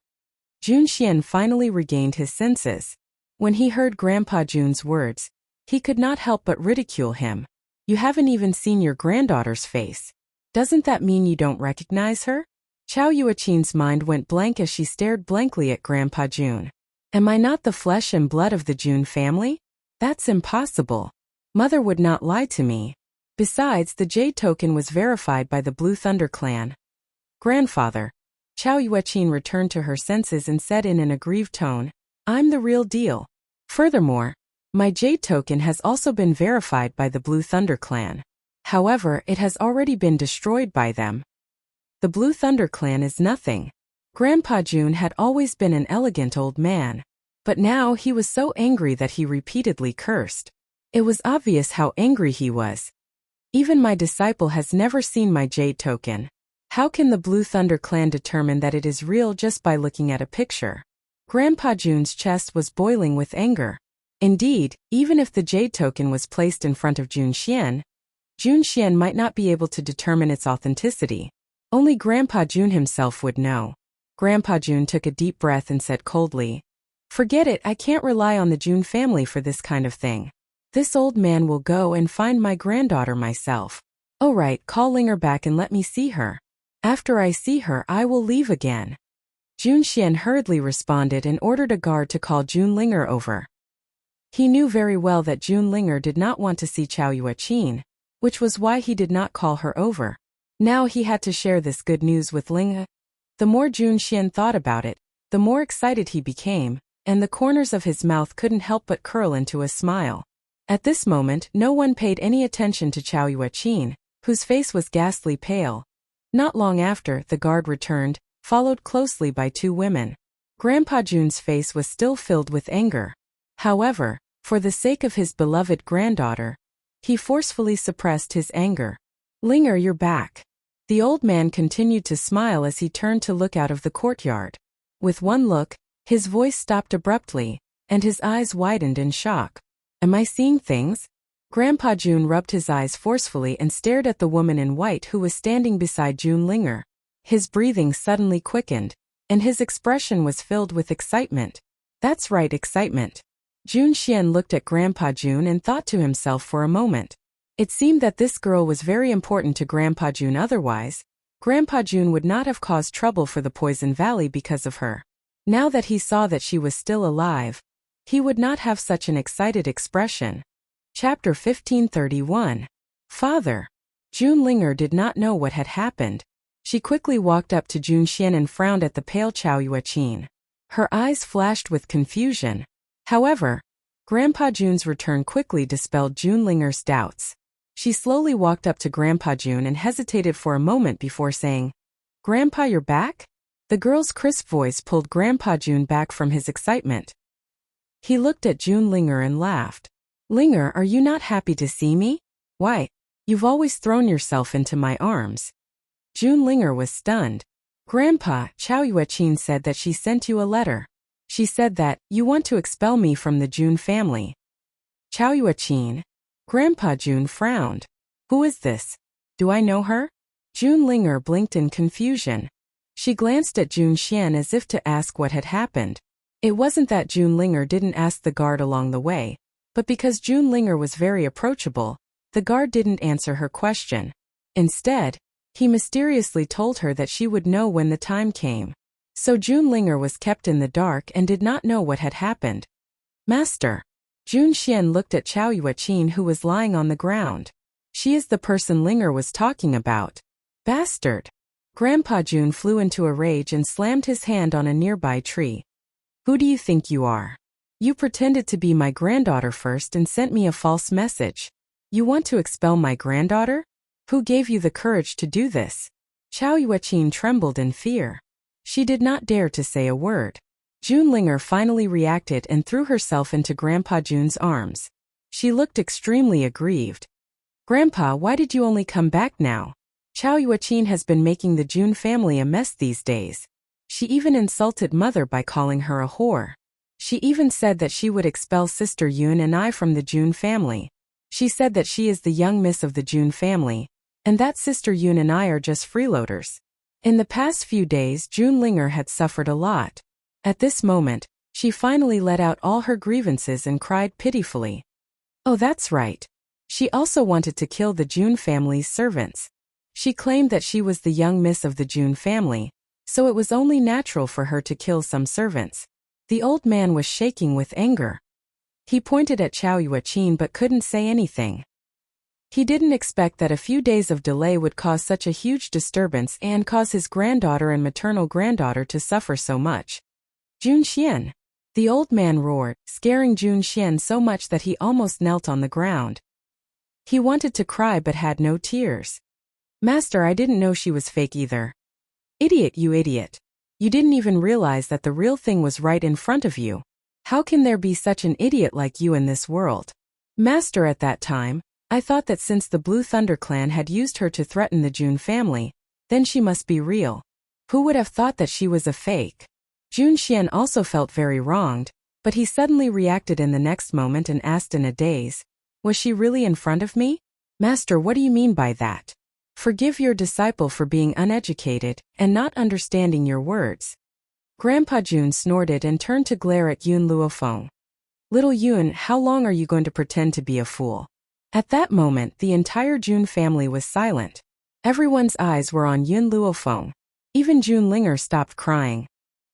Jun Xian finally regained his senses. When he heard Grandpa Jun's words, he could not help but ridicule him. "You haven't even seen your granddaughter's face. Doesn't that mean you don't recognize her?" Chow Yuaqin's mind went blank as she stared blankly at Grandpa Jun. "Am I not the flesh and blood of the Jun family? That's impossible. Mother would not lie to me. Besides, the jade token was verified by the Blue Thunder clan." "Grandfather." Chow Yuaqin returned to her senses and said in an aggrieved tone, "I'm the real deal. Furthermore, my jade token has also been verified by the Blue Thunder clan. However, it has already been destroyed by them. The Blue Thunder clan is nothing." Grandpa Jun had always been an elegant old man, but now he was so angry that he repeatedly cursed. It was obvious how angry he was. "Even my disciple has never seen my jade token. How can the Blue Thunder clan determine that it is real just by looking at a picture?" Grandpa Jun's chest was boiling with anger. Indeed, even if the jade token was placed in front of Jun Xian might not be able to determine its authenticity. Only Grandpa Jun himself would know. Grandpa Jun took a deep breath and said coldly, "Forget it, I can't rely on the Jun family for this kind of thing. This old man will go and find my granddaughter myself. All right, call Linger back and let me see her. After I see her, I will leave again." Jun Xian hurriedly responded and ordered a guard to call Jun Linger over. He knew very well that Jun Linger did not want to see Chow Yuaqin, which was why he did not call her over. Now he had to share this good news with Linger. The more Jun Xian thought about it, the more excited he became, and the corners of his mouth couldn't help but curl into a smile. At this moment, no one paid any attention to Chow Yuaqin, whose face was ghastly pale. Not long after, the guard returned, followed closely by two women. Grandpa Jun's face was still filled with anger. However, for the sake of his beloved granddaughter, he forcefully suppressed his anger. "Linger, you're back." The old man continued to smile as he turned to look out of the courtyard. With one look, his voice stopped abruptly, and his eyes widened in shock. "Am I seeing things?" Grandpa Jun rubbed his eyes forcefully and stared at the woman in white who was standing beside Jun Linger. His breathing suddenly quickened, and his expression was filled with excitement. "That's right, excitement." Jun Xian looked at Grandpa Jun and thought to himself for a moment. It seemed that this girl was very important to Grandpa Jun, otherwise, Grandpa Jun would not have caused trouble for the Poison Valley because of her. Now that he saw that she was still alive, he would not have such an excited expression. Chapter 1531. Father. Jun Linger did not know what had happened. She quickly walked up to Jun Xian and frowned at the pale Chow Yuaqin. Her eyes flashed with confusion. However, Grandpa Jun's return quickly dispelled Jun Linger's doubts. She slowly walked up to Grandpa Jun and hesitated for a moment before saying, "Grandpa, you're back?" The girl's crisp voice pulled Grandpa Jun back from his excitement. He looked at Jun Linger and laughed. Linger, are you not happy to see me? Why, you've always thrown yourself into my arms. June Linger was stunned. Grandpa, Chao Yueqin said that she sent you a letter. She said that, you want to expel me from the June family. Chao Yueqin. Grandpa June frowned. Who is this? Do I know her? June Linger blinked in confusion. She glanced at June Xian as if to ask what had happened. It wasn't that June Linger didn't ask the guard along the way, but because June Linger was very approachable, the guard didn't answer her question. Instead, he mysteriously told her that she would know when the time came. So June Linger was kept in the dark and did not know what had happened. Master. June Xian looked at Chao Yueqin, who was lying on the ground. She is the person Linger was talking about. Bastard. Grandpa June flew into a rage and slammed his hand on a nearby tree. Who do you think you are? You pretended to be my granddaughter first and sent me a false message. You want to expel my granddaughter? Who gave you the courage to do this? Chao Yueqin trembled in fear. She did not dare to say a word. June Linger finally reacted and threw herself into Grandpa June's arms. She looked extremely aggrieved. Grandpa, why did you only come back now? Chao Yueqin has been making the June family a mess these days. She even insulted Mother by calling her a whore. She even said that she would expel Sister Yun and I from the June family. She said that she is the young miss of the June family, and that Sister Yun and I are just freeloaders. In the past few days, June Linger had suffered a lot. At this moment, she finally let out all her grievances and cried pitifully. Oh, that's right. She also wanted to kill the June family's servants. She claimed that she was the young miss of the June family, so it was only natural for her to kill some servants. The old man was shaking with anger. He pointed at Chao Yueqin but couldn't say anything. He didn't expect that a few days of delay would cause such a huge disturbance and cause his granddaughter and maternal granddaughter to suffer so much. June Xian. The old man roared, scaring June Xian so much that he almost knelt on the ground. He wanted to cry but had no tears. Master, I didn't know she was fake either. Idiot, you idiot. You didn't even realize that the real thing was right in front of you. How can there be such an idiot like you in this world? Master, at that time, I thought that since the Blue Thunder clan had used her to threaten the June family, then she must be real. Who would have thought that she was a fake? June Xian also felt very wronged, but he suddenly reacted in the next moment and asked in a daze, was she really in front of me? Master, what do you mean by that? Forgive your disciple for being uneducated and not understanding your words. Grandpa June snorted and turned to glare at Yun Luofeng. Little Yun, how long are you going to pretend to be a fool? At that moment, the entire June family was silent. Everyone's eyes were on Yun Luofeng. Even June Linger stopped crying.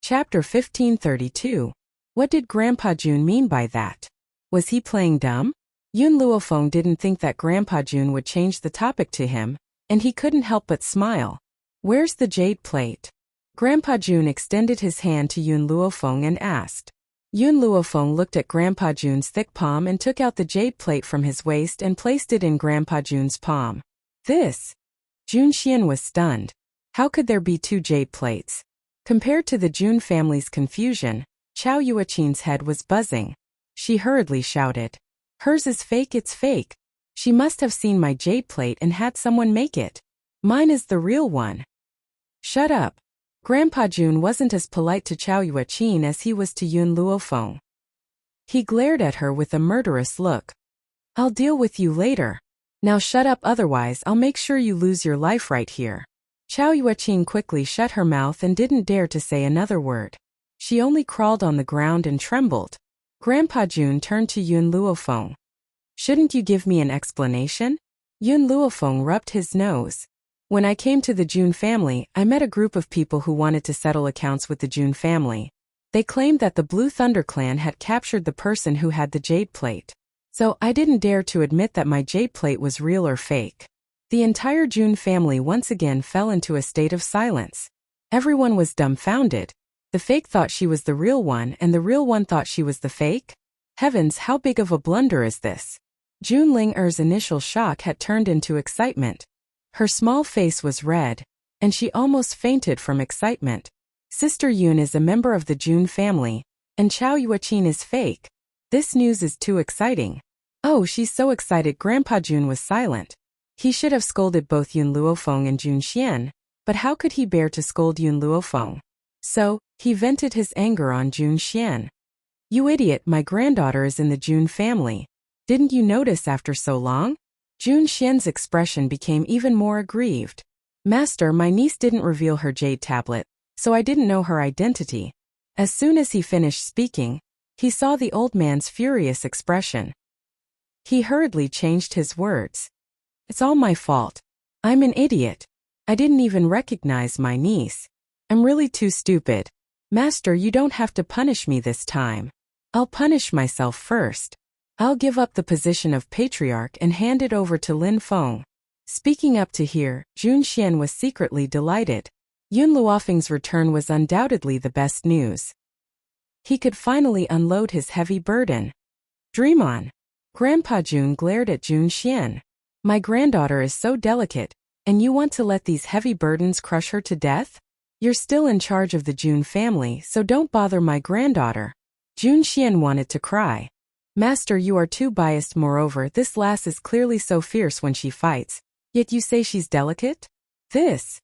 Chapter 1532. What did Grandpa June mean by that? Was he playing dumb? Yun Luofeng didn't think that Grandpa June would change the topic to him, and he couldn't help but smile. Where's the jade plate? Grandpa June extended his hand to Yun Luofeng and asked. Yun Luofeng looked at Grandpa June's thick palm and took out the jade plate from his waist and placed it in Grandpa June's palm. This? June Xian was stunned. How could there be two jade plates? Compared to the June family's confusion, Chao Yueqin's head was buzzing. She hurriedly shouted. Hers is fake, it's fake. She must have seen my jade plate and had someone make it. Mine is the real one. Shut up. Grandpa June wasn't as polite to Chao Yueqin as he was to Yun Luofeng. He glared at her with a murderous look. I'll deal with you later. Now shut up, otherwise I'll make sure you lose your life right here. Chao Yueqin quickly shut her mouth and didn't dare to say another word. She only crawled on the ground and trembled. Grandpa June turned to Yun Luofeng. Shouldn't you give me an explanation? Yun Luofeng rubbed his nose. When I came to the June family, I met a group of people who wanted to settle accounts with the June family. They claimed that the Blue Thunder clan had captured the person who had the jade plate. So I didn't dare to admit that my jade plate was real or fake. The entire June family once again fell into a state of silence. Everyone was dumbfounded. The fake thought she was the real one and the real one thought she was the fake? Heavens, how big of a blunder is this? June Linger's initial shock had turned into excitement. Her small face was red, and she almost fainted from excitement. Sister Yun is a member of the June family, and Chao Yueqin is fake. This news is too exciting. Oh, she's so excited. Grandpa Jun was silent. He should have scolded both Yun Luofeng and Jun Xian, but how could he bear to scold Yun Luofeng? So, he vented his anger on Jun Xian. You idiot, my granddaughter is in the Jun family. Didn't you notice after so long? Jun Xian's expression became even more aggrieved. Master, my niece didn't reveal her jade tablet, so I didn't know her identity. As soon as he finished speaking, he saw the old man's furious expression. He hurriedly changed his words. It's all my fault. I'm an idiot. I didn't even recognize my niece. I'm really too stupid. Master, you don't have to punish me this time. I'll punish myself first. I'll give up the position of patriarch and hand it over to Lin Feng. Speaking up to here, Jun Xian was secretly delighted. Yun Luofeng's return was undoubtedly the best news. He could finally unload his heavy burden. Dream on. Grandpa Jun glared at Jun Xian. My granddaughter is so delicate, and you want to let these heavy burdens crush her to death? You're still in charge of the Jun family, so don't bother my granddaughter. Jun Xian wanted to cry. Master, you are too biased. Moreover, this lass is clearly so fierce when she fights, yet you say she's delicate? This.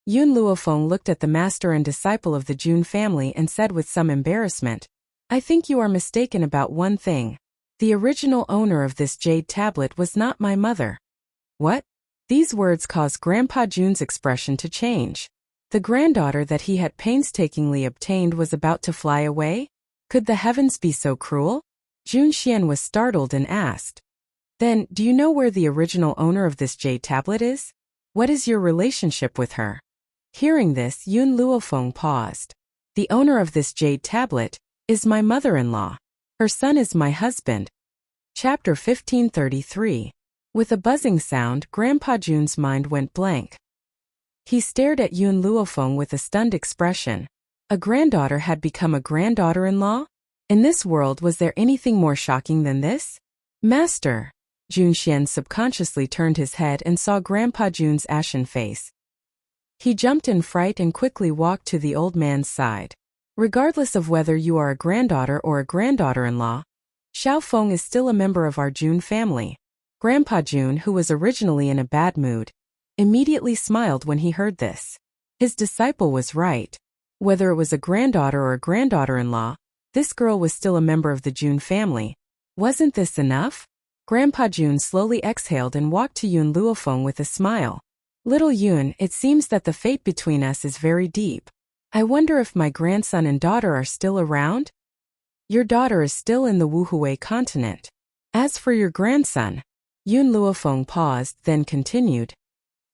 Yun Luofeng looked at the master and disciple of the Jun family and said with some embarrassment, I think you are mistaken about one thing. The original owner of this jade tablet was not my mother. What? These words caused Grandpa Jun's expression to change. The granddaughter that he had painstakingly obtained was about to fly away? Could the heavens be so cruel? Jun Xian was startled and asked. Then, do you know where the original owner of this jade tablet is? What is your relationship with her? Hearing this, Yun Luofeng paused. The owner of this jade tablet is my mother-in-law. Her son is my husband. Chapter 1533. With a buzzing sound, Grandpa Jun's mind went blank. He stared at Yun Luofeng with a stunned expression. A granddaughter had become a granddaughter-in-law? In this world, was there anything more shocking than this? Master! Jun Xian subconsciously turned his head and saw Grandpa Jun's ashen face. He jumped in fright and quickly walked to the old man's side. Regardless of whether you are a granddaughter or a granddaughter-in-law, Xiao Feng is still a member of our Jun family. Grandpa Jun, who was originally in a bad mood, immediately smiled when he heard this. His disciple was right. Whether it was a granddaughter or a granddaughter-in-law, this girl was still a member of the Jun family. Wasn't this enough? Grandpa Jun slowly exhaled and walked to Yun Luofeng with a smile. Little Yun, it seems that the fate between us is very deep. I wonder if my grandson and daughter are still around? Your daughter is still in the Wuhui continent. As for your grandson, Yun Luofeng paused, then continued.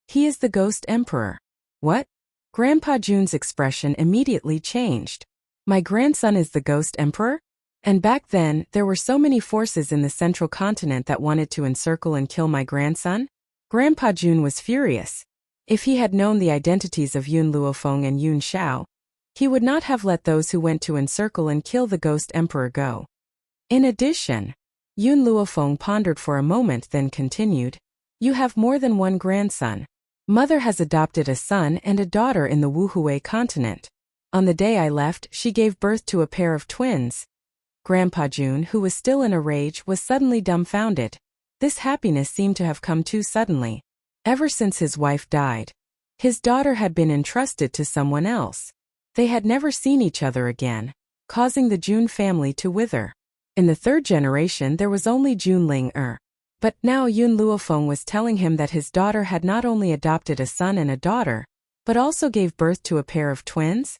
He is the Ghost Emperor. What? Grandpa Jun's expression immediately changed. My grandson is the Ghost Emperor? And back then, there were so many forces in the central continent that wanted to encircle and kill my grandson? Grandpa Jun was furious. If he had known the identities of Yun Luofeng and Yun Xiao, he would not have let those who went to encircle and kill the Ghost Emperor go. In addition, Yun Luofeng pondered for a moment, then continued. You have more than one grandson. Mother has adopted a son and a daughter in the Wuhui continent. On the day I left, she gave birth to a pair of twins. Grandpa Jun, who was still in a rage, was suddenly dumbfounded. This happiness seemed to have come too suddenly. Ever since his wife died, his daughter had been entrusted to someone else. They had never seen each other again, causing the Jun family to wither. In the third generation, there was only Jun Ling-er. But now Yun Luofeng was telling him that his daughter had not only adopted a son and a daughter, but also gave birth to a pair of twins?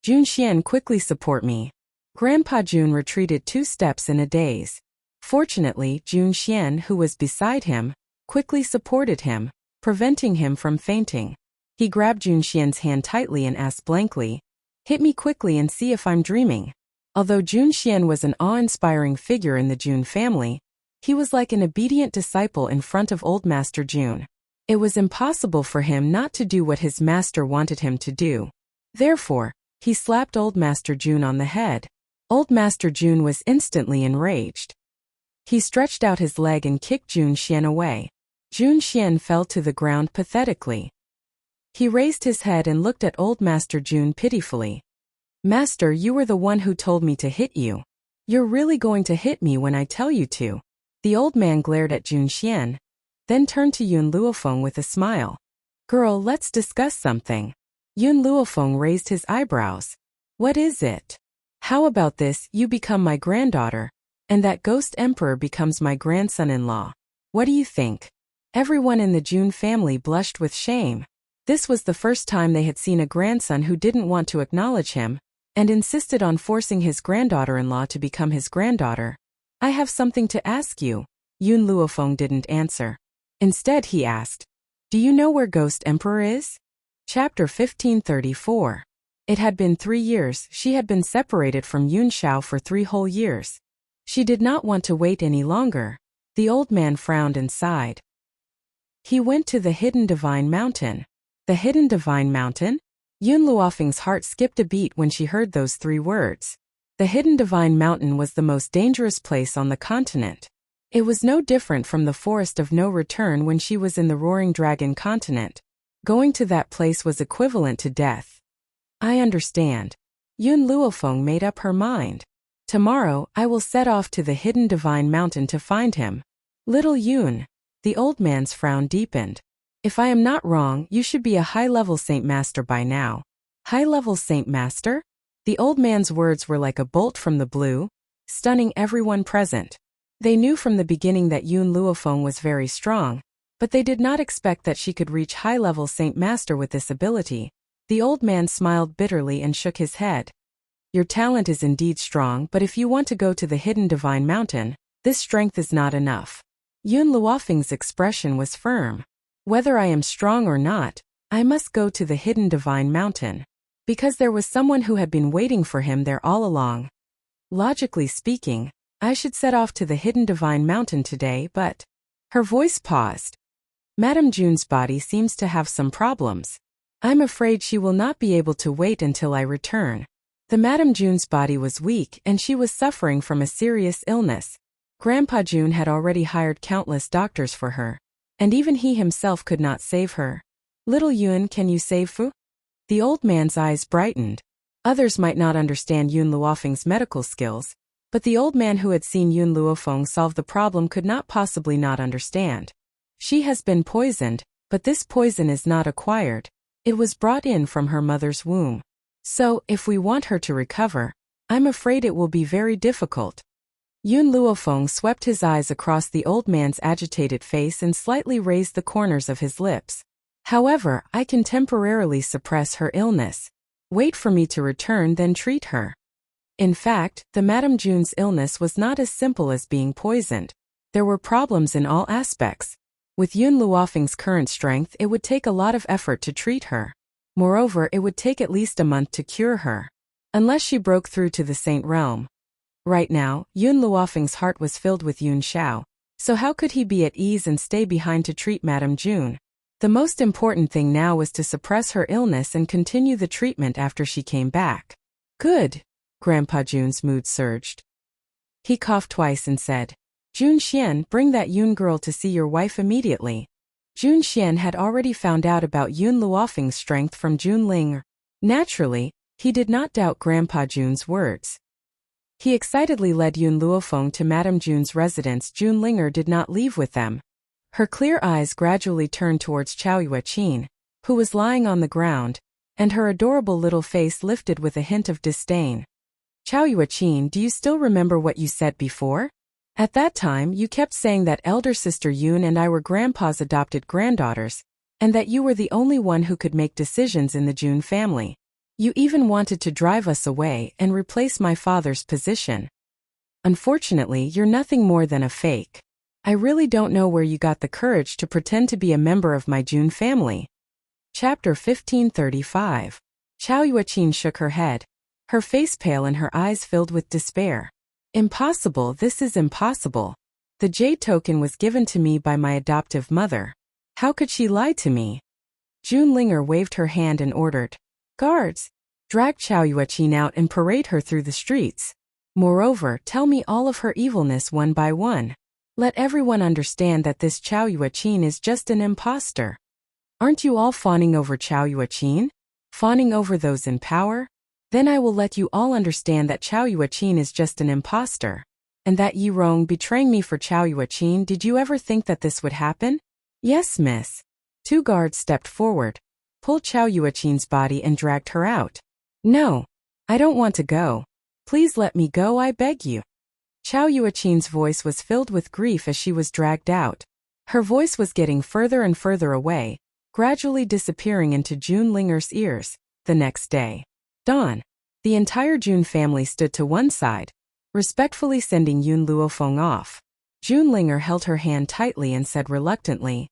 Jun Xian, quickly support me. Grandpa Jun retreated 2 steps in a daze. Fortunately, Jun Xian, who was beside him, quickly supported him, preventing him from fainting. He grabbed Jun Xian's hand tightly and asked blankly, hit me quickly and see if I'm dreaming. Although Jun Xian was an awe-inspiring figure in the Jun family, he was like an obedient disciple in front of Old Master Jun. It was impossible for him not to do what his master wanted him to do. Therefore, he slapped Old Master Jun on the head. Old Master Jun was instantly enraged. He stretched out his leg and kicked Jun Xian away. Jun Xian fell to the ground pathetically. He raised his head and looked at Old Master Jun pitifully. Master, you were the one who told me to hit you. You're really going to hit me when I tell you to. The old man glared at Jun Xian, then turned to Yun Luofeng with a smile. Girl, let's discuss something. Yun Luofeng raised his eyebrows. What is it? How about this, you become my granddaughter, and that ghost emperor becomes my grandson-in-law. What do you think? Everyone in the Jun family blushed with shame. This was the first time they had seen a grandson who didn't want to acknowledge him, and insisted on forcing his granddaughter-in-law to become his granddaughter. I have something to ask you. Yun Luofeng didn't answer. Instead he asked, do you know where Ghost Emperor is? Chapter 1534. It had been 3 years. She had been separated from Yun Xiao for 3 whole years. She did not want to wait any longer. The old man frowned and sighed. He went to the Hidden Divine Mountain. The Hidden Divine Mountain? Yun Luofeng's heart skipped a beat when she heard those 3 words. The Hidden Divine Mountain was the most dangerous place on the continent. It was no different from the Forest of No Return when she was in the Roaring Dragon continent. Going to that place was equivalent to death. I understand. Yun Luofeng made up her mind. Tomorrow, I will set off to the Hidden Divine Mountain to find him. Little Yun. The old man's frown deepened. If I am not wrong, you should be a high-level Saint Master by now. High-level Saint Master? The old man's words were like a bolt from the blue, stunning everyone present. They knew from the beginning that Yun Luofeng was very strong, but they did not expect that she could reach high-level Saint Master with this ability. The old man smiled bitterly and shook his head. Your talent is indeed strong, but if you want to go to the Hidden Divine Mountain, this strength is not enough. Yun Luofeng's expression was firm. Whether I am strong or not, I must go to the Hidden Divine Mountain. Because there was someone who had been waiting for him there all along. Logically speaking, I should set off to the Hidden Divine Mountain today, but... Her voice paused. Madame Jun's body seems to have some problems. I'm afraid she will not be able to wait until I return. The Madame Jun's body was weak and she was suffering from a serious illness. Grandpa Jun had already hired countless doctors for her, and even he himself could not save her. Little Yun, can you save Fu? The old man's eyes brightened. Others might not understand Yun Luofeng's medical skills, but the old man who had seen Yun Luofeng solve the problem could not possibly not understand. She has been poisoned, but this poison is not acquired. It was brought in from her mother's womb. So, if we want her to recover, I'm afraid it will be very difficult. Yun Luofeng swept his eyes across the old man's agitated face and slightly raised the corners of his lips. However, I can temporarily suppress her illness. Wait for me to return, then treat her. In fact, the Madame Jun's illness was not as simple as being poisoned. There were problems in all aspects. With Yun Luofeng's current strength, it would take a lot of effort to treat her. Moreover, it would take at least a month to cure her. Unless she broke through to the Saint Realm. Right now, Yun Luofeng's heart was filled with Yun Xiao. So how could he be at ease and stay behind to treat Madame Jun? The most important thing now was to suppress her illness and continue the treatment after she came back. Good. Grandpa Jun's mood surged. He coughed twice and said, Jun Xian, bring that Yun girl to see your wife immediately. Jun Xian had already found out about Yun Luofeng's strength from Jun Ling. Naturally, he did not doubt Grandpa Jun's words. He excitedly led Yun Luofeng to Madame Jun's residence. Jun Linger did not leave with them. Her clear eyes gradually turned towards Chao Yueqin, who was lying on the ground, and her adorable little face lifted with a hint of disdain. Chao Yueqin, do you still remember what you said before? At that time, you kept saying that elder sister Yun and I were Grandpa's adopted granddaughters, and that you were the only one who could make decisions in the Jun family. You even wanted to drive us away and replace my father's position. Unfortunately, you're nothing more than a fake. I really don't know where you got the courage to pretend to be a member of my Jun family. Chapter 1535. Chao Yueqin shook her head, her face pale and her eyes filled with despair. Impossible, this is impossible. The jade token was given to me by my adoptive mother. How could she lie to me? Jun Linger waved her hand and ordered, Guards, drag Chao Yueqin out and parade her through the streets. Moreover, tell me all of her evilness one by one. Let everyone understand that this Chao Yueqin is just an imposter. Aren't you all fawning over Chao Yueqin? Fawning over those in power? Then I will let you all understand that Chao Yueqin is just an imposter. And that Yi Rong betraying me for Chao Yuaqin, did you ever think that this would happen? Yes, miss. 2 guards stepped forward, pulled Chao Yuaqin's body and dragged her out. No. I don't want to go. Please let me go, I beg you. Chao Yuaqin's voice was filled with grief as she was dragged out. Her voice was getting further and further away, gradually disappearing into June Linger's ears. The next day. Dawn. The entire June family stood to one side, respectfully sending Yun Luofeng off. June Linger held her hand tightly and said reluctantly,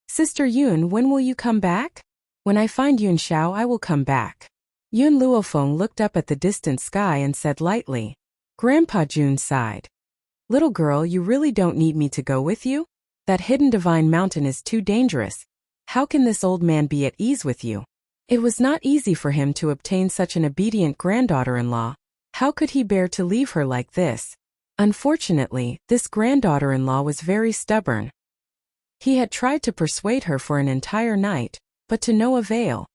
Sister Yun, when will you come back? When I find Yun Xiao, I will come back. Yun Luofeng looked up at the distant sky and said lightly. Grandpa June sighed. Little girl, you really don't need me to go with you? That hidden divine mountain is too dangerous. How can this old man be at ease with you? It was not easy for him to obtain such an obedient granddaughter-in-law. How could he bear to leave her like this? Unfortunately, this granddaughter-in-law was very stubborn. He had tried to persuade her for an entire night, but to no avail.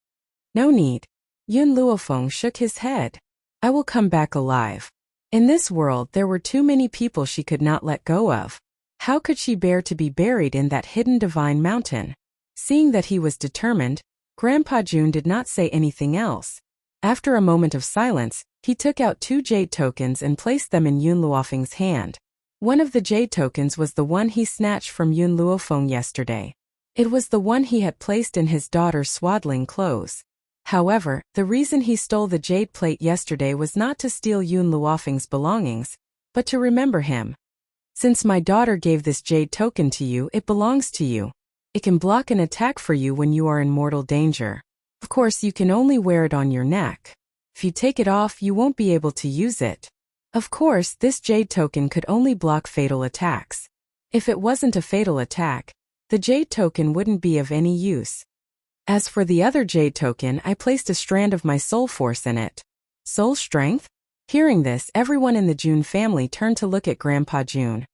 No need. Yun Luofeng shook his head. I will come back alive. In this world there were too many people she could not let go of. How could she bear to be buried in that hidden divine mountain? Seeing that he was determined, Grandpa June did not say anything else. After a moment of silence, he took out 2 jade tokens and placed them in Yun Luofeng's hand. One of the jade tokens was the one he snatched from Yun Luofeng yesterday. It was the one he had placed in his daughter's swaddling clothes. However, the reason he stole the jade plate yesterday was not to steal Yun Luofeng's belongings, but to remember him. Since my daughter gave this jade token to you, it belongs to you. It can block an attack for you when you are in mortal danger. Of course, you can only wear it on your neck. If you take it off, you won't be able to use it. Of course, this jade token could only block fatal attacks. If it wasn't a fatal attack, the jade token wouldn't be of any use. As for the other jade token, I placed a strand of my soul force in it. Soul strength? Hearing this, everyone in the June family turned to look at Grandpa June.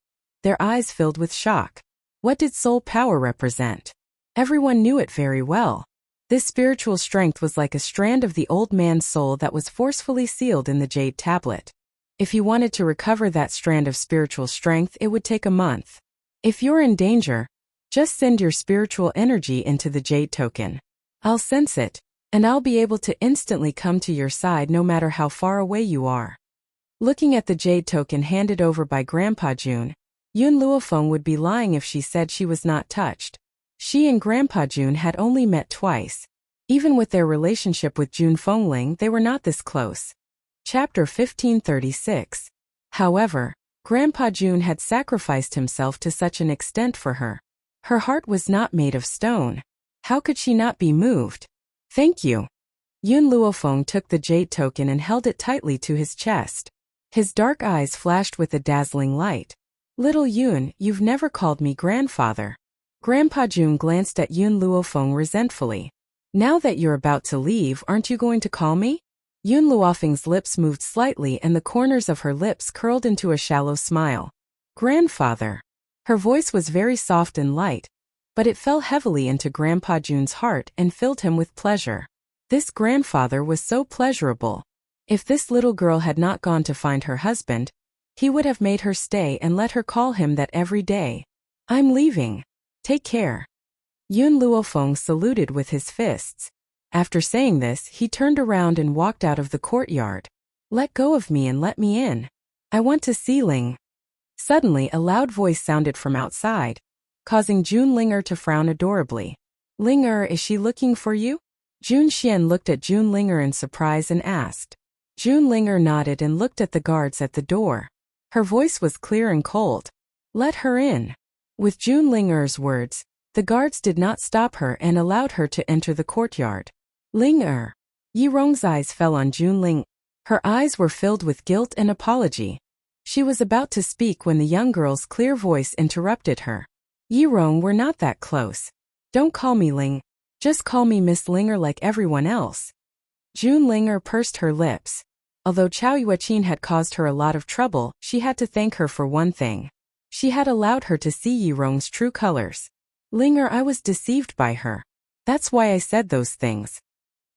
Their eyes filled with shock. What did soul power represent? Everyone knew it very well. This spiritual strength was like a strand of the old man's soul that was forcefully sealed in the jade tablet. If you wanted to recover that strand of spiritual strength, it would take a month. If you're in danger, just send your spiritual energy into the jade token. I'll sense it, and I'll be able to instantly come to your side no matter how far away you are. Looking at the jade token handed over by Grandpa June, Yun Luofeng would be lying if she said she was not touched. She and Grandpa June had only met twice. Even with their relationship with June Fengling, they were not this close. Chapter 1536. However, Grandpa June had sacrificed himself to such an extent for her. Her heart was not made of stone. How could she not be moved? Thank you. Yun Luofeng took the jade token and held it tightly to his chest. His dark eyes flashed with a dazzling light. Little Yun, you've never called me grandfather. Grandpa June glanced at Yun Luofeng resentfully. Now that you're about to leave, aren't you going to call me? Yun Luofeng's lips moved slightly and the corners of her lips curled into a shallow smile. Grandfather. Her voice was very soft and light, but it fell heavily into Grandpa June's heart and filled him with pleasure. This grandfather was so pleasurable. If this little girl had not gone to find her husband, he would have made her stay and let her call him that every day. I'm leaving. Take care. Yun Luofeng saluted with his fists. After saying this, he turned around and walked out of the courtyard. Let go of me and let me in. I want to see Ling. Suddenly, a loud voice sounded from outside, causing June Linger to frown adorably. Linger, is she looking for you? June Xian looked at June Linger in surprise and asked. June Linger nodded and looked at the guards at the door. Her voice was clear and cold. Let her in. With June Linger's words, the guards did not stop her and allowed her to enter the courtyard. Linger. Yi Rong's eyes fell on June Ling. Her eyes were filled with guilt and apology. She was about to speak when the young girl's clear voice interrupted her. Yi Rong, we're not that close. Don't call me Ling. Just call me Miss Linger like everyone else. June Linger pursed her lips. Although Chao Yuaqin had caused her a lot of trouble, she had to thank her for one thing. She had allowed her to see Yi Rong's true colors. Linger, I was deceived by her. That's why I said those things.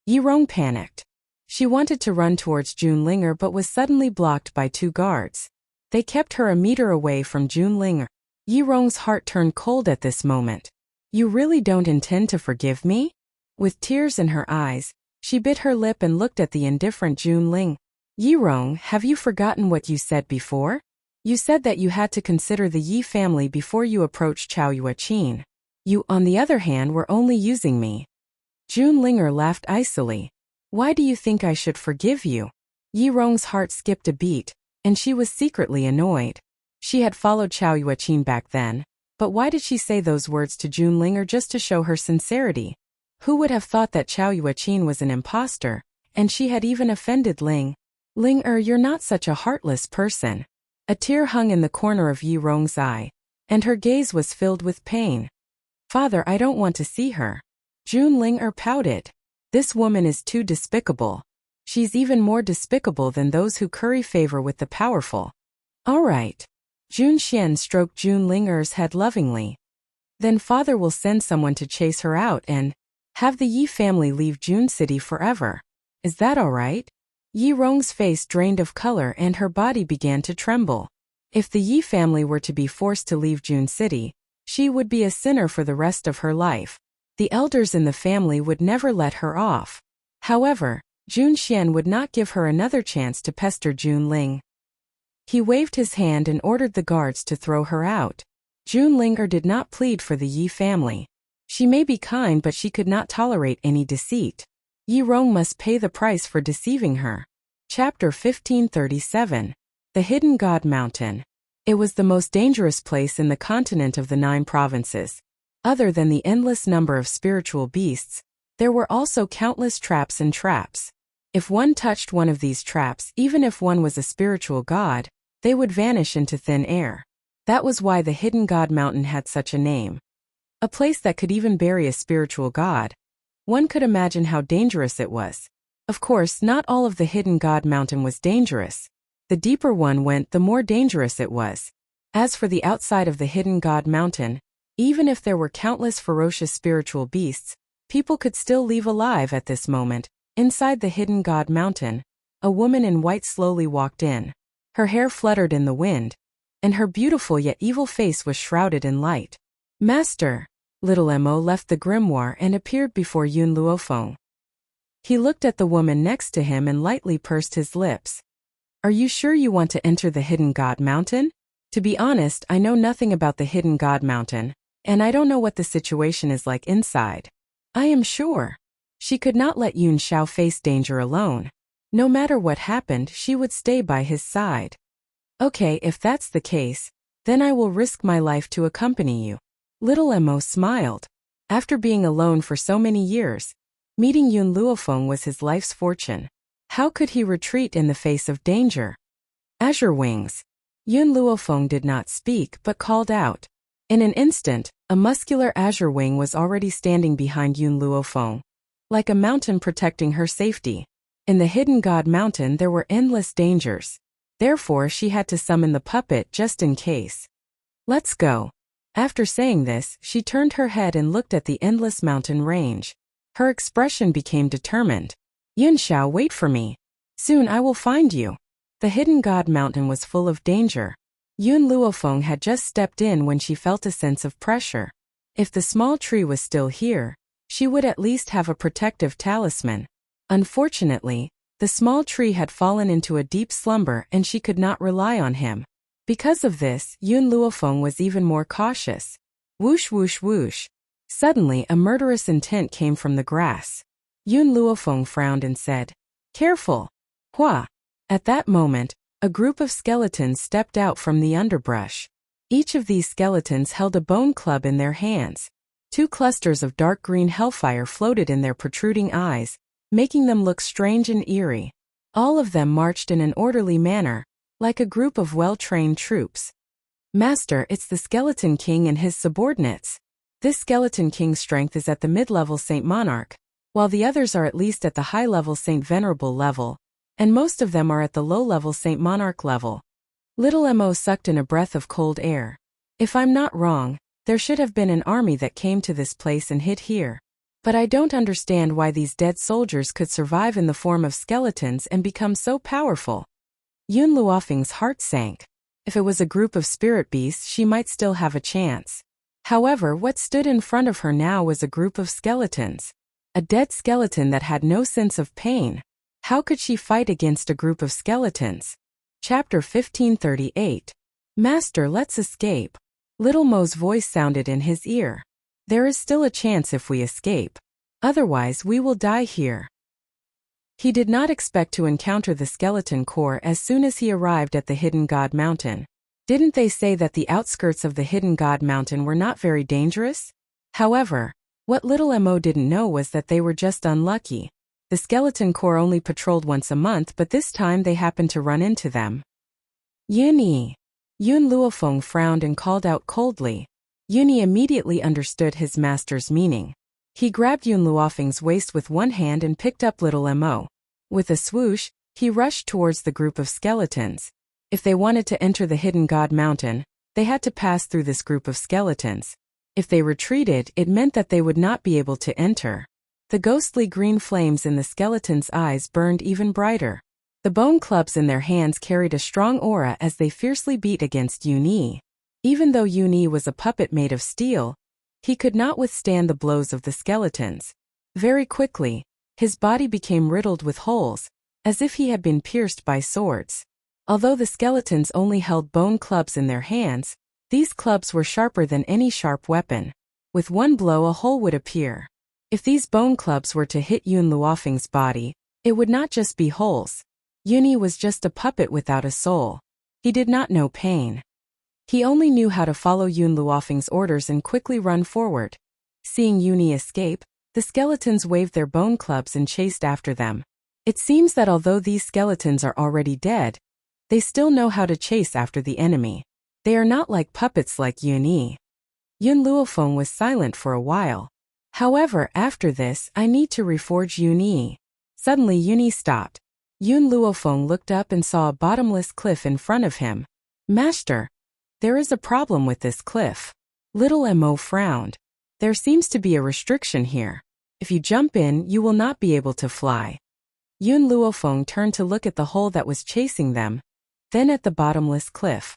Yi Rong panicked. She wanted to run towards June Linger but was suddenly blocked by 2 guards. They kept her a meter away from Junling. Yi Rong's heart turned cold at this moment. You really don't intend to forgive me? With tears in her eyes, she bit her lip and looked at the indifferent Junling. Yi Rong, have you forgotten what you said before? You said that you had to consider the Yi family before you approached Chao Yuaqin. You, on the other hand, were only using me. Junlinger laughed icily. Why do you think I should forgive you? Yi Rong's heart skipped a beat, and she was secretly annoyed. She had followed Chao Yuaqin back then, but why did she say those words to Junlinger just to show her sincerity? Who would have thought that Chao Yuaqin was an imposter, and she had even offended Ling? Ling-er, you're not such a heartless person. A tear hung in the corner of Yi Rong's eye, and her gaze was filled with pain. Father, I don't want to see her. Junlinger pouted. This woman is too despicable. She's even more despicable than those who curry favor with the powerful. All right. Jun Xian stroked Junlinger's head lovingly. Then father will send someone to chase her out and have the Yi family leave Jun City forever. Is that all right? Yi Rong's face drained of color and her body began to tremble. If the Yi family were to be forced to leave Jun City, she would be a sinner for the rest of her life. The elders in the family would never let her off. However, Jun Xian would not give her another chance to pester Jun Ling. He waved his hand and ordered the guards to throw her out. Junlinger did not plead for the Yi family. She may be kind, but she could not tolerate any deceit. Yi Rong must pay the price for deceiving her. Chapter 1537. The Hidden God Mountain. It was the most dangerous place in the continent of the 9 provinces. Other than the endless number of spiritual beasts, there were also countless traps and traps. If one touched one of these traps, even if one was a spiritual god, they would vanish into thin air. That was why the Hidden God Mountain had such a name. A place that could even bury a spiritual god. One could imagine how dangerous it was. Of course, not all of the Hidden God Mountain was dangerous. The deeper one went, the more dangerous it was. As for the outside of the Hidden God Mountain, even if there were countless ferocious spiritual beasts, people could still leave alive at this moment. Inside the Hidden God Mountain, a woman in white slowly walked in. Her hair fluttered in the wind, and her beautiful yet evil face was shrouded in light. Master! Little Mo left the grimoire and appeared before Yun Luofeng. He looked at the woman next to him and lightly pursed his lips. Are you sure you want to enter the Hidden God Mountain? To be honest, I know nothing about the Hidden God Mountain, and I don't know what the situation is like inside. I am sure. She could not let Yun Xiao face danger alone. No matter what happened, she would stay by his side. Okay, if that's the case, then I will risk my life to accompany you. Little Mo smiled. After being alone for so many years, meeting Yun Luofeng was his life's fortune. How could he retreat in the face of danger? Azure Wings. Yun Luofeng did not speak but called out. In an instant, a muscular azure wing was already standing behind Yun Luofeng, like a mountain protecting her safety. In the Hidden God Mountain there were endless dangers. Therefore she had to summon the puppet just in case. Let's go. After saying this, she turned her head and looked at the endless mountain range. Her expression became determined. Yun Xiao, wait for me. Soon I will find you. The Hidden God Mountain was full of danger. Yun Luofeng had just stepped in when she felt a sense of pressure. If the small tree was still here, she would at least have a protective talisman. Unfortunately, the small tree had fallen into a deep slumber and she could not rely on him. Because of this, Yun Luofeng was even more cautious. Whoosh whoosh whoosh. Suddenly a murderous intent came from the grass. Yun Luofeng frowned and said, Careful! Hua! At that moment, a group of skeletons stepped out from the underbrush. Each of these skeletons held a bone club in their hands. 2 clusters of dark green hellfire floated in their protruding eyes, making them look strange and eerie. All of them marched in an orderly manner, like a group of well-trained troops. Master, it's the Skeleton King and his subordinates. This Skeleton King's strength is at the mid-level Saint Monarch, while the others are at least at the high-level Saint Venerable level, and most of them are at the low-level Saint Monarch level. Little Mo sucked in a breath of cold air. If I'm not wrong, there should have been an army that came to this place and hid here. But I don't understand why these dead soldiers could survive in the form of skeletons and become so powerful. Yun Luofeng's heart sank. If it was a group of spirit beasts, she might still have a chance. However, what stood in front of her now was a group of skeletons. A dead skeleton that had no sense of pain. How could she fight against a group of skeletons? Chapter 1538. Master, let's escape. Little Mo's voice sounded in his ear. There is still a chance if we escape. Otherwise, we will die here. He did not expect to encounter the skeleton core as soon as he arrived at the Hidden God Mountain. Didn't they say that the outskirts of the Hidden God Mountain were not very dangerous? However, what little Mo didn't know was that they were just unlucky. The skeleton core only patrolled once a month, but this time they happened to run into them. Yuni. Yun Luofeng frowned and called out coldly. Yuni immediately understood his master's meaning. He grabbed Yun Luofeng's waist with one hand and picked up little Mo. With a swoosh, he rushed towards the group of skeletons. If they wanted to enter the Hidden God Mountain, they had to pass through this group of skeletons. If they retreated, it meant that they would not be able to enter. The ghostly green flames in the skeletons' eyes burned even brighter. The bone clubs in their hands carried a strong aura as they fiercely beat against Yuni. Even though Yuni was a puppet made of steel, he could not withstand the blows of the skeletons. Very quickly, his body became riddled with holes, as if he had been pierced by swords. Although the skeletons only held bone clubs in their hands, these clubs were sharper than any sharp weapon. With one blow a hole would appear. If these bone clubs were to hit Yun Luofeng's body, it would not just be holes. Yuni was just a puppet without a soul. He did not know pain. He only knew how to follow Yun Luofeng's orders and quickly run forward. Seeing Yuni escape, the skeletons waved their bone clubs and chased after them. It seems that although these skeletons are already dead, they still know how to chase after the enemy. They are not like puppets like Yuni. Yun Luofeng was silent for a while. However, after this, I need to reforge Yuni. Suddenly Yuni stopped. Yun Luofeng looked up and saw a bottomless cliff in front of him. Master, there is a problem with this cliff. Little Mo frowned. There seems to be a restriction here. If you jump in, you will not be able to fly. Yun Luofeng turned to look at the hole that was chasing them, then at the bottomless cliff.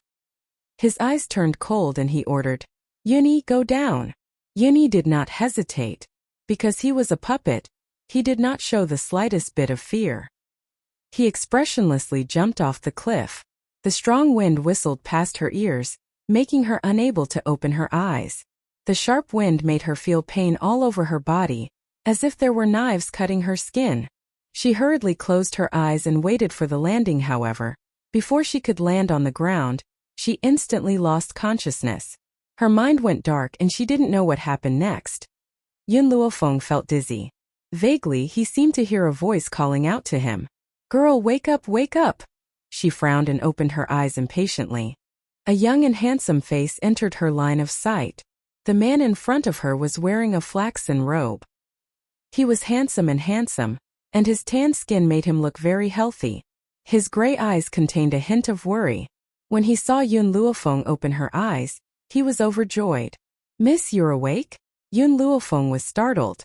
His eyes turned cold and he ordered, Yuni, go down. Yuni did not hesitate. Because he was a puppet, he did not show the slightest bit of fear. He expressionlessly jumped off the cliff. The strong wind whistled past her ears, making her unable to open her eyes. The sharp wind made her feel pain all over her body, as if there were knives cutting her skin. She hurriedly closed her eyes and waited for the landing. However, before she could land on the ground, she instantly lost consciousness. Her mind went dark and she didn't know what happened next. Yun Luofeng felt dizzy. Vaguely, he seemed to hear a voice calling out to him. Girl, wake up, wake up! She frowned and opened her eyes impatiently. A young and handsome face entered her line of sight. The man in front of her was wearing a flaxen robe. He was handsome, and his tan skin made him look very healthy. His gray eyes contained a hint of worry. When he saw Yun Luofeng open her eyes, he was overjoyed. Miss, you're awake? Yun Luofeng was startled.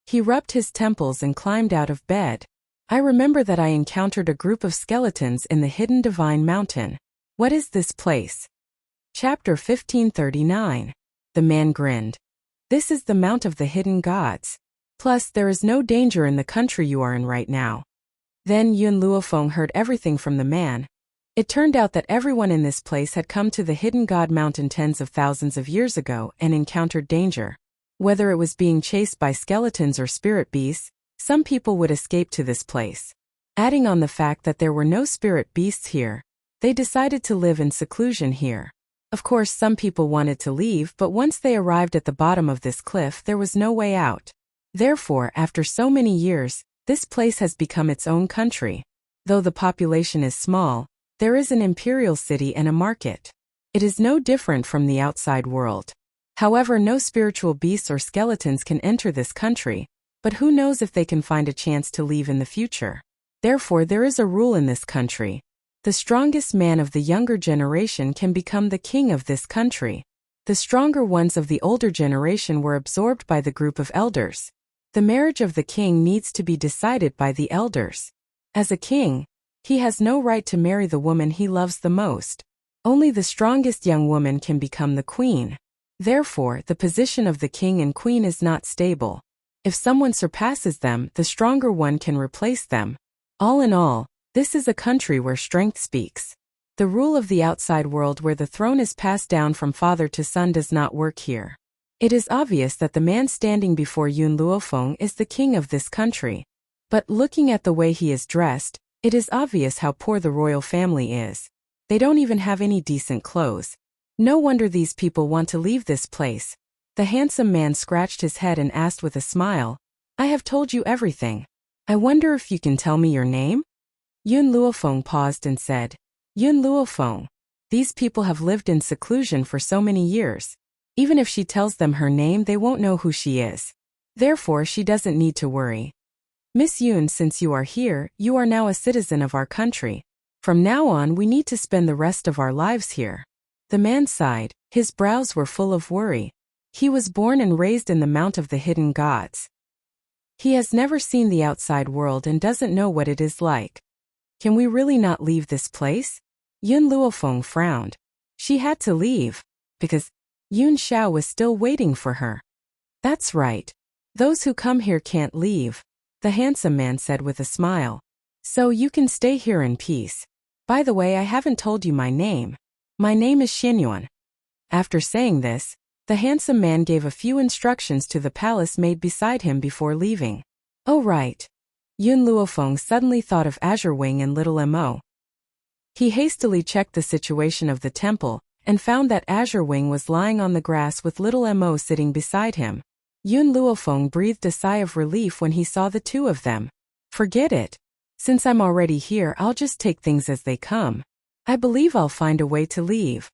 He rubbed his temples and climbed out of bed. I remember that I encountered a group of skeletons in the Hidden Divine Mountain. What is this place? Chapter 1539. The man grinned. This is the Mount of the Hidden Gods. Plus, there is no danger in the country you are in right now. Then Yun Luofeng heard everything from the man. It turned out that everyone in this place had come to the Hidden God Mountain tens of thousands of years ago and encountered danger. Whether it was being chased by skeletons or spirit beasts, some people would escape to this place. Adding on the fact that there were no spirit beasts here, they decided to live in seclusion here. Of course, some people wanted to leave, but once they arrived at the bottom of this cliff, there was no way out. Therefore, after so many years, this place has become its own country. Though the population is small, there is an imperial city and a market. It is no different from the outside world. However, no spiritual beasts or skeletons can enter this country, but who knows if they can find a chance to leave in the future. Therefore, there is a rule in this country. The strongest man of the younger generation can become the king of this country. The stronger ones of the older generation were absorbed by the group of elders. The marriage of the king needs to be decided by the elders. As a king, he has no right to marry the woman he loves the most. Only the strongest young woman can become the queen. Therefore, the position of the king and queen is not stable. If someone surpasses them, the stronger one can replace them. All in all, this is a country where strength speaks. The rule of the outside world where the throne is passed down from father to son does not work here. It is obvious that the man standing before Yun Luofeng is the king of this country. But looking at the way he is dressed, it is obvious how poor the royal family is. They don't even have any decent clothes. No wonder these people want to leave this place. The handsome man scratched his head and asked with a smile, I have told you everything. I wonder if you can tell me your name? Yun Luofeng paused and said, Yun Luofeng. These people have lived in seclusion for so many years. Even if she tells them her name, they won't know who she is. Therefore, she doesn't need to worry. Miss Yun, since you are here, you are now a citizen of our country. From now on, we need to spend the rest of our lives here. The man sighed. His brows were full of worry. He was born and raised in the Mount of the Hidden Gods. He has never seen the outside world and doesn't know what it is like. Can we really not leave this place? Yun Luofeng frowned. She had to leave, because Yun Xiao was still waiting for her. That's right. Those who come here can't leave, the handsome man said with a smile. So you can stay here in peace. By the way, I haven't told you my name. My name is Xianyuan. After saying this, the handsome man gave a few instructions to the palace maid beside him before leaving. Oh right. Yun Luofeng suddenly thought of Azure Wing and Little Mo. He hastily checked the situation of the temple, and found that Azure Wing was lying on the grass with Little Mo sitting beside him. Yun Luofeng breathed a sigh of relief when he saw the two of them. Forget it. Since I'm already here, I'll just take things as they come. I believe I'll find a way to leave.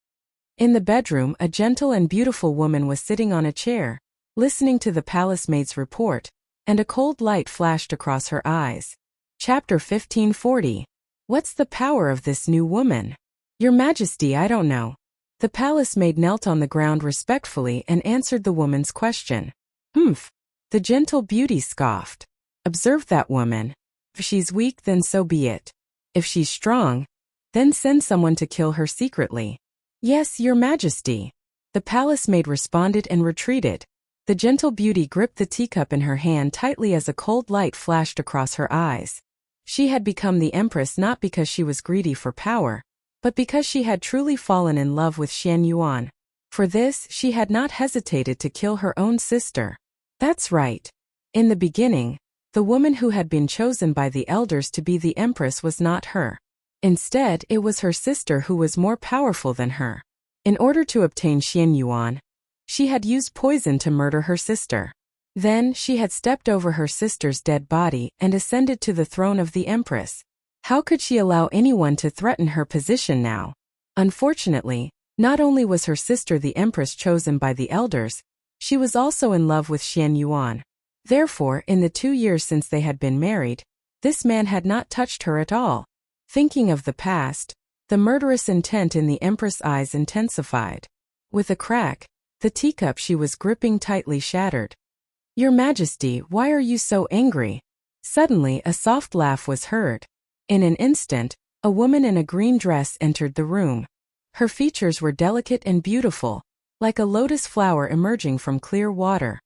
In the bedroom, a gentle and beautiful woman was sitting on a chair, listening to the palace maid's report, and a cold light flashed across her eyes. Chapter 1540. What's the power of this new woman? Your Majesty, I don't know. The palace maid knelt on the ground respectfully and answered the woman's question. Humph. The gentle beauty scoffed. Observe that woman. If she's weak, then so be it. If she's strong, then send someone to kill her secretly. Yes, Your Majesty. The palace maid responded and retreated. The gentle beauty gripped the teacup in her hand tightly as a cold light flashed across her eyes. She had become the empress not because she was greedy for power, but because she had truly fallen in love with Xianyuan. For this, she had not hesitated to kill her own sister. That's right. In the beginning, the woman who had been chosen by the elders to be the empress was not her. Instead, it was her sister who was more powerful than her. In order to obtain Xianyuan, she had used poison to murder her sister. Then, she had stepped over her sister's dead body and ascended to the throne of the empress. How could she allow anyone to threaten her position now? Unfortunately, not only was her sister the empress chosen by the elders, she was also in love with Xianyuan. Therefore, in the 2 years since they had been married, this man had not touched her at all. Thinking of the past, the murderous intent in the empress' eyes intensified. With a crack, the teacup she was gripping tightly shattered. Your Majesty, why are you so angry? Suddenly, a soft laugh was heard. In an instant, a woman in a green dress entered the room. Her features were delicate and beautiful, like a lotus flower emerging from clear water.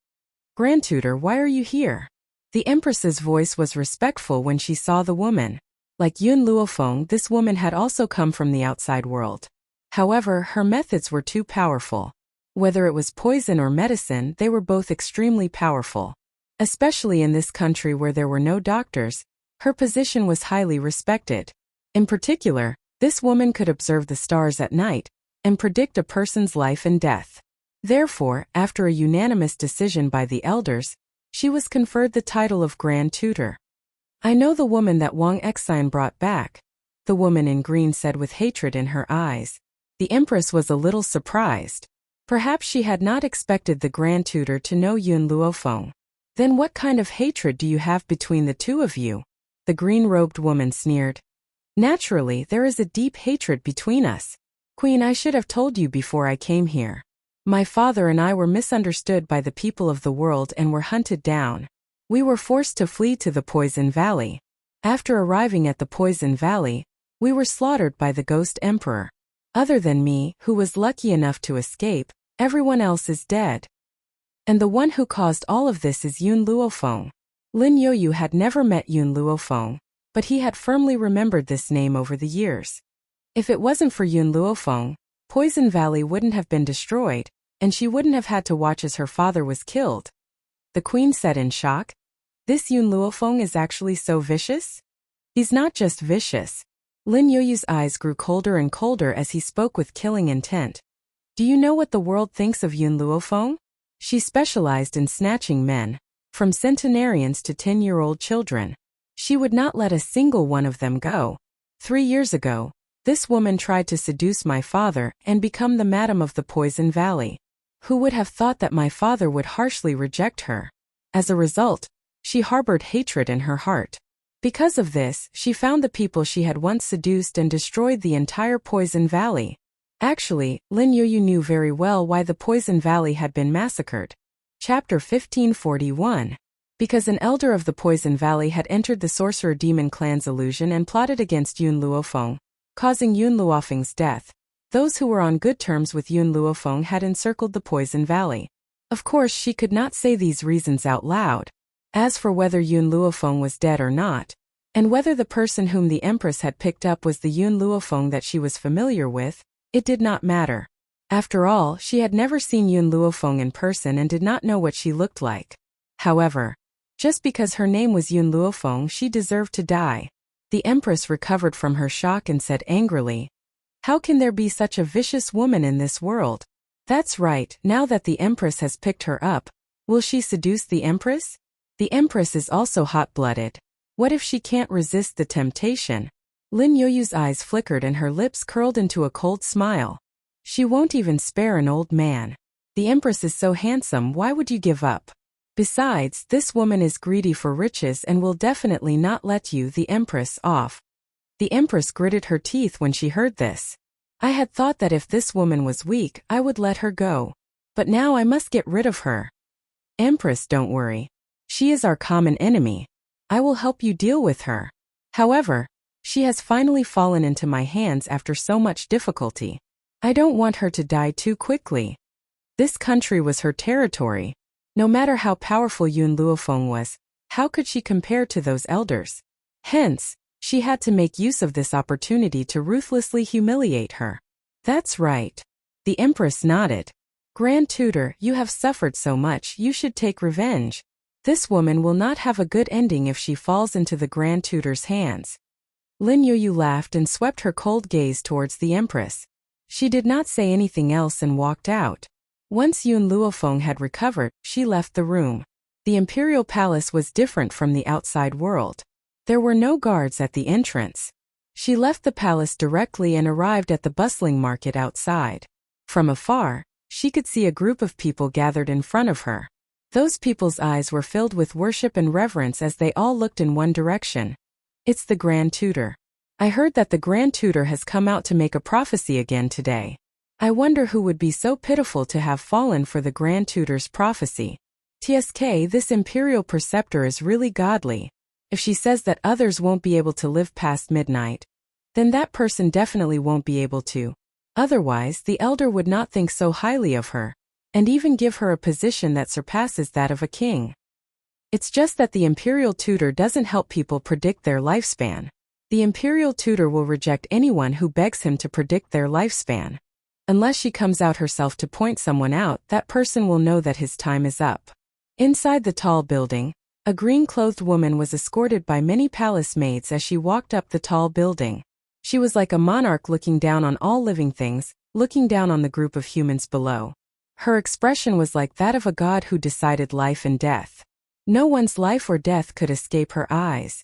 Grand Tutor, why are you here? The empress's voice was respectful when she saw the woman. Like Yun Luofeng, this woman had also come from the outside world. However, her methods were too powerful. Whether it was poison or medicine, they were both extremely powerful. Especially in this country where there were no doctors, her position was highly respected. In particular, this woman could observe the stars at night and predict a person's life and death. Therefore, after a unanimous decision by the elders, she was conferred the title of Grand Tutor. I know the woman that Wang Exine brought back, the woman in green said with hatred in her eyes. The empress was a little surprised. Perhaps she had not expected the Grand Tutor to know Yun Luofeng. Then what kind of hatred do you have between the two of you? The green-robed woman sneered. Naturally, there is a deep hatred between us. Queen, I should have told you before I came here. My father and I were misunderstood by the people of the world and were hunted down. We were forced to flee to the Poison Valley. After arriving at the Poison Valley, we were slaughtered by the Ghost Emperor. Other than me, who was lucky enough to escape, everyone else is dead. And the one who caused all of this is Yun Luofeng. Lin Yoyu had never met Yun Luofeng, but he had firmly remembered this name over the years. If it wasn't for Yun Luofeng, Poison Valley wouldn't have been destroyed, and she wouldn't have had to watch as her father was killed. The queen said in shock. This Yun Luofeng is actually so vicious? He's not just vicious. Lin Yoyu's eyes grew colder and colder as he spoke with killing intent. Do you know what the world thinks of Yun Luofeng? She specialized in snatching men, from centenarians to 10-year-old children. She would not let a single one of them go. 3 years ago, this woman tried to seduce my father and become the madam of the Poison Valley. Who would have thought that my father would harshly reject her? As a result, she harbored hatred in her heart. Because of this, she found the people she had once seduced and destroyed the entire Poison Valley. Actually, Lin Yoyu knew very well why the Poison Valley had been massacred. Chapter 1541. Because an elder of the Poison Valley had entered the Sorcerer Demon clan's illusion and plotted against Yun Luofeng, causing Yun Luofeng's death. Those who were on good terms with Yun Luofeng had encircled the Poison Valley. Of course, she could not say these reasons out loud. As for whether Yun Luofeng was dead or not, and whether the person whom the Empress had picked up was the Yun Luofeng that she was familiar with, it did not matter. After all, she had never seen Yun Luofeng in person and did not know what she looked like. However, just because her name was Yun Luofeng, she deserved to die. The Empress recovered from her shock and said angrily, "How can there be such a vicious woman in this world?" That's right, now that the Empress has picked her up, will she seduce the Empress? The Empress is also hot-blooded. What if she can't resist the temptation? Lin Yoyu's eyes flickered and her lips curled into a cold smile. She won't even spare an old man. The Empress is so handsome, why would you give up? Besides, this woman is greedy for riches and will definitely not let you, the Empress, off. The Empress gritted her teeth when she heard this. I had thought that if this woman was weak, I would let her go. But now I must get rid of her. Empress, don't worry. She is our common enemy. I will help you deal with her. However, she has finally fallen into my hands after so much difficulty. I don't want her to die too quickly. This country was her territory. No matter how powerful Yun Luofeng was, how could she compare to those elders? Hence, she had to make use of this opportunity to ruthlessly humiliate her. That's right. The Empress nodded. Grand Tutor, you have suffered so much, you should take revenge. This woman will not have a good ending if she falls into the Grand Tutor's hands. Lin Yoyu laughed and swept her cold gaze towards the Empress. She did not say anything else and walked out. Once Yun Luofeng had recovered, she left the room. The Imperial Palace was different from the outside world. There were no guards at the entrance. She left the palace directly and arrived at the bustling market outside. From afar, she could see a group of people gathered in front of her. Those people's eyes were filled with worship and reverence as they all looked in one direction. It's the Grand Tutor. I heard that the Grand Tutor has come out to make a prophecy again today. I wonder who would be so pitiful to have fallen for the Grand Tutor's prophecy. TSK, this Imperial Preceptor is really godly. If she says that others won't be able to live past midnight, then that person definitely won't be able to. Otherwise, the elder would not think so highly of her, and even give her a position that surpasses that of a king. It's just that the Imperial Tutor doesn't help people predict their lifespan. The Imperial Tutor will reject anyone who begs him to predict their lifespan. Unless she comes out herself to point someone out, that person will know that his time is up. Inside the tall building, a green-clothed woman was escorted by many palace maids as she walked up the tall building. She was like a monarch looking down on all living things, looking down on the group of humans below. Her expression was like that of a god who decided life and death. No one's life or death could escape her eyes.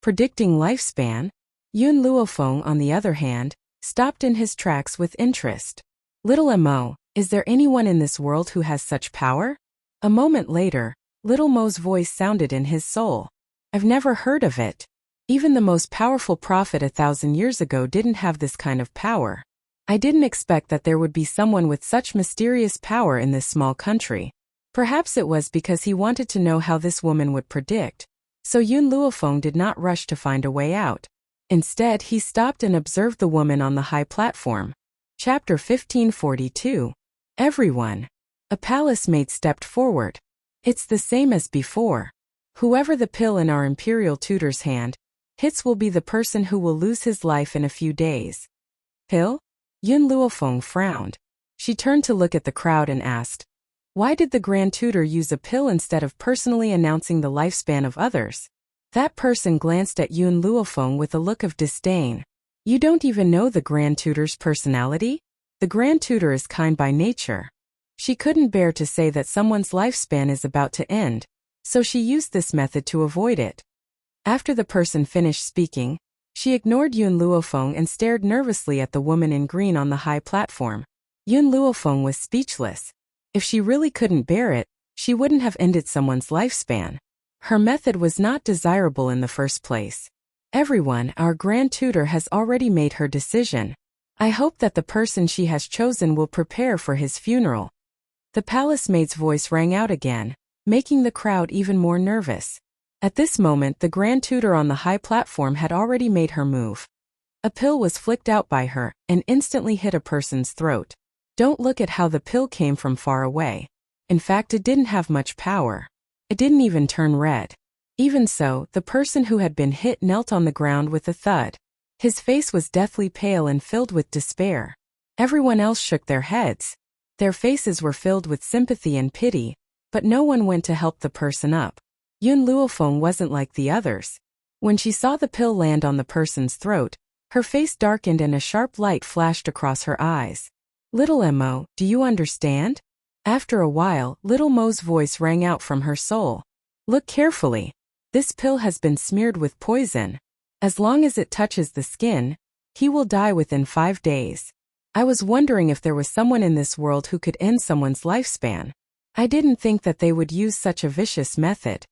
Predicting lifespan? Yun Luofeng, on the other hand, stopped in his tracks with interest. Little Mo, is there anyone in this world who has such power? A moment later, Little Mo's voice sounded in his soul. I've never heard of it. Even the most powerful prophet 1,000 years ago didn't have this kind of power. I didn't expect that there would be someone with such mysterious power in this small country. Perhaps it was because he wanted to know how this woman would predict. So Yun Luofeng did not rush to find a way out. Instead, he stopped and observed the woman on the high platform. Chapter 1542. Everyone. A palace mate stepped forward. It's the same as before. Whoever the pill in our imperial tutor's hand hits will be the person who will lose his life in a few days. Pill? Yun Luofeng frowned. She turned to look at the crowd and asked, why did the Grand Tutor use a pill instead of personally announcing the lifespan of others? That person glanced at Yun Luofeng with a look of disdain. You don't even know the Grand Tutor's personality? The Grand Tutor is kind by nature. She couldn't bear to say that someone's lifespan is about to end, so she used this method to avoid it. After the person finished speaking, she ignored Yun Luofeng and stared nervously at the woman in green on the high platform. Yun Luofeng was speechless. If she really couldn't bear it, she wouldn't have ended someone's lifespan. Her method was not desirable in the first place. Everyone, our Grand Tutor has already made her decision. I hope that the person she has chosen will prepare for his funeral. The palace maid's voice rang out again, making the crowd even more nervous. At this moment, the Grand Tutor on the high platform had already made her move. A pill was flicked out by her and instantly hit a person's throat. Don't look at how the pill came from far away. In fact, it didn't have much power. It didn't even turn red. Even so, the person who had been hit knelt on the ground with a thud. His face was deathly pale and filled with despair. Everyone else shook their heads. Their faces were filled with sympathy and pity, but no one went to help the person up. Yun Luofeng wasn't like the others. When she saw the pill land on the person's throat, her face darkened and a sharp light flashed across her eyes. Little Mo, do you understand? After a while, Little Mo's voice rang out from her soul. Look carefully. This pill has been smeared with poison. As long as it touches the skin, he will die within 5 days. I was wondering if there was someone in this world who could end someone's lifespan. I didn't think that they would use such a vicious method.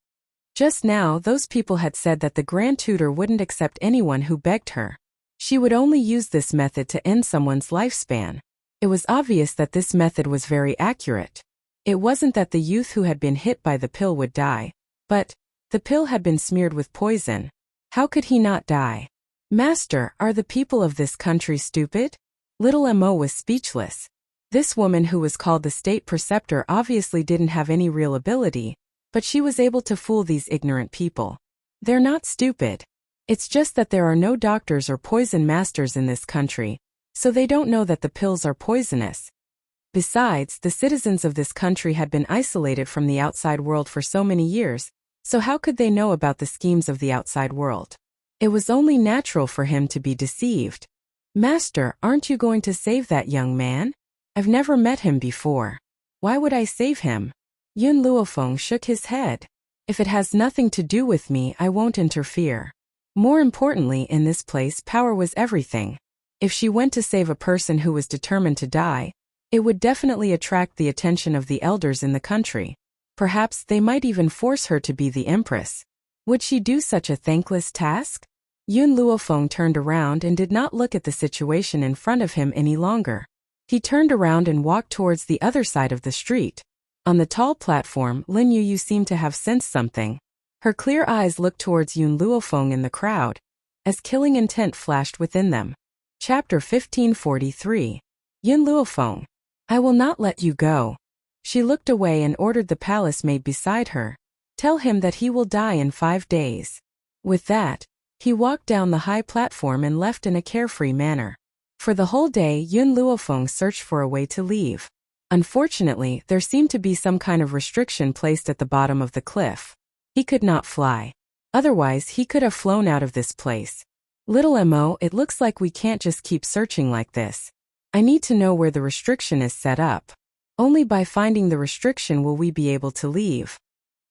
Just now, those people had said that the Grand Tutor wouldn't accept anyone who begged her. She would only use this method to end someone's lifespan. It was obvious that this method was very accurate. It wasn't that the youth who had been hit by the pill would die, but the pill had been smeared with poison. How could he not die? Master, are the people of this country stupid? Little Mo was speechless. This woman who was called the state preceptor obviously didn't have any real ability, but she was able to fool these ignorant people. They're not stupid. It's just that there are no doctors or poison masters in this country, so they don't know that the pills are poisonous. Besides, the citizens of this country had been isolated from the outside world for so many years, so how could they know about the schemes of the outside world? It was only natural for him to be deceived. Master, aren't you going to save that young man? I've never met him before. Why would I save him? Yun Luofeng shook his head. If it has nothing to do with me, I won't interfere. More importantly, in this place, power was everything. If she went to save a person who was determined to die, it would definitely attract the attention of the elders in the country. Perhaps they might even force her to be the empress. Would she do such a thankless task? Yun Luofeng turned around and did not look at the situation in front of him any longer. He turned around and walked towards the other side of the street. On the tall platform, Lin Yu seemed to have sensed something. Her clear eyes looked towards Yun Luofeng in the crowd, as killing intent flashed within them. Chapter 1543. Yun Luofeng. I will not let you go. She looked away and ordered the palace maid beside her. Tell him that he will die in 5 days. With that, he walked down the high platform and left in a carefree manner. For the whole day, Yun Luofeng searched for a way to leave. Unfortunately, there seemed to be some kind of restriction placed at the bottom of the cliff. He could not fly. Otherwise, he could have flown out of this place. Little Mo, it looks like we can't just keep searching like this. I need to know where the restriction is set up. Only by finding the restriction will we be able to leave.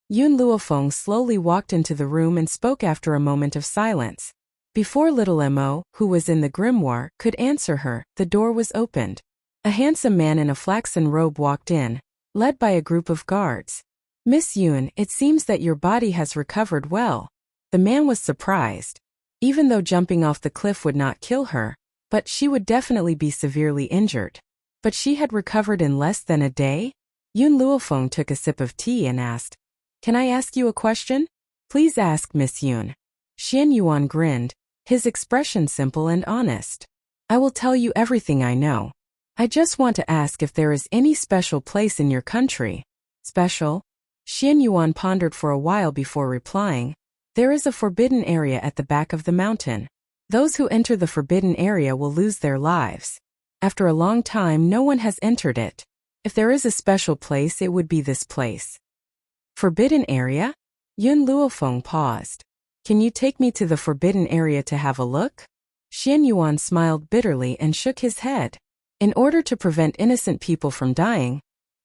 Yun Luofeng slowly walked into the room and spoke after a moment of silence. Before Little Mo, who was in the grimoire, could answer her, the door was opened. A handsome man in a flaxen robe walked in, led by a group of guards. Miss Yun, it seems that your body has recovered well. The man was surprised. Even though jumping off the cliff would not kill her, but she would definitely be severely injured. But she had recovered in less than a day? Yun Luofeng took a sip of tea and asked, Can I ask you a question? Please ask, Miss Yun. Xian Yuan grinned, his expression simple and honest. I will tell you everything I know. I just want to ask if there is any special place in your country. Special? Xian Yuan pondered for a while before replying. There is a forbidden area at the back of the mountain. Those who enter the forbidden area will lose their lives. After a long time, no one has entered it. If there is a special place, it would be this place. Forbidden area? Yun Luofeng paused. Can you take me to the forbidden area to have a look? Xian Yuan smiled bitterly and shook his head. In order to prevent innocent people from dying,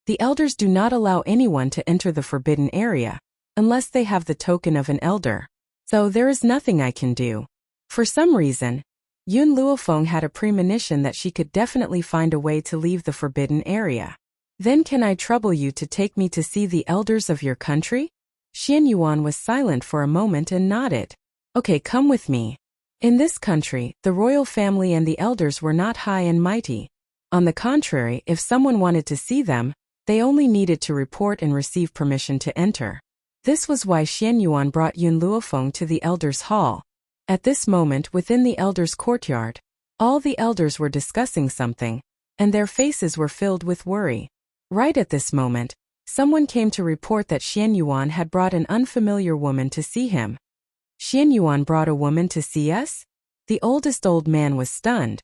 the elders do not allow anyone to enter the forbidden area, unless they have the token of an elder. So there is nothing I can do. For some reason, Yun Luofeng had a premonition that she could definitely find a way to leave the forbidden area. Then can I trouble you to take me to see the elders of your country? Xian Yuan was silent for a moment and nodded. Okay, come with me. In this country, the royal family and the elders were not high and mighty. On the contrary, if someone wanted to see them, they only needed to report and receive permission to enter. This was why Xian Yuan brought Yun Luofeng to the elders' hall. At this moment, within the elders' courtyard, all the elders were discussing something, and their faces were filled with worry. Right at this moment, someone came to report that Xian Yuan had brought an unfamiliar woman to see him. Xian Yuan brought a woman to see us? The oldest old man was stunned.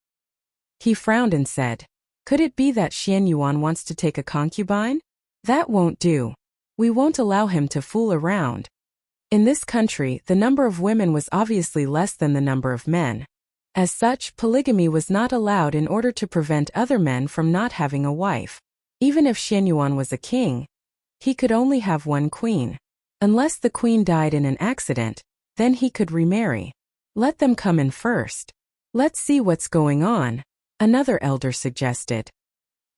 He frowned and said, could it be that Xian Yuan wants to take a concubine? That won't do. We won't allow him to fool around. In this country, the number of women was obviously less than the number of men. As such, polygamy was not allowed in order to prevent other men from not having a wife. Even if Xian Yuan was a king, he could only have one queen. Unless the queen died in an accident, then he could remarry. Let them come in first. Let's see what's going on, another elder suggested.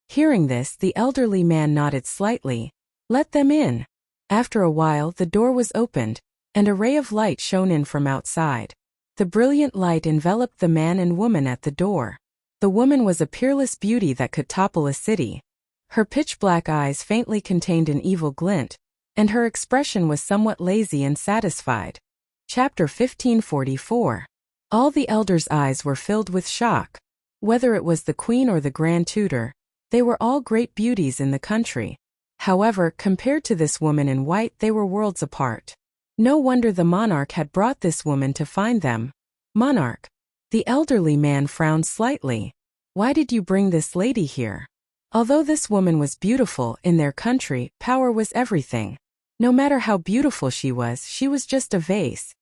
Hearing this, the elderly man nodded slightly. Let them in. After a while, the door was opened, and a ray of light shone in from outside. The brilliant light enveloped the man and woman at the door. The woman was a peerless beauty that could topple a city. Her pitch-black eyes faintly contained an evil glint, and her expression was somewhat lazy and satisfied. Chapter 1544. All the elders' eyes were filled with shock. Whether it was the queen or the grand tutor, they were all great beauties in the country. However, compared to this woman in white, they were worlds apart. No wonder the monarch had brought this woman to find them. Monarch. The elderly man frowned slightly. Why did you bring this lady here? Although this woman was beautiful, in their country, power was everything. No matter how beautiful she was just a vase.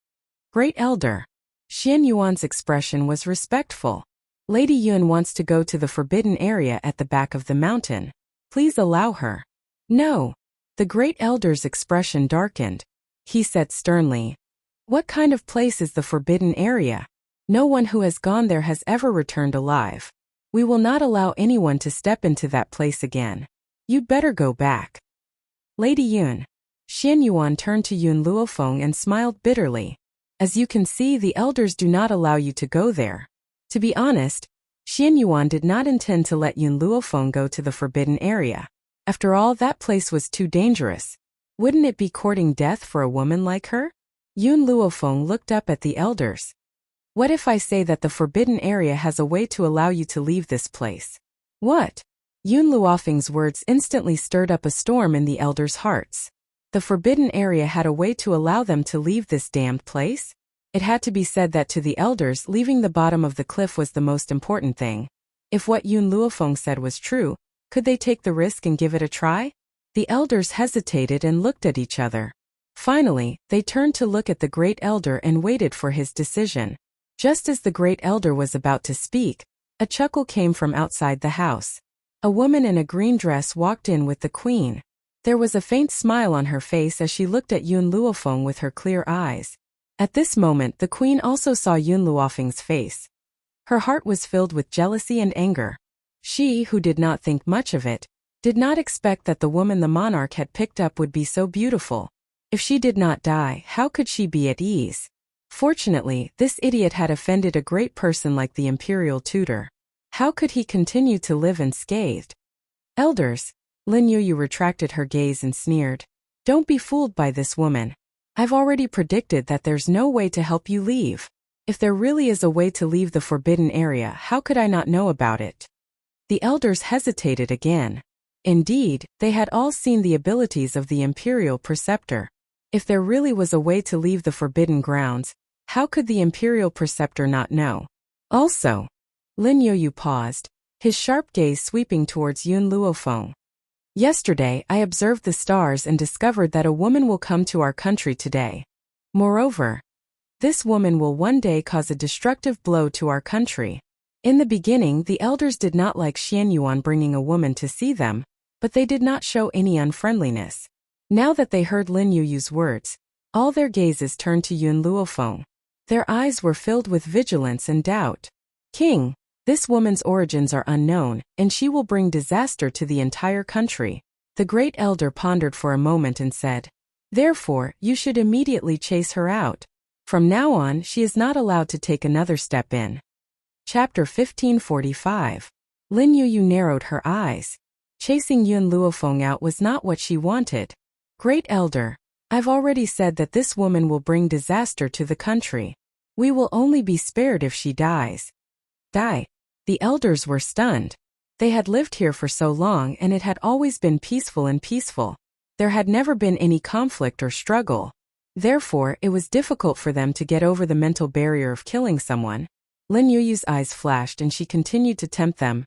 Great elder. Xian Yuan's expression was respectful. Lady Yun wants to go to the forbidden area at the back of the mountain. Please allow her. No. The great elder's expression darkened. He said sternly, what kind of place is the forbidden area? No one who has gone there has ever returned alive. We will not allow anyone to step into that place again. You'd better go back. Lady Yun. Xian Yuan turned to Yun Luofeng and smiled bitterly. As you can see, the elders do not allow you to go there. To be honest, Xian Yuan did not intend to let Yun Luofeng go to the forbidden area. After all, that place was too dangerous. Wouldn't it be courting death for a woman like her? Yun Luofeng looked up at the elders. What if I say that the forbidden area has a way to allow you to leave this place? What? Yun Luofeng's words instantly stirred up a storm in the elders' hearts. The forbidden area had a way to allow them to leave this damned place? It had to be said that to the elders, leaving the bottom of the cliff was the most important thing. If what Yun Luofeng said was true, could they take the risk and give it a try? The elders hesitated and looked at each other. Finally, they turned to look at the great elder and waited for his decision. Just as the great elder was about to speak, a chuckle came from outside the house. A woman in a green dress walked in with the queen. There was a faint smile on her face as she looked at Yun Luofeng with her clear eyes. At this moment, the queen also saw Yun Luofeng's face. Her heart was filled with jealousy and anger. She, who did not think much of it, did not expect that the woman the monarch had picked up would be so beautiful. If she did not die, how could she be at ease? Fortunately, this idiot had offended a great person like the imperial tutor. How could he continue to live unscathed? Elders. Lin Yu retracted her gaze and sneered. Don't be fooled by this woman. I've already predicted that there's no way to help you leave. If there really is a way to leave the forbidden area, how could I not know about it? The elders hesitated again. Indeed, they had all seen the abilities of the Imperial Preceptor. If there really was a way to leave the Forbidden Grounds, how could the Imperial Preceptor not know? Also, Lin Yoyu paused, his sharp gaze sweeping towards Yun Luofeng. Yesterday, I observed the stars and discovered that a woman will come to our country today. Moreover, this woman will one day cause a destructive blow to our country. In the beginning, the elders did not like Xianyuan bringing a woman to see them, but they did not show any unfriendliness. Now that they heard Lin Yuyu's words, all their gazes turned to Yun Luofeng. Their eyes were filled with vigilance and doubt. King, this woman's origins are unknown, and she will bring disaster to the entire country. The great elder pondered for a moment and said, therefore, you should immediately chase her out. From now on, she is not allowed to take another step in. Chapter 1545. Lin Yuyu narrowed her eyes. Chasing Yun Luofeng out was not what she wanted. Great elder, I've already said that this woman will bring disaster to the country. We will only be spared if she dies. Die. The elders were stunned. They had lived here for so long and it had always been peaceful and peaceful. There had never been any conflict or struggle. Therefore, it was difficult for them to get over the mental barrier of killing someone. Lin Yuyu's eyes flashed and she continued to tempt them.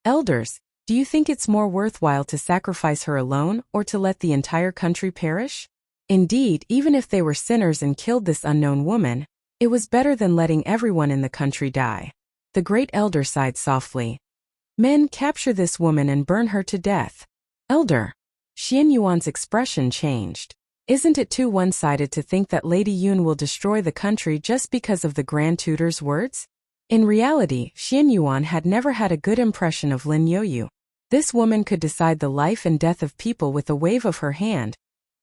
Elders, do you think it's more worthwhile to sacrifice her alone or to let the entire country perish? Indeed, even if they were sinners and killed this unknown woman, it was better than letting everyone in the country die. The great elder sighed softly. Men, capture this woman and burn her to death. Elder. Xianyuan's expression changed. Isn't it too one-sided to think that Lady Yun will destroy the country just because of the Grand Tutor's words? In reality, Xianyuan had never had a good impression of Lin Yoyu. This woman could decide the life and death of people with a wave of her hand,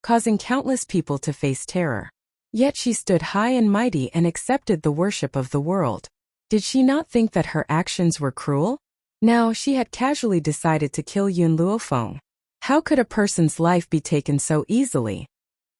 causing countless people to face terror. Yet she stood high and mighty and accepted the worship of the world. Did she not think that her actions were cruel? Now she had casually decided to kill Yun Luofeng. How could a person's life be taken so easily?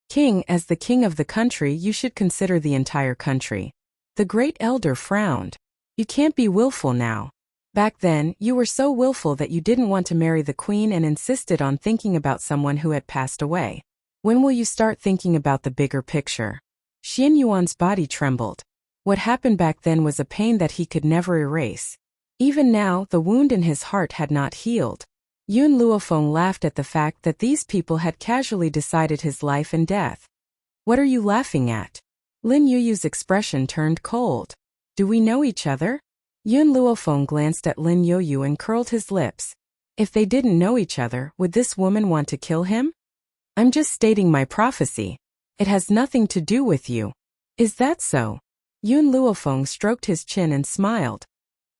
King, as the king of the country, you should consider the entire country. The great elder frowned. You can't be willful now. Back then, you were so willful that you didn't want to marry the queen and insisted on thinking about someone who had passed away. When will you start thinking about the bigger picture? Xianyuan's body trembled. What happened back then was a pain that he could never erase. Even now, the wound in his heart had not healed. Yun Luofeng laughed at the fact that these people had casually decided his life and death. What are you laughing at? Lin Yuyu's expression turned cold. Do we know each other? Yun Luofeng glanced at Lin Yoyu and curled his lips. If they didn't know each other, would this woman want to kill him? I'm just stating my prophecy. It has nothing to do with you. Is that so? Yun Luofeng stroked his chin and smiled.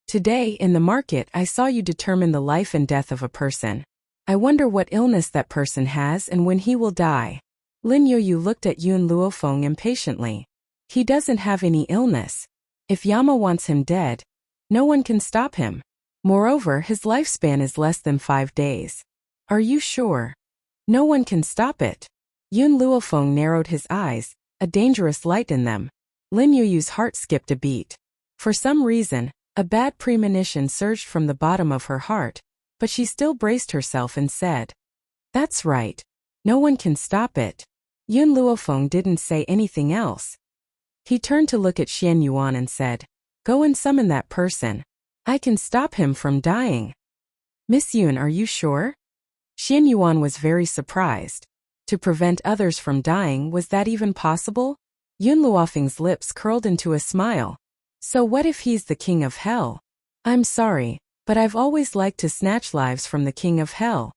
Today, in the market, I saw you determine the life and death of a person. I wonder what illness that person has and when he will die. Lin Yoyu looked at Yun Luofeng impatiently. He doesn't have any illness. If Yama wants him dead, no one can stop him. Moreover, his lifespan is less than 5 days. Are you sure? No one can stop it. Yun Luofeng narrowed his eyes, a dangerous light in them. Lin Yuyu's heart skipped a beat. For some reason, a bad premonition surged from the bottom of her heart, but she still braced herself and said, that's right. No one can stop it. Yun Luofeng didn't say anything else. He turned to look at Xianyuan and said, go and summon that person. I can stop him from dying. Miss Yun, are you sure? Xianyuan was very surprised. To prevent others from dying, was that even possible? Yun Luofeng's lips curled into a smile. So what if he's the king of hell? I'm sorry, but I've always liked to snatch lives from the king of hell.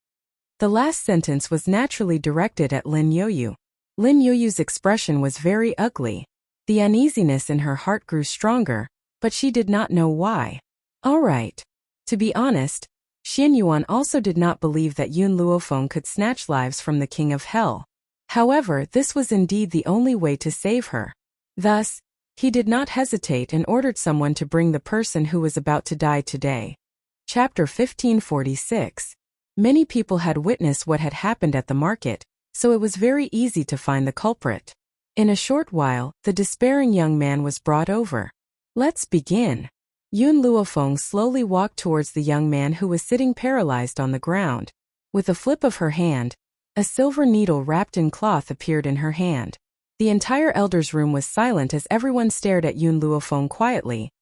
The last sentence was naturally directed at Lin Yoyu. Lin Yoyu's expression was very ugly. The uneasiness in her heart grew stronger, but she did not know why. All right. To be honest, Xianyuan also did not believe that Yun Luofeng could snatch lives from the king of hell. However, this was indeed the only way to save her. Thus, he did not hesitate and ordered someone to bring the person who was about to die today. Chapter 1546. Many people had witnessed what had happened at the market, so it was very easy to find the culprit. In a short while, the despairing young man was brought over. Let's begin. Yun Luofeng slowly walked towards the young man who was sitting paralyzed on the ground. With a flip of her hand, a silver needle wrapped in cloth appeared in her hand. The entire elder's room was silent as everyone stared at Yun Luofeng quietly.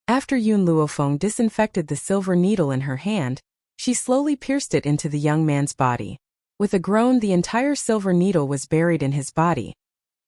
After Yun Luofeng disinfected the silver needle in her hand, she slowly pierced it into the young man's body. With a groan, the entire silver needle was buried in his body.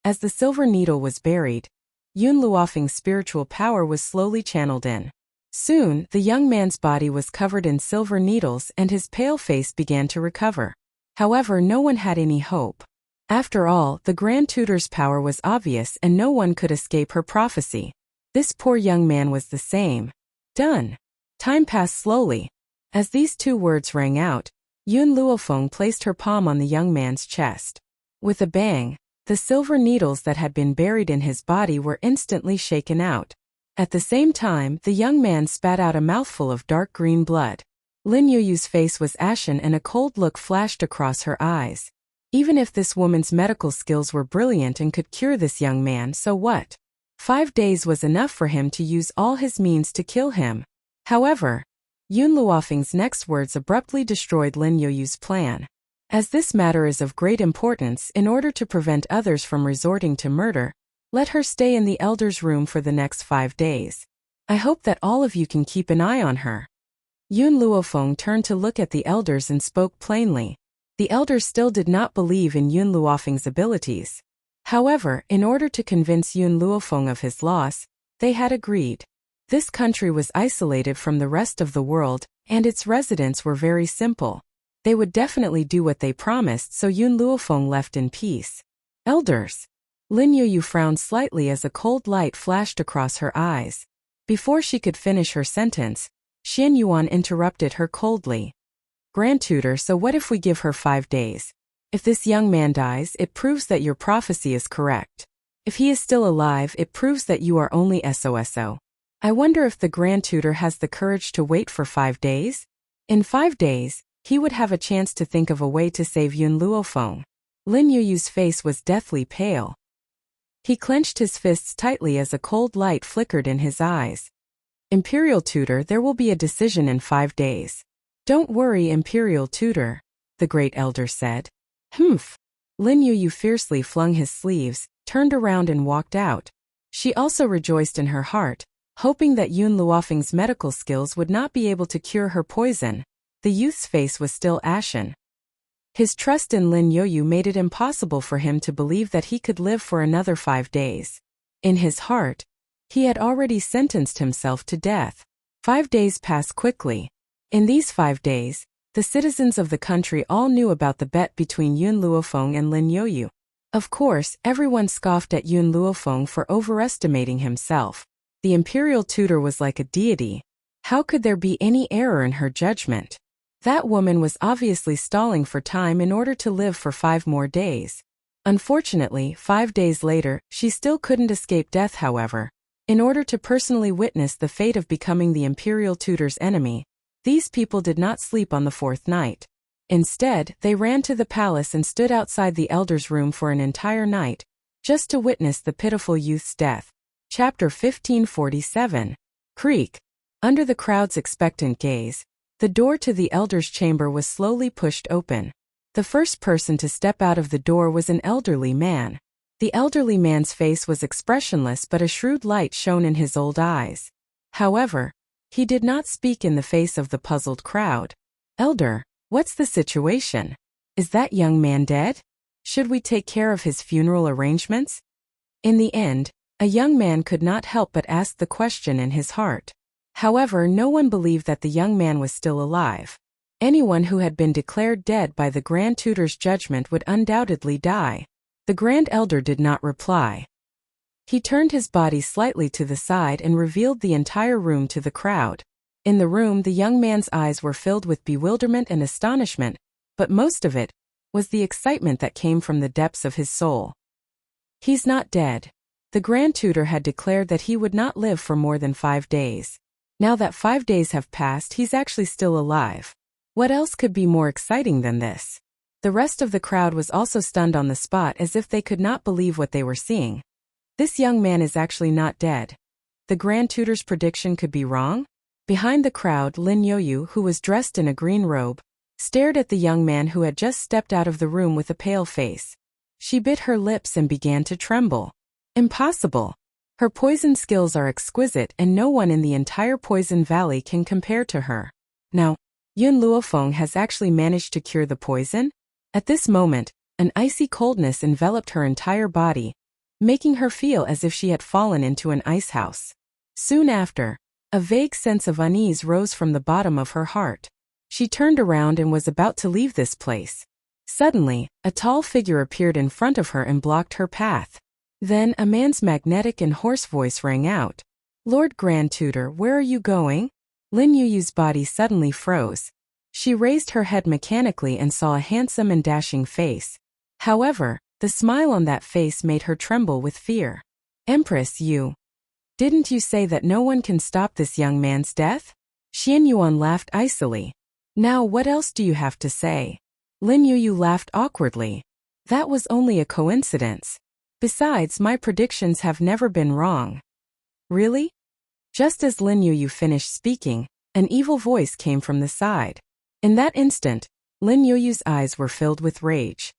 As the silver needle was buried, Yun Luofeng's spiritual power was slowly channeled in. Soon, the young man's body was covered in silver needles and his pale face began to recover. However, no one had any hope. After all, the Grand Tutor's power was obvious and no one could escape her prophecy. This poor young man was the same. Done. Time passed slowly. As these two words rang out, Yun Luofeng placed her palm on the young man's chest. With a bang, the silver needles that had been buried in his body were instantly shaken out. At the same time, the young man spat out a mouthful of dark green blood. Lin Yoyu's face was ashen and a cold look flashed across her eyes. Even if this woman's medical skills were brilliant and could cure this young man, so what? 5 days was enough for him to use all his means to kill him. However, Yun Luofeng's next words abruptly destroyed Lin Yoyu's plan. As this matter is of great importance, in order to prevent others from resorting to murder, let her stay in the elder's room for the next 5 days. I hope that all of you can keep an eye on her. Yun Luofeng turned to look at the elders and spoke plainly. The elders still did not believe in Yun Luofeng's abilities. However, in order to convince Yun Luofeng of his loss, they had agreed. This country was isolated from the rest of the world, and its residents were very simple. They would definitely do what they promised, so Yun Luofeng left in peace. Elders. Lin Yoyu frowned slightly as a cold light flashed across her eyes. Before she could finish her sentence, Xian Yuan interrupted her coldly. Grand Tutor, so what if we give her 5 days? If this young man dies, it proves that your prophecy is correct. If he is still alive, it proves that you are only SOSO. I wonder if the Grand Tutor has the courage to wait for 5 days? In 5 days, he would have a chance to think of a way to save Yun Luofeng. Lin Yoyu's face was deathly pale. He clenched his fists tightly as a cold light flickered in his eyes. Imperial Tutor, there will be a decision in 5 days. Don't worry, Imperial Tutor, the Great Elder said. Humph. Lin Yoyu fiercely flung his sleeves, turned around and walked out. She also rejoiced in her heart, hoping that Yun Luofeng's medical skills would not be able to cure her poison. The youth's face was still ashen. His trust in Lin Yoyu made it impossible for him to believe that he could live for another 5 days. In his heart, he had already sentenced himself to death. 5 days passed quickly. In these 5 days, the citizens of the country all knew about the bet between Yun Luofeng and Lin Yoyu. Of course, everyone scoffed at Yun Luofeng for overestimating himself. The Imperial Tutor was like a deity. How could there be any error in her judgment? That woman was obviously stalling for time in order to live for 5 more days. Unfortunately, 5 days later, she still couldn't escape death. However, in order to personally witness the fate of becoming the Imperial Tutor's enemy, these people did not sleep on the 4th night. Instead, they ran to the palace and stood outside the elder's room for an entire night, just to witness the pitiful youth's death. Chapter 1547. Creak. Under the crowd's expectant gaze, the door to the elder's chamber was slowly pushed open. The first person to step out of the door was an elderly man. The elderly man's face was expressionless, but a shrewd light shone in his old eyes. However, he did not speak in the face of the puzzled crowd. Elder, what's the situation? Is that young man dead? Should we take care of his funeral arrangements? In the end, a young man could not help but ask the question in his heart. However, no one believed that the young man was still alive. Anyone who had been declared dead by the Grand Tutor's judgment would undoubtedly die. The Grand Elder did not reply. He turned his body slightly to the side and revealed the entire room to the crowd. In the room, the young man's eyes were filled with bewilderment and astonishment, but most of it was the excitement that came from the depths of his soul. He's not dead. The Grand Tutor had declared that he would not live for more than 5 days. Now that 5 days have passed, he's actually still alive. What else could be more exciting than this? The rest of the crowd was also stunned on the spot, as if they could not believe what they were seeing. This young man is actually not dead. the Grand Tutor's prediction could be wrong? Behind the crowd, Lin Yoyu, who was dressed in a green robe, stared at the young man who had just stepped out of the room with a pale face. She bit her lips and began to tremble. Impossible. Her poison skills are exquisite and no one in the entire Poison Valley can compare to her. Now, Yun Luofeng has actually managed to cure the poison? At this moment, an icy coldness enveloped her entire body, making her feel as if she had fallen into an ice house. Soon after, a vague sense of unease rose from the bottom of her heart. She turned around and was about to leave this place. Suddenly, a tall figure appeared in front of her and blocked her path. Then a man's magnetic and hoarse voice rang out. "Lord Grand Tutor, where are you going?" Lin Yuyu's body suddenly froze. She raised her head mechanically and saw a handsome and dashing face. However, the smile on that face made her tremble with fear. "Empress, didn't you say that no one can stop this young man's death?" Xian Yuan laughed icily. "Now what else do you have to say?" Lin Yuyu laughed awkwardly. "That was only a coincidence. Besides, my predictions have never been wrong." "Really?" Just as Lin Yuyu finished speaking, an evil voice came from the side. In that instant, Lin Yuyu's eyes were filled with rage.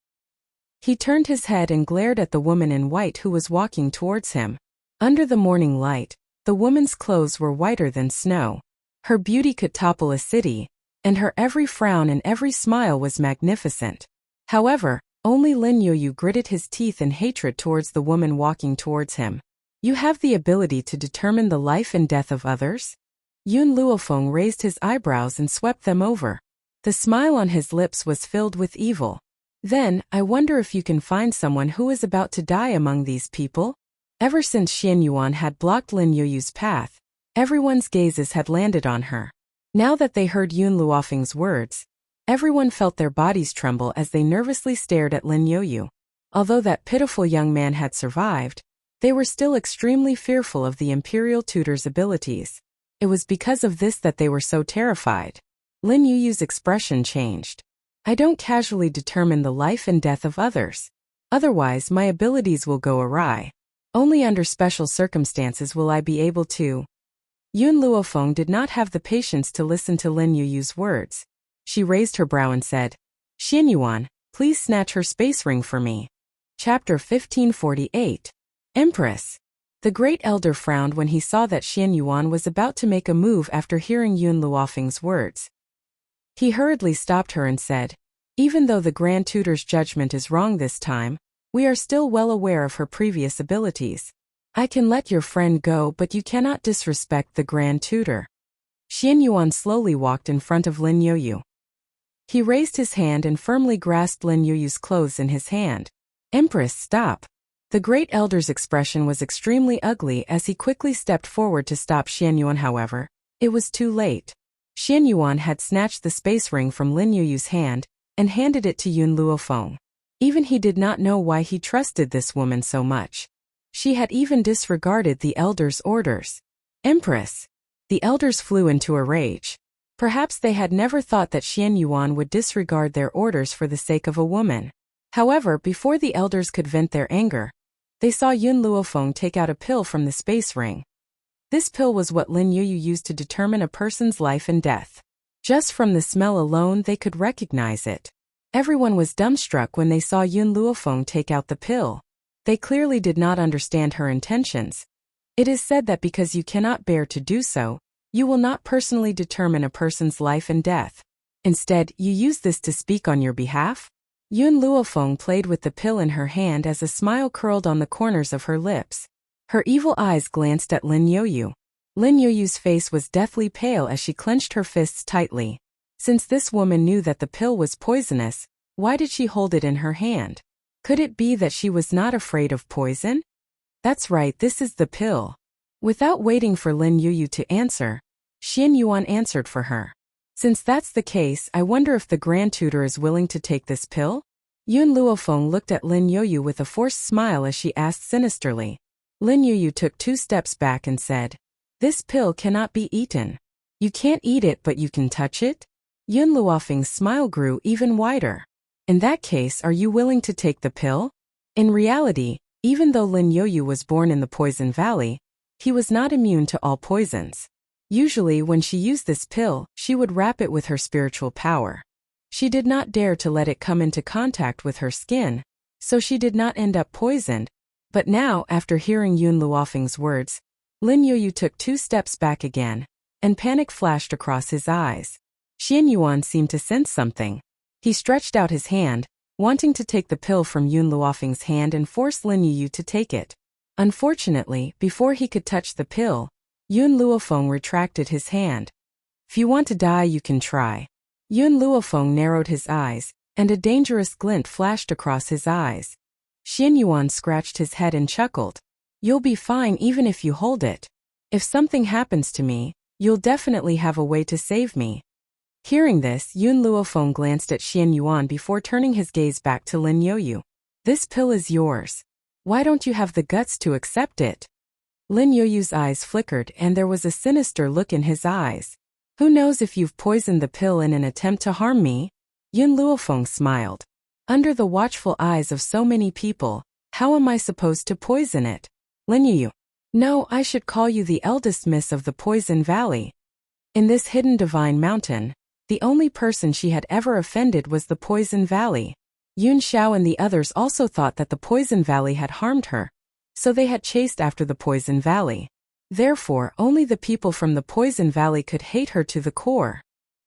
He turned his head and glared at the woman in white who was walking towards him. Under the morning light, the woman's clothes were whiter than snow. Her beauty could topple a city, and her every frown and every smile was magnificent. However, only Lin Yuyu gritted his teeth in hatred towards the woman walking towards him. "You have the ability to determine the life and death of others?" Yun Luofeng raised his eyebrows and swept them over. The smile on his lips was filled with evil. "Then, I wonder if you can find someone who is about to die among these people?" Ever since Xian Yuan had blocked Lin Yuyu's path, everyone's gazes had landed on her. Now that they heard Yun Luofeng's words, everyone felt their bodies tremble as they nervously stared at Lin Yuyu. Although that pitiful young man had survived, they were still extremely fearful of the Imperial Tutor's abilities. It was because of this that they were so terrified. Lin Yuyu's expression changed. "I don't casually determine the life and death of others. Otherwise, my abilities will go awry. Only under special circumstances will I be able to." Yun Luofeng did not have the patience to listen to Lin Yuyu's words. She raised her brow and said, "Xian Yuan, please snatch her space ring for me." Chapter 1548. Empress. The Great Elder frowned when he saw that Xian Yuan was about to make a move after hearing Yun Luofeng's words. He hurriedly stopped her and said, "Even though the Grand Tutor's judgment is wrong this time, we are still well aware of her previous abilities. I can let your friend go, but you cannot disrespect the Grand Tutor." Xian Yuan slowly walked in front of Lin Yuyu. He raised his hand and firmly grasped Lin Yuyu's clothes in his hand. "Empress, stop." The Great Elder's expression was extremely ugly as he quickly stepped forward to stop Xian Yuan. However, it was too late. Xian Yuan had snatched the space ring from Lin Yuyu's hand and handed it to Yun Luofeng. Even he did not know why he trusted this woman so much. She had even disregarded the Elder's orders. "Empress." The Elders flew into a rage. Perhaps they had never thought that Xian Yuan would disregard their orders for the sake of a woman. However, before the Elders could vent their anger, they saw Yun Luofeng take out a pill from the space ring. This pill was what Lin Yuyu used to determine a person's life and death. Just from the smell alone they could recognize it. Everyone was dumbstruck when they saw Yun Luofeng take out the pill. They clearly did not understand her intentions. It is said that because you cannot bear to do so, you will not personally determine a person's life and death. Instead, you use this to speak on your behalf? Yun Luofeng played with the pill in her hand as a smile curled on the corners of her lips. Her evil eyes glanced at Lin Yuyu. Lin Yuyu's face was deathly pale as she clenched her fists tightly. Since this woman knew that the pill was poisonous, why did she hold it in her hand? Could it be that she was not afraid of poison? "That's right, this is the pill." Without waiting for Lin Yuyu to answer, Xian Yuan answered for her. "Since that's the case, I wonder if the Grand Tutor is willing to take this pill?" Yun Luofeng looked at Lin Yuyu with a forced smile as she asked sinisterly. Lin Yuyu took 2 steps back and said, "This pill cannot be eaten. You can't eat it, but you can touch it?" Yun Luofeng's smile grew even wider. "In that case, are you willing to take the pill?" In reality, even though Lin Yuyu was born in the Poison Valley, He was not immune to all poisons. Usually when she used this pill, she would wrap it with her spiritual power. She did not dare to let it come into contact with her skin, so she did not end up poisoned. But now, after hearing Yun Luofeng's words, Lin Yoyu took 2 steps back again, and panic flashed across his eyes. Xian Yuan seemed to sense something. He stretched out his hand, wanting to take the pill from Yun Luofeng's hand and force Lin Yoyu to take it. Unfortunately, before he could touch the pill, Yun Luofeng retracted his hand. If you want to die, you can try. Yun Luofeng narrowed his eyes, and a dangerous glint flashed across his eyes. Xian Yuan scratched his head and chuckled. You'll be fine even if you hold it. If something happens to me, you'll definitely have a way to save me. Hearing this, Yun Luofeng glanced at Xian Yuan before turning his gaze back to Lin Yoyu. This pill is yours. Why don't you have the guts to accept it? Lin Yoyu's eyes flickered and there was a sinister look in his eyes. Who knows if you've poisoned the pill in an attempt to harm me? Yun Luofeng smiled. Under the watchful eyes of so many people, how am I supposed to poison it? Lin Yoyu. No, I should call you the eldest miss of the Poison Valley. In this hidden divine mountain, the only person she had ever offended was the Poison Valley. Yun Xiao and the others also thought that the Poison Valley had harmed her, so they had chased after the Poison Valley. Therefore, only the people from the Poison Valley could hate her to the core.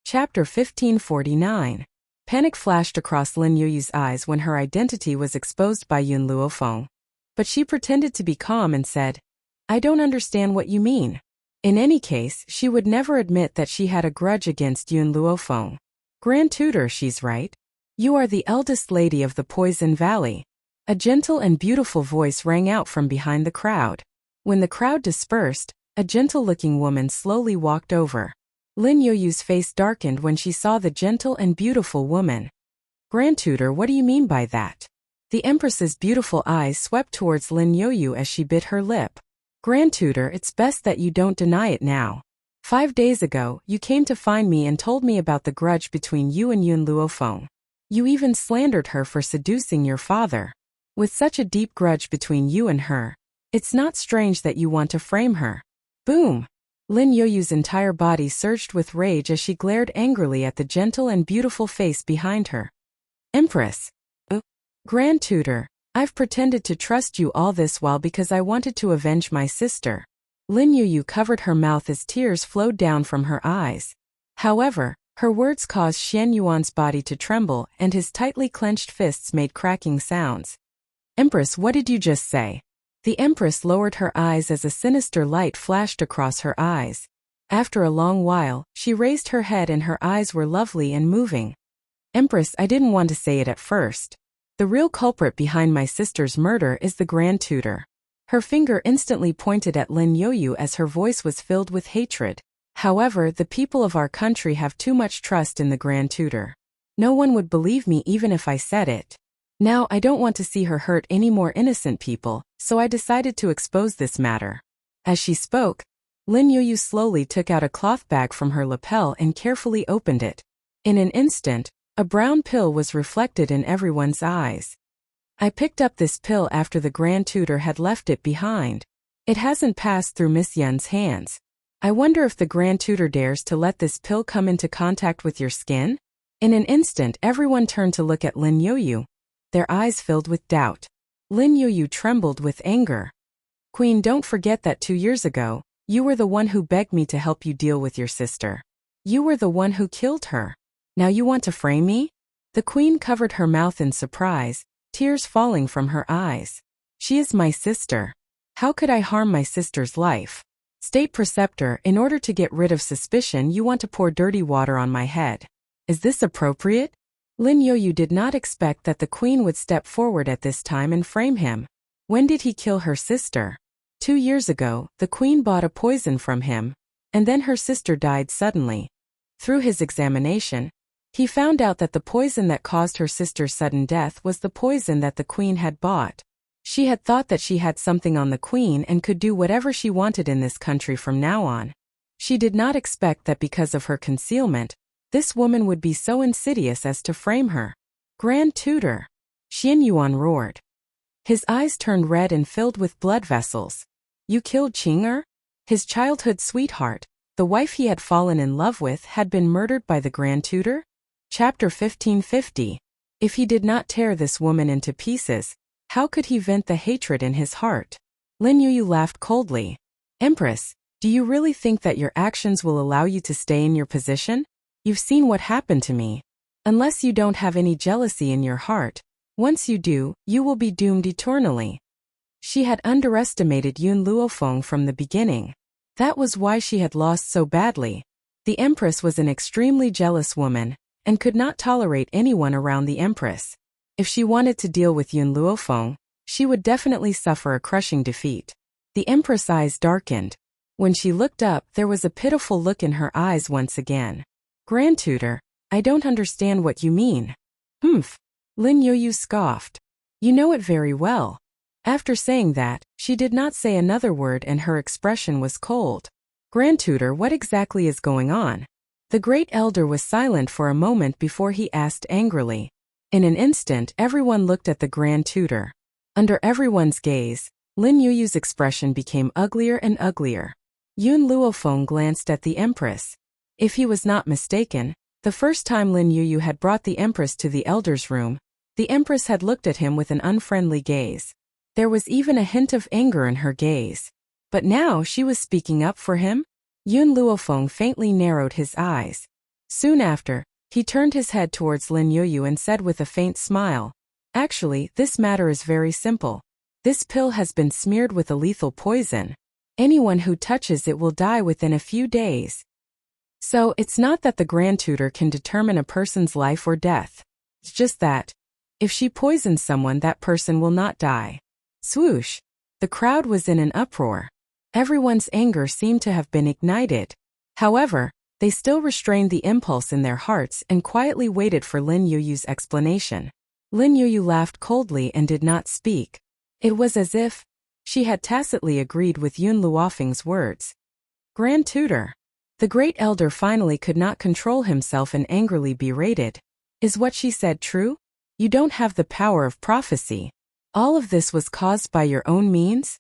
Chapter 1549. Panic flashed across Lin Yoyu's eyes when her identity was exposed by Yun Luofeng. But she pretended to be calm and said, I don't understand what you mean. In any case, she would never admit that she had a grudge against Yun Luofeng. Grand Tutor, she's right. You are the eldest lady of the Poison Valley. A gentle and beautiful voice rang out from behind the crowd. When the crowd dispersed, a gentle-looking woman slowly walked over. Lin Yoyu's face darkened when she saw the gentle and beautiful woman. Grand Tutor, what do you mean by that? The Empress's beautiful eyes swept towards Lin Yoyu as she bit her lip. Grand Tutor, it's best that you don't deny it now. 5 days ago, you came to find me and told me about the grudge between you and Yun Luofeng. You even slandered her for seducing your father. With such a deep grudge between you and her, it's not strange that you want to frame her. Boom! Lin Yoyu's entire body surged with rage as she glared angrily at the gentle and beautiful face behind her. Empress! Grand Tutor, I've pretended to trust you all this while because I wanted to avenge my sister. Lin Yoyu covered her mouth as tears flowed down from her eyes. However, her words caused Xian Yuan's body to tremble and his tightly clenched fists made cracking sounds. Empress, what did you just say? The Empress lowered her eyes as a sinister light flashed across her eyes. After a long while, she raised her head and her eyes were lovely and moving. Empress, I didn't want to say it at first. The real culprit behind my sister's murder is the Grand Tutor. Her finger instantly pointed at Lin Yoyu as her voice was filled with hatred. However, the people of our country have too much trust in the Grand Tutor. No one would believe me even if I said it. Now I don't want to see her hurt any more innocent people, so I decided to expose this matter. As she spoke, Lin Yoyu slowly took out a cloth bag from her lapel and carefully opened it. In an instant, a brown pill was reflected in everyone's eyes. I picked up this pill after the Grand Tutor had left it behind. It hasn't passed through Miss Yun's hands. I wonder if the Grand Tutor dares to let this pill come into contact with your skin? In an instant, everyone turned to look at Lin Yoyu. Their eyes filled with doubt. Lin Yoyu trembled with anger. Queen, don't forget that 2 years ago, you were the one who begged me to help you deal with your sister. You were the one who killed her. Now you want to frame me? The Queen covered her mouth in surprise, tears falling from her eyes. She is my sister. How could I harm my sister's life? State Preceptor, in order to get rid of suspicion, you want to pour dirty water on my head. Is this appropriate? Lin Yoyu did not expect that the Queen would step forward at this time and frame him. When did he kill her sister? 2 years ago, the Queen bought a poison from him, and then her sister died suddenly. Through his examination, he found out that the poison that caused her sister's sudden death was the poison that the Queen had bought. She had thought that she had something on the Queen and could do whatever she wanted in this country from now on. She did not expect that because of her concealment, this woman would be so insidious as to frame her. Grand Tutor! Xian Yuan roared. His eyes turned red and filled with blood vessels. You killed Qing'er? His childhood sweetheart, the wife he had fallen in love with, had been murdered by the Grand Tutor? Chapter 1550. If he did not tear this woman into pieces, how could he vent the hatred in his heart? Lin Yuyu laughed coldly. Empress, do you really think that your actions will allow you to stay in your position? You've seen what happened to me. Unless you don't have any jealousy in your heart, once you do, you will be doomed eternally. She had underestimated Yun Luofeng from the beginning. That was why she had lost so badly. The Empress was an extremely jealous woman, and could not tolerate anyone around the Empress. If she wanted to deal with Yun Luofeng, she would definitely suffer a crushing defeat. The Empress' eyes darkened. When she looked up, there was a pitiful look in her eyes once again. Grand Tutor, I don't understand what you mean. Humph. Lin Yuyu scoffed. You know it very well. After saying that, she did not say another word and her expression was cold. Grand Tutor, what exactly is going on? The Great Elder was silent for a moment before he asked angrily. In an instant, everyone looked at the Grand Tutor. Under everyone's gaze, Lin Yuyu's expression became uglier and uglier. Yun Luofeng glanced at the Empress. If he was not mistaken, the first time Lin Yuyu had brought the Empress to the Elder's room, the Empress had looked at him with an unfriendly gaze. There was even a hint of anger in her gaze. But now she was speaking up for him? Yun Luofeng faintly narrowed his eyes. Soon after, he turned his head towards Lin Yuyu and said with a faint smile, Actually, this matter is very simple. This pill has been smeared with a lethal poison. Anyone who touches it will die within a few days. So, it's not that the Grand Tutor can determine a person's life or death. It's just that, if she poisons someone, that person will not die. Swoosh! The crowd was in an uproar. Everyone's anger seemed to have been ignited. However, they still restrained the impulse in their hearts and quietly waited for Lin Yuyu's explanation. Lin Yuyu laughed coldly and did not speak. It was as if she had tacitly agreed with Yun Luofeng's words. Grand Tutor. The Great Elder finally could not control himself and angrily berated. Is what she said true? You don't have the power of prophecy. All of this was caused by your own means?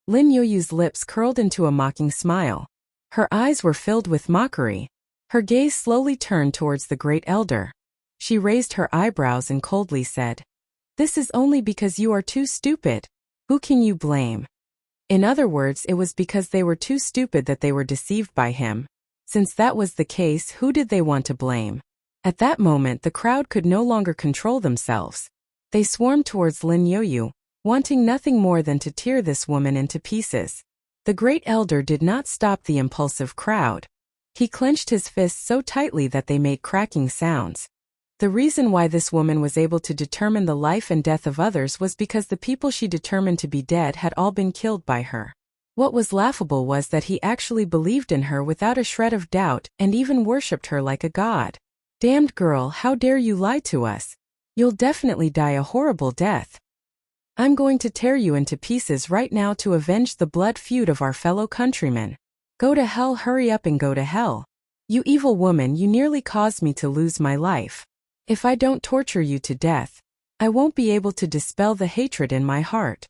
Lin Yuyu's lips curled into a mocking smile. Her eyes were filled with mockery. Her gaze slowly turned towards the Great Elder. She raised her eyebrows and coldly said, This is only because you are too stupid. Who can you blame? In other words, it was because they were too stupid that they were deceived by him. Since that was the case, who did they want to blame? At that moment, the crowd could no longer control themselves. They swarmed towards Lin Yuyu, wanting nothing more than to tear this woman into pieces. The Great Elder did not stop the impulsive crowd. He clenched his fists so tightly that they made cracking sounds. The reason why this woman was able to determine the life and death of others was because the people she determined to be dead had all been killed by her. What was laughable was that he actually believed in her without a shred of doubt and even worshipped her like a god. Damned girl, how dare you lie to us? You'll definitely die a horrible death. I'm going to tear you into pieces right now to avenge the blood feud of our fellow countrymen. Go to hell, hurry up and go to hell. You evil woman, you nearly caused me to lose my life. If I don't torture you to death, I won't be able to dispel the hatred in my heart.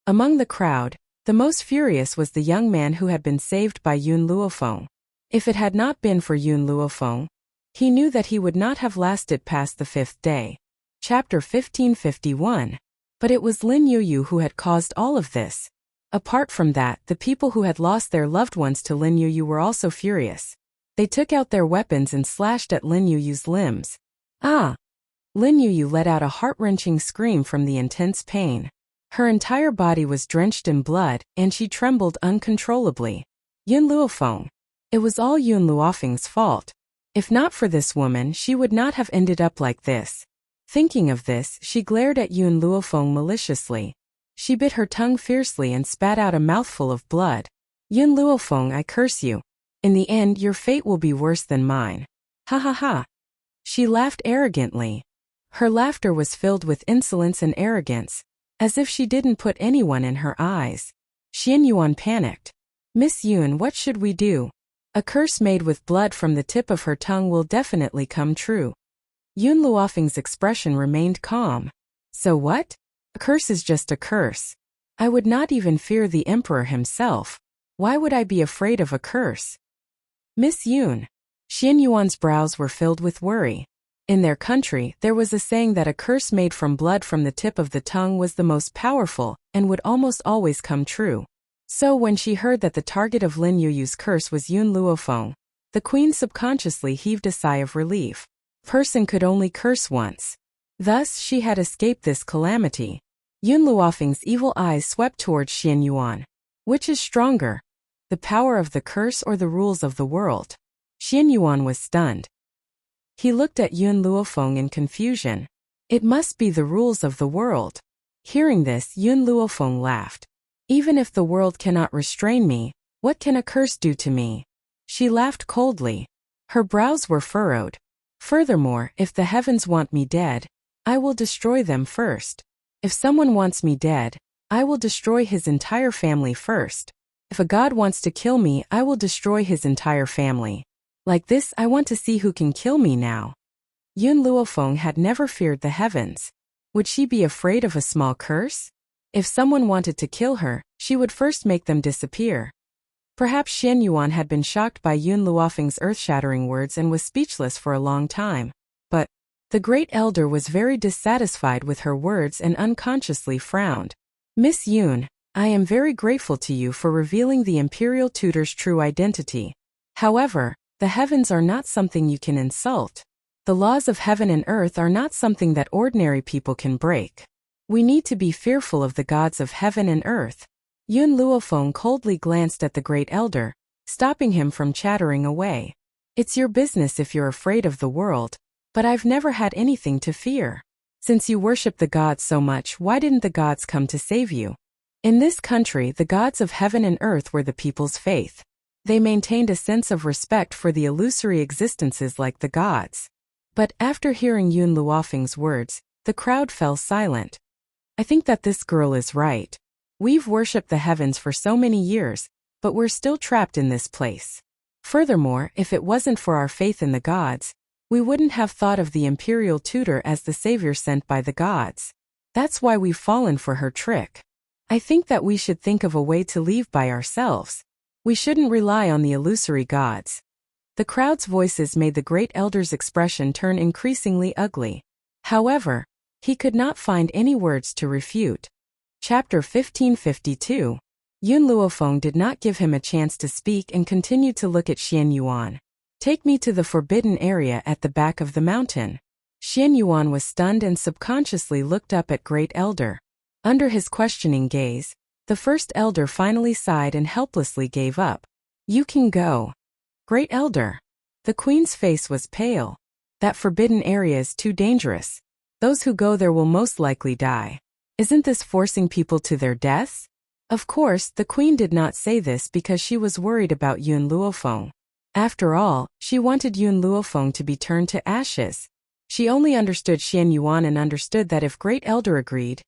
Among the crowd, the most furious was the young man who had been saved by Yun Luofeng. If it had not been for Yun Luofeng, he knew that he would not have lasted past the 5th day. Chapter 1551. But it was Lin Yuyu who had caused all of this. Apart from that, the people who had lost their loved ones to Lin Yuyu were also furious. They took out their weapons and slashed at Lin Yuyu's limbs. Ah! Lin Yuyu let out a heart-wrenching scream from the intense pain. Her entire body was drenched in blood, and she trembled uncontrollably. Yun Luofeng. It was all Yun Luofeng's fault. If not for this woman, she would not have ended up like this. Thinking of this, she glared at Yun Luofeng maliciously. She bit her tongue fiercely and spat out a mouthful of blood. Yun Luofeng, I curse you. In the end, your fate will be worse than mine. Ha ha ha. She laughed arrogantly. Her laughter was filled with insolence and arrogance, as if she didn't put anyone in her eyes. Xian Yuan panicked. Miss Yun, what should we do? A curse made with blood from the tip of her tongue will definitely come true. Yun Luofeng's expression remained calm. So what? A curse is just a curse. I would not even fear the emperor himself. Why would I be afraid of a curse? Miss Yun. Xian Yuan's brows were filled with worry. In their country, there was a saying that a curse made from blood from the tip of the tongue was the most powerful, and would almost always come true. So when she heard that the target of Lin Yuyu's curse was Yun Luofeng, the queen subconsciously heaved a sigh of relief. Person could only curse once. Thus she had escaped this calamity. Yun Luofeng's evil eyes swept towards Xian Yuan. Which is stronger? The power of the curse or the rules of the world? Xian Yuan was stunned. He looked at Yun Luofeng in confusion. It must be the rules of the world. Hearing this, Yun Luofeng laughed. Even if the world cannot restrain me, what can a curse do to me? She laughed coldly. Her brows were furrowed. Furthermore, if the heavens want me dead, I will destroy them first. If someone wants me dead, I will destroy his entire family first. If a god wants to kill me, I will destroy his entire family. Like this, I want to see who can kill me now. Yun Luofeng had never feared the heavens. Would she be afraid of a small curse? If someone wanted to kill her, she would first make them disappear. Perhaps Xian Yuan had been shocked by Yun Luofeng's earth-shattering words and was speechless for a long time. But the great elder was very dissatisfied with her words and unconsciously frowned. Miss Yun, I am very grateful to you for revealing the imperial tutor's true identity. However, the heavens are not something you can insult. The laws of heaven and earth are not something that ordinary people can break. We need to be fearful of the gods of heaven and earth. Yun Luofeng coldly glanced at the great elder, stopping him from chattering away. It's your business if you're afraid of the world, but I've never had anything to fear. Since you worship the gods so much, why didn't the gods come to save you? In this country, the gods of heaven and earth were the people's faith. They maintained a sense of respect for the illusory existences like the gods. But after hearing Yun Luofeng's words, the crowd fell silent. I think that this girl is right. We've worshipped the heavens for so many years, but we're still trapped in this place. Furthermore, if it wasn't for our faith in the gods, we wouldn't have thought of the imperial tutor as the savior sent by the gods. That's why we've fallen for her trick. I think that we should think of a way to leave by ourselves. We shouldn't rely on the illusory gods. The crowd's voices made the great elder's expression turn increasingly ugly. However, he could not find any words to refute. Chapter 1552. Yun Luofeng did not give him a chance to speak and continued to look at Xian Yuan. Take me to the forbidden area at the back of the mountain. Xian Yuan was stunned and subconsciously looked up at Great Elder. Under his questioning gaze, the first elder finally sighed and helplessly gave up. You can go. Great Elder. The queen's face was pale. That forbidden area is too dangerous. Those who go there will most likely die. Isn't this forcing people to their deaths? Of course, the queen did not say this because she was worried about Yun Luofeng. After all, she wanted Yun Luofeng to be turned to ashes. She only understood Xian Yuan and understood that if Great Elder agreed,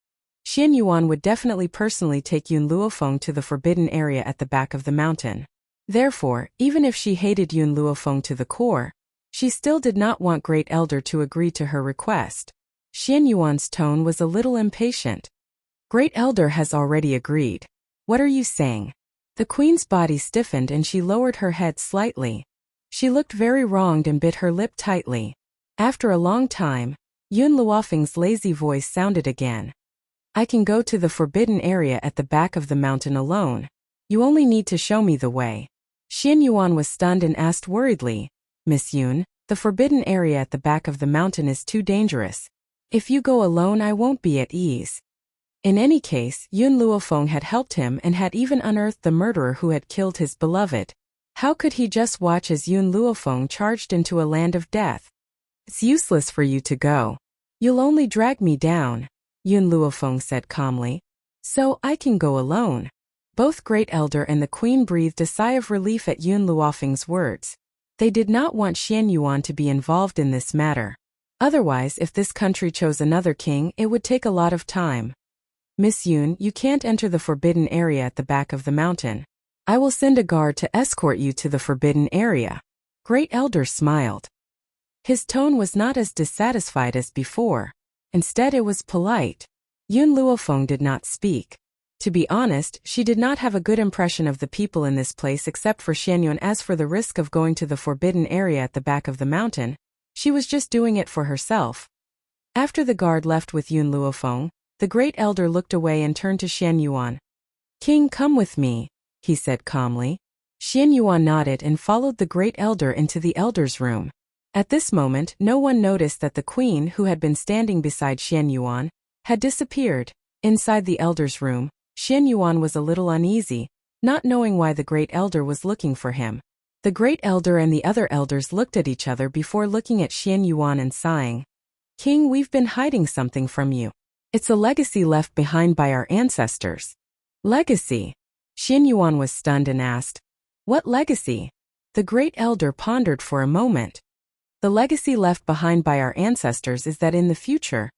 Xian Yuan would definitely personally take Yun Luofeng to the forbidden area at the back of the mountain. Therefore, even if she hated Yun Luofeng to the core, she still did not want Great Elder to agree to her request. Xian Yuan's tone was a little impatient. Great Elder has already agreed. What are you saying? The queen's body stiffened and she lowered her head slightly. She looked very wronged and bit her lip tightly. After a long time, Yun Luofeng's lazy voice sounded again. I can go to the forbidden area at the back of the mountain alone. You only need to show me the way. Xian Yuan was stunned and asked worriedly, Miss Yun, the forbidden area at the back of the mountain is too dangerous. If you go alone, I won't be at ease. In any case, Yun Luofeng had helped him and had even unearthed the murderer who had killed his beloved. How could he just watch as Yun Luofeng charged into a land of death? It's useless for you to go. You'll only drag me down, Yun Luofeng said calmly. So I can go alone. Both Great Elder and the Queen breathed a sigh of relief at Yun Luofeng's words. They did not want Xian Yuan to be involved in this matter. Otherwise, if this country chose another king, it would take a lot of time. Miss Yun, you can't enter the forbidden area at the back of the mountain. I will send a guard to escort you to the forbidden area. Great Elder smiled. His tone was not as dissatisfied as before. Instead, it was polite. Yun Luofeng did not speak. To be honest, she did not have a good impression of the people in this place except for Xianyuan. As for the risk of going to the forbidden area at the back of the mountain, she was just doing it for herself. After the guard left with Yun Luofeng, the great elder looked away and turned to Xianyuan. "King, come with me," he said calmly. Xianyuan nodded and followed the great elder into the elder's room. At this moment, no one noticed that the queen, who had been standing beside Xianyuan, had disappeared. Inside the elder's room, Xianyuan was a little uneasy, not knowing why the great elder was looking for him. The great elder and the other elders looked at each other before looking at Xianyuan and sighing. "King, we've been hiding something from you. It's a legacy left behind by our ancestors." "Legacy?" Xianyuan was stunned and asked. "What legacy?" The great elder pondered for a moment. "The legacy left behind by our ancestors is that in the future,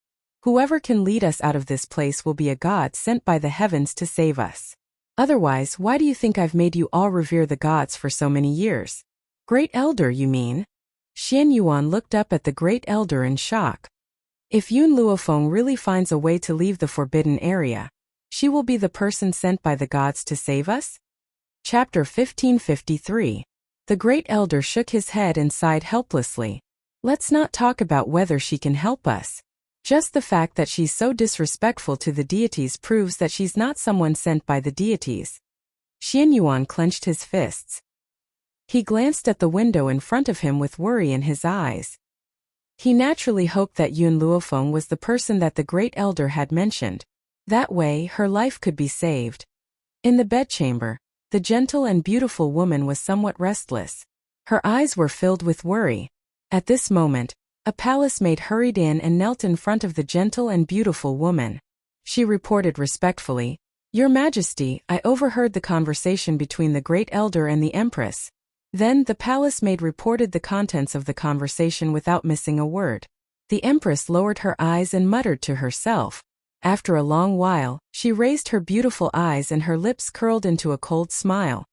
whoever can lead us out of this place will be a god sent by the heavens to save us. Otherwise, why do you think I've made you all revere the gods for so many years?" "Great elder, you mean?" Xianyuan looked up at the great elder in shock. "If Yun Luofeng really finds a way to leave the forbidden area, she will be the person sent by the gods to save us?" Chapter 1553. The great elder shook his head and sighed helplessly. "Let's not talk about whether she can help us. Just the fact that she's so disrespectful to the deities proves that she's not someone sent by the deities." Xianyuan clenched his fists. He glanced at the window in front of him with worry in his eyes. He naturally hoped that Yun Luofeng was the person that the great elder had mentioned. That way, her life could be saved. In the bedchamber, the gentle and beautiful woman was somewhat restless. Her eyes were filled with worry. At this moment, a palace maid hurried in and knelt in front of the gentle and beautiful woman. She reported respectfully, "Your Majesty, I overheard the conversation between the great elder and the empress." Then the palace maid reported the contents of the conversation without missing a word. The empress lowered her eyes and muttered to herself. After a long while, she raised her beautiful eyes and her lips curled into a cold smile.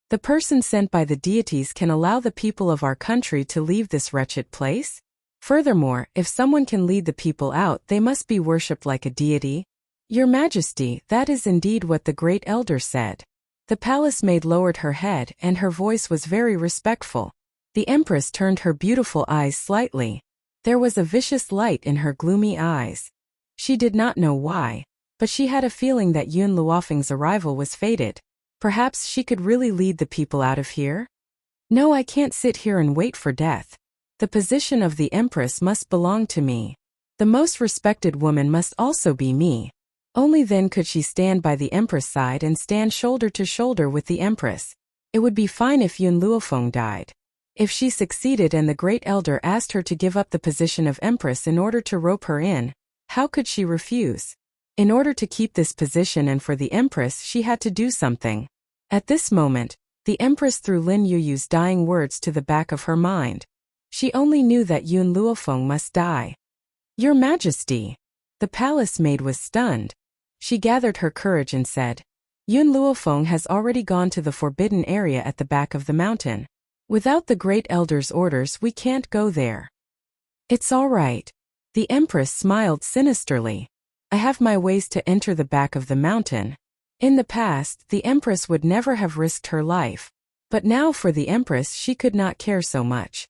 "The person sent by the deities can allow the people of our country to leave this wretched place? Furthermore, if someone can lead the people out, they must be worshipped like a deity." "Your Majesty, that is indeed what the great elder said." The palace maid lowered her head and her voice was very respectful. The empress turned her beautiful eyes slightly. There was a vicious light in her gloomy eyes. She did not know why, but she had a feeling that Yun Luofeng's arrival was fated. Perhaps she could really lead the people out of here? "No, I can't sit here and wait for death. The position of the empress must belong to me. The most respected woman must also be me. Only then could she stand by the empress' side and stand shoulder to shoulder with the empress. It would be fine if Yun Luofeng died. If she succeeded and the great elder asked her to give up the position of empress in order to rope her in, how could she refuse? In order to keep this position and for the empress, she had to do something." At this moment, the empress threw Lin Yuyu's dying words to the back of her mind. She only knew that Yun Luofeng must die. "Your Majesty!" The palace maid was stunned. She gathered her courage and said, "Yun Luofeng has already gone to the forbidden area at the back of the mountain. Without the great elder's orders, we can't go there." "It's all right." The empress smiled sinisterly. "I have my ways to enter the back of the mountain." In the past, the empress would never have risked her life. But now for the empress she could not care so much.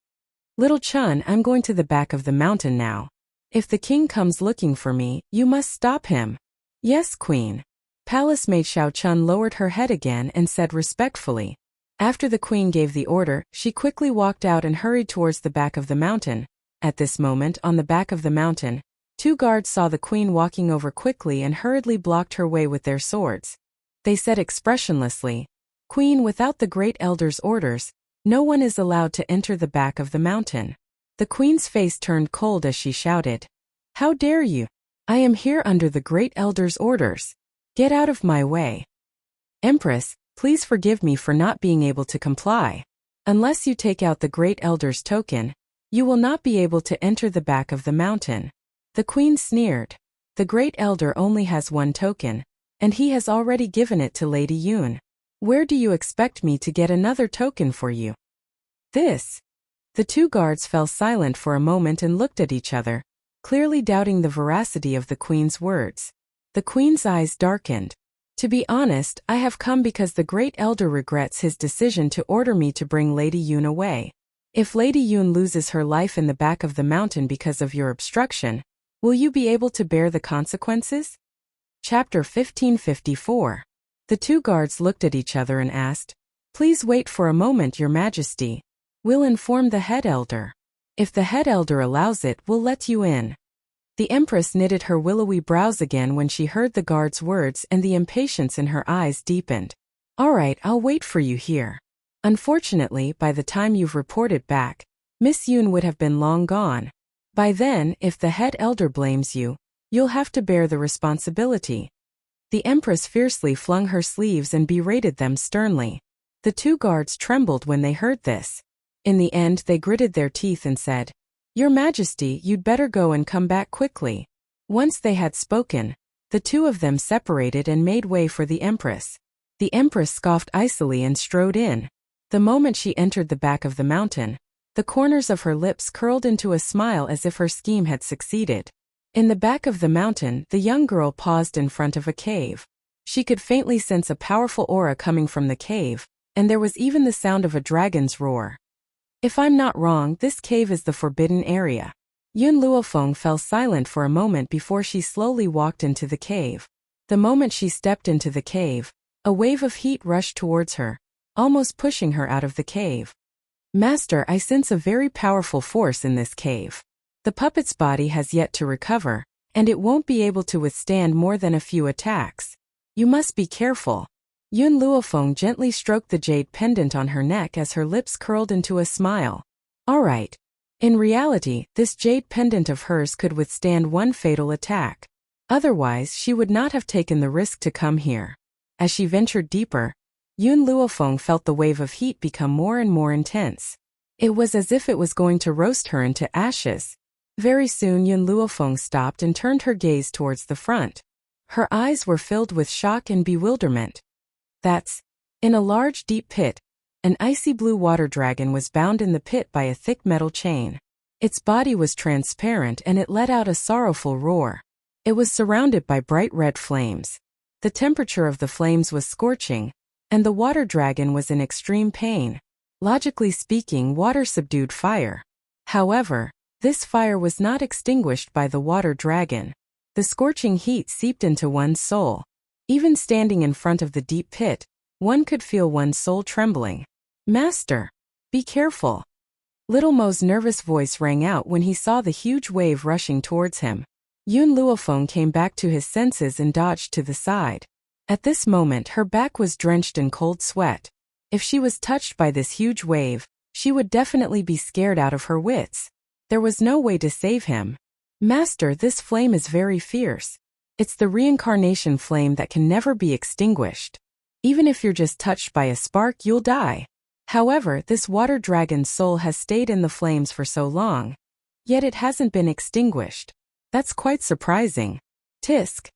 "Little Chun, I'm going to the back of the mountain now. If the king comes looking for me, you must stop him." "Yes, Queen." Palace maid Xiao Chun lowered her head again and said respectfully. After the queen gave the order, she quickly walked out and hurried towards the back of the mountain. At this moment, on the back of the mountain, 2 guards saw the queen walking over quickly and hurriedly blocked her way with their swords. They said expressionlessly, "Queen, without the great elder's orders, no one is allowed to enter the back of the mountain." The queen's face turned cold as she shouted, "How dare you? I am here under the great elder's orders. Get out of my way." "Empress, please forgive me for not being able to comply. Unless you take out the great elder's token, you will not be able to enter the back of the mountain." The queen sneered. "The great elder only has one token, and he has already given it to Lady Yun. Where do you expect me to get another token for you?" "This." The 2 guards fell silent for a moment and looked at each other, clearly doubting the veracity of the queen's words. The queen's eyes darkened. To be honest, I have come because the Great Elder regrets his decision to order me to bring Lady Yun away. If Lady Yun loses her life in the back of the mountain because of your obstruction, will you be able to bear the consequences? Chapter 1554. The two guards looked at each other and asked, "Please wait for a moment, Your Majesty. We'll inform the head elder. If the head elder allows it, we'll let you in." The Empress knitted her willowy brows again when she heard the guard's words, and the impatience in her eyes deepened. "All right, I'll wait for you here. Unfortunately, by the time you've reported back, Miss Yun would have been long gone. By then, if the head elder blames you, you'll have to bear the responsibility." The Empress fiercely flung her sleeves and berated them sternly. The two guards trembled when they heard this. In the end, they gritted their teeth and said, "Your Majesty, you'd better go and come back quickly." Once they had spoken, the two of them separated and made way for the Empress. The Empress scoffed icily and strode in. The moment she entered the back of the mountain, the corners of her lips curled into a smile as if her scheme had succeeded. In the back of the mountain, the young girl paused in front of a cave. She could faintly sense a powerful aura coming from the cave, and there was even the sound of a dragon's roar. "If I'm not wrong, this cave is the forbidden area." Yun Luofeng fell silent for a moment before she slowly walked into the cave. The moment she stepped into the cave, a wave of heat rushed towards her, almost pushing her out of the cave. "Master, I sense a very powerful force in this cave. The puppet's body has yet to recover, and it won't be able to withstand more than a few attacks. You must be careful." Yun Luofeng gently stroked the jade pendant on her neck as her lips curled into a smile. "All right. In reality, this jade pendant of hers could withstand one fatal attack. Otherwise, she would not have taken the risk to come here." As she ventured deeper, Yun Luofeng felt the wave of heat become more and more intense. It was as if it was going to roast her into ashes. Very soon Yun Luofeng stopped and turned her gaze towards the front. Her eyes were filled with shock and bewilderment. In a large deep pit, an icy blue water dragon was bound in the pit by a thick metal chain. Its body was transparent and it let out a sorrowful roar. It was surrounded by bright red flames. The temperature of the flames was scorching, and the water dragon was in extreme pain. Logically speaking, water subdued fire. However, this fire was not extinguished by the water dragon. The scorching heat seeped into one's soul. Even standing in front of the deep pit, one could feel one's soul trembling. "Master, be careful." Little Mo's nervous voice rang out when he saw the huge wave rushing towards him. Yun Luofeng came back to his senses and dodged to the side. At this moment, her back was drenched in cold sweat. If she was touched by this huge wave, she would definitely be scared out of her wits. There was no way to save him. "Master, this flame is very fierce. It's the reincarnation flame that can never be extinguished. Even if you're just touched by a spark, you'll die. However, this water dragon's soul has stayed in the flames for so long, yet it hasn't been extinguished. That's quite surprising." "Tisk."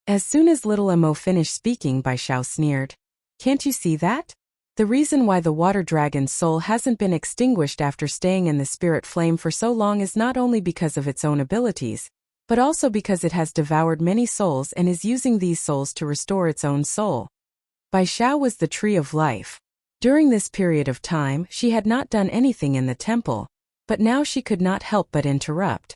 As soon as little Mo finished speaking, Bai Xiao sneered. "Can't you see that? The reason why the water dragon's soul hasn't been extinguished after staying in the spirit flame for so long is not only because of its own abilities, but also because it has devoured many souls and is using these souls to restore its own soul." Bai Xiao was the tree of life. During this period of time, she had not done anything in the temple, but now she could not help but interrupt.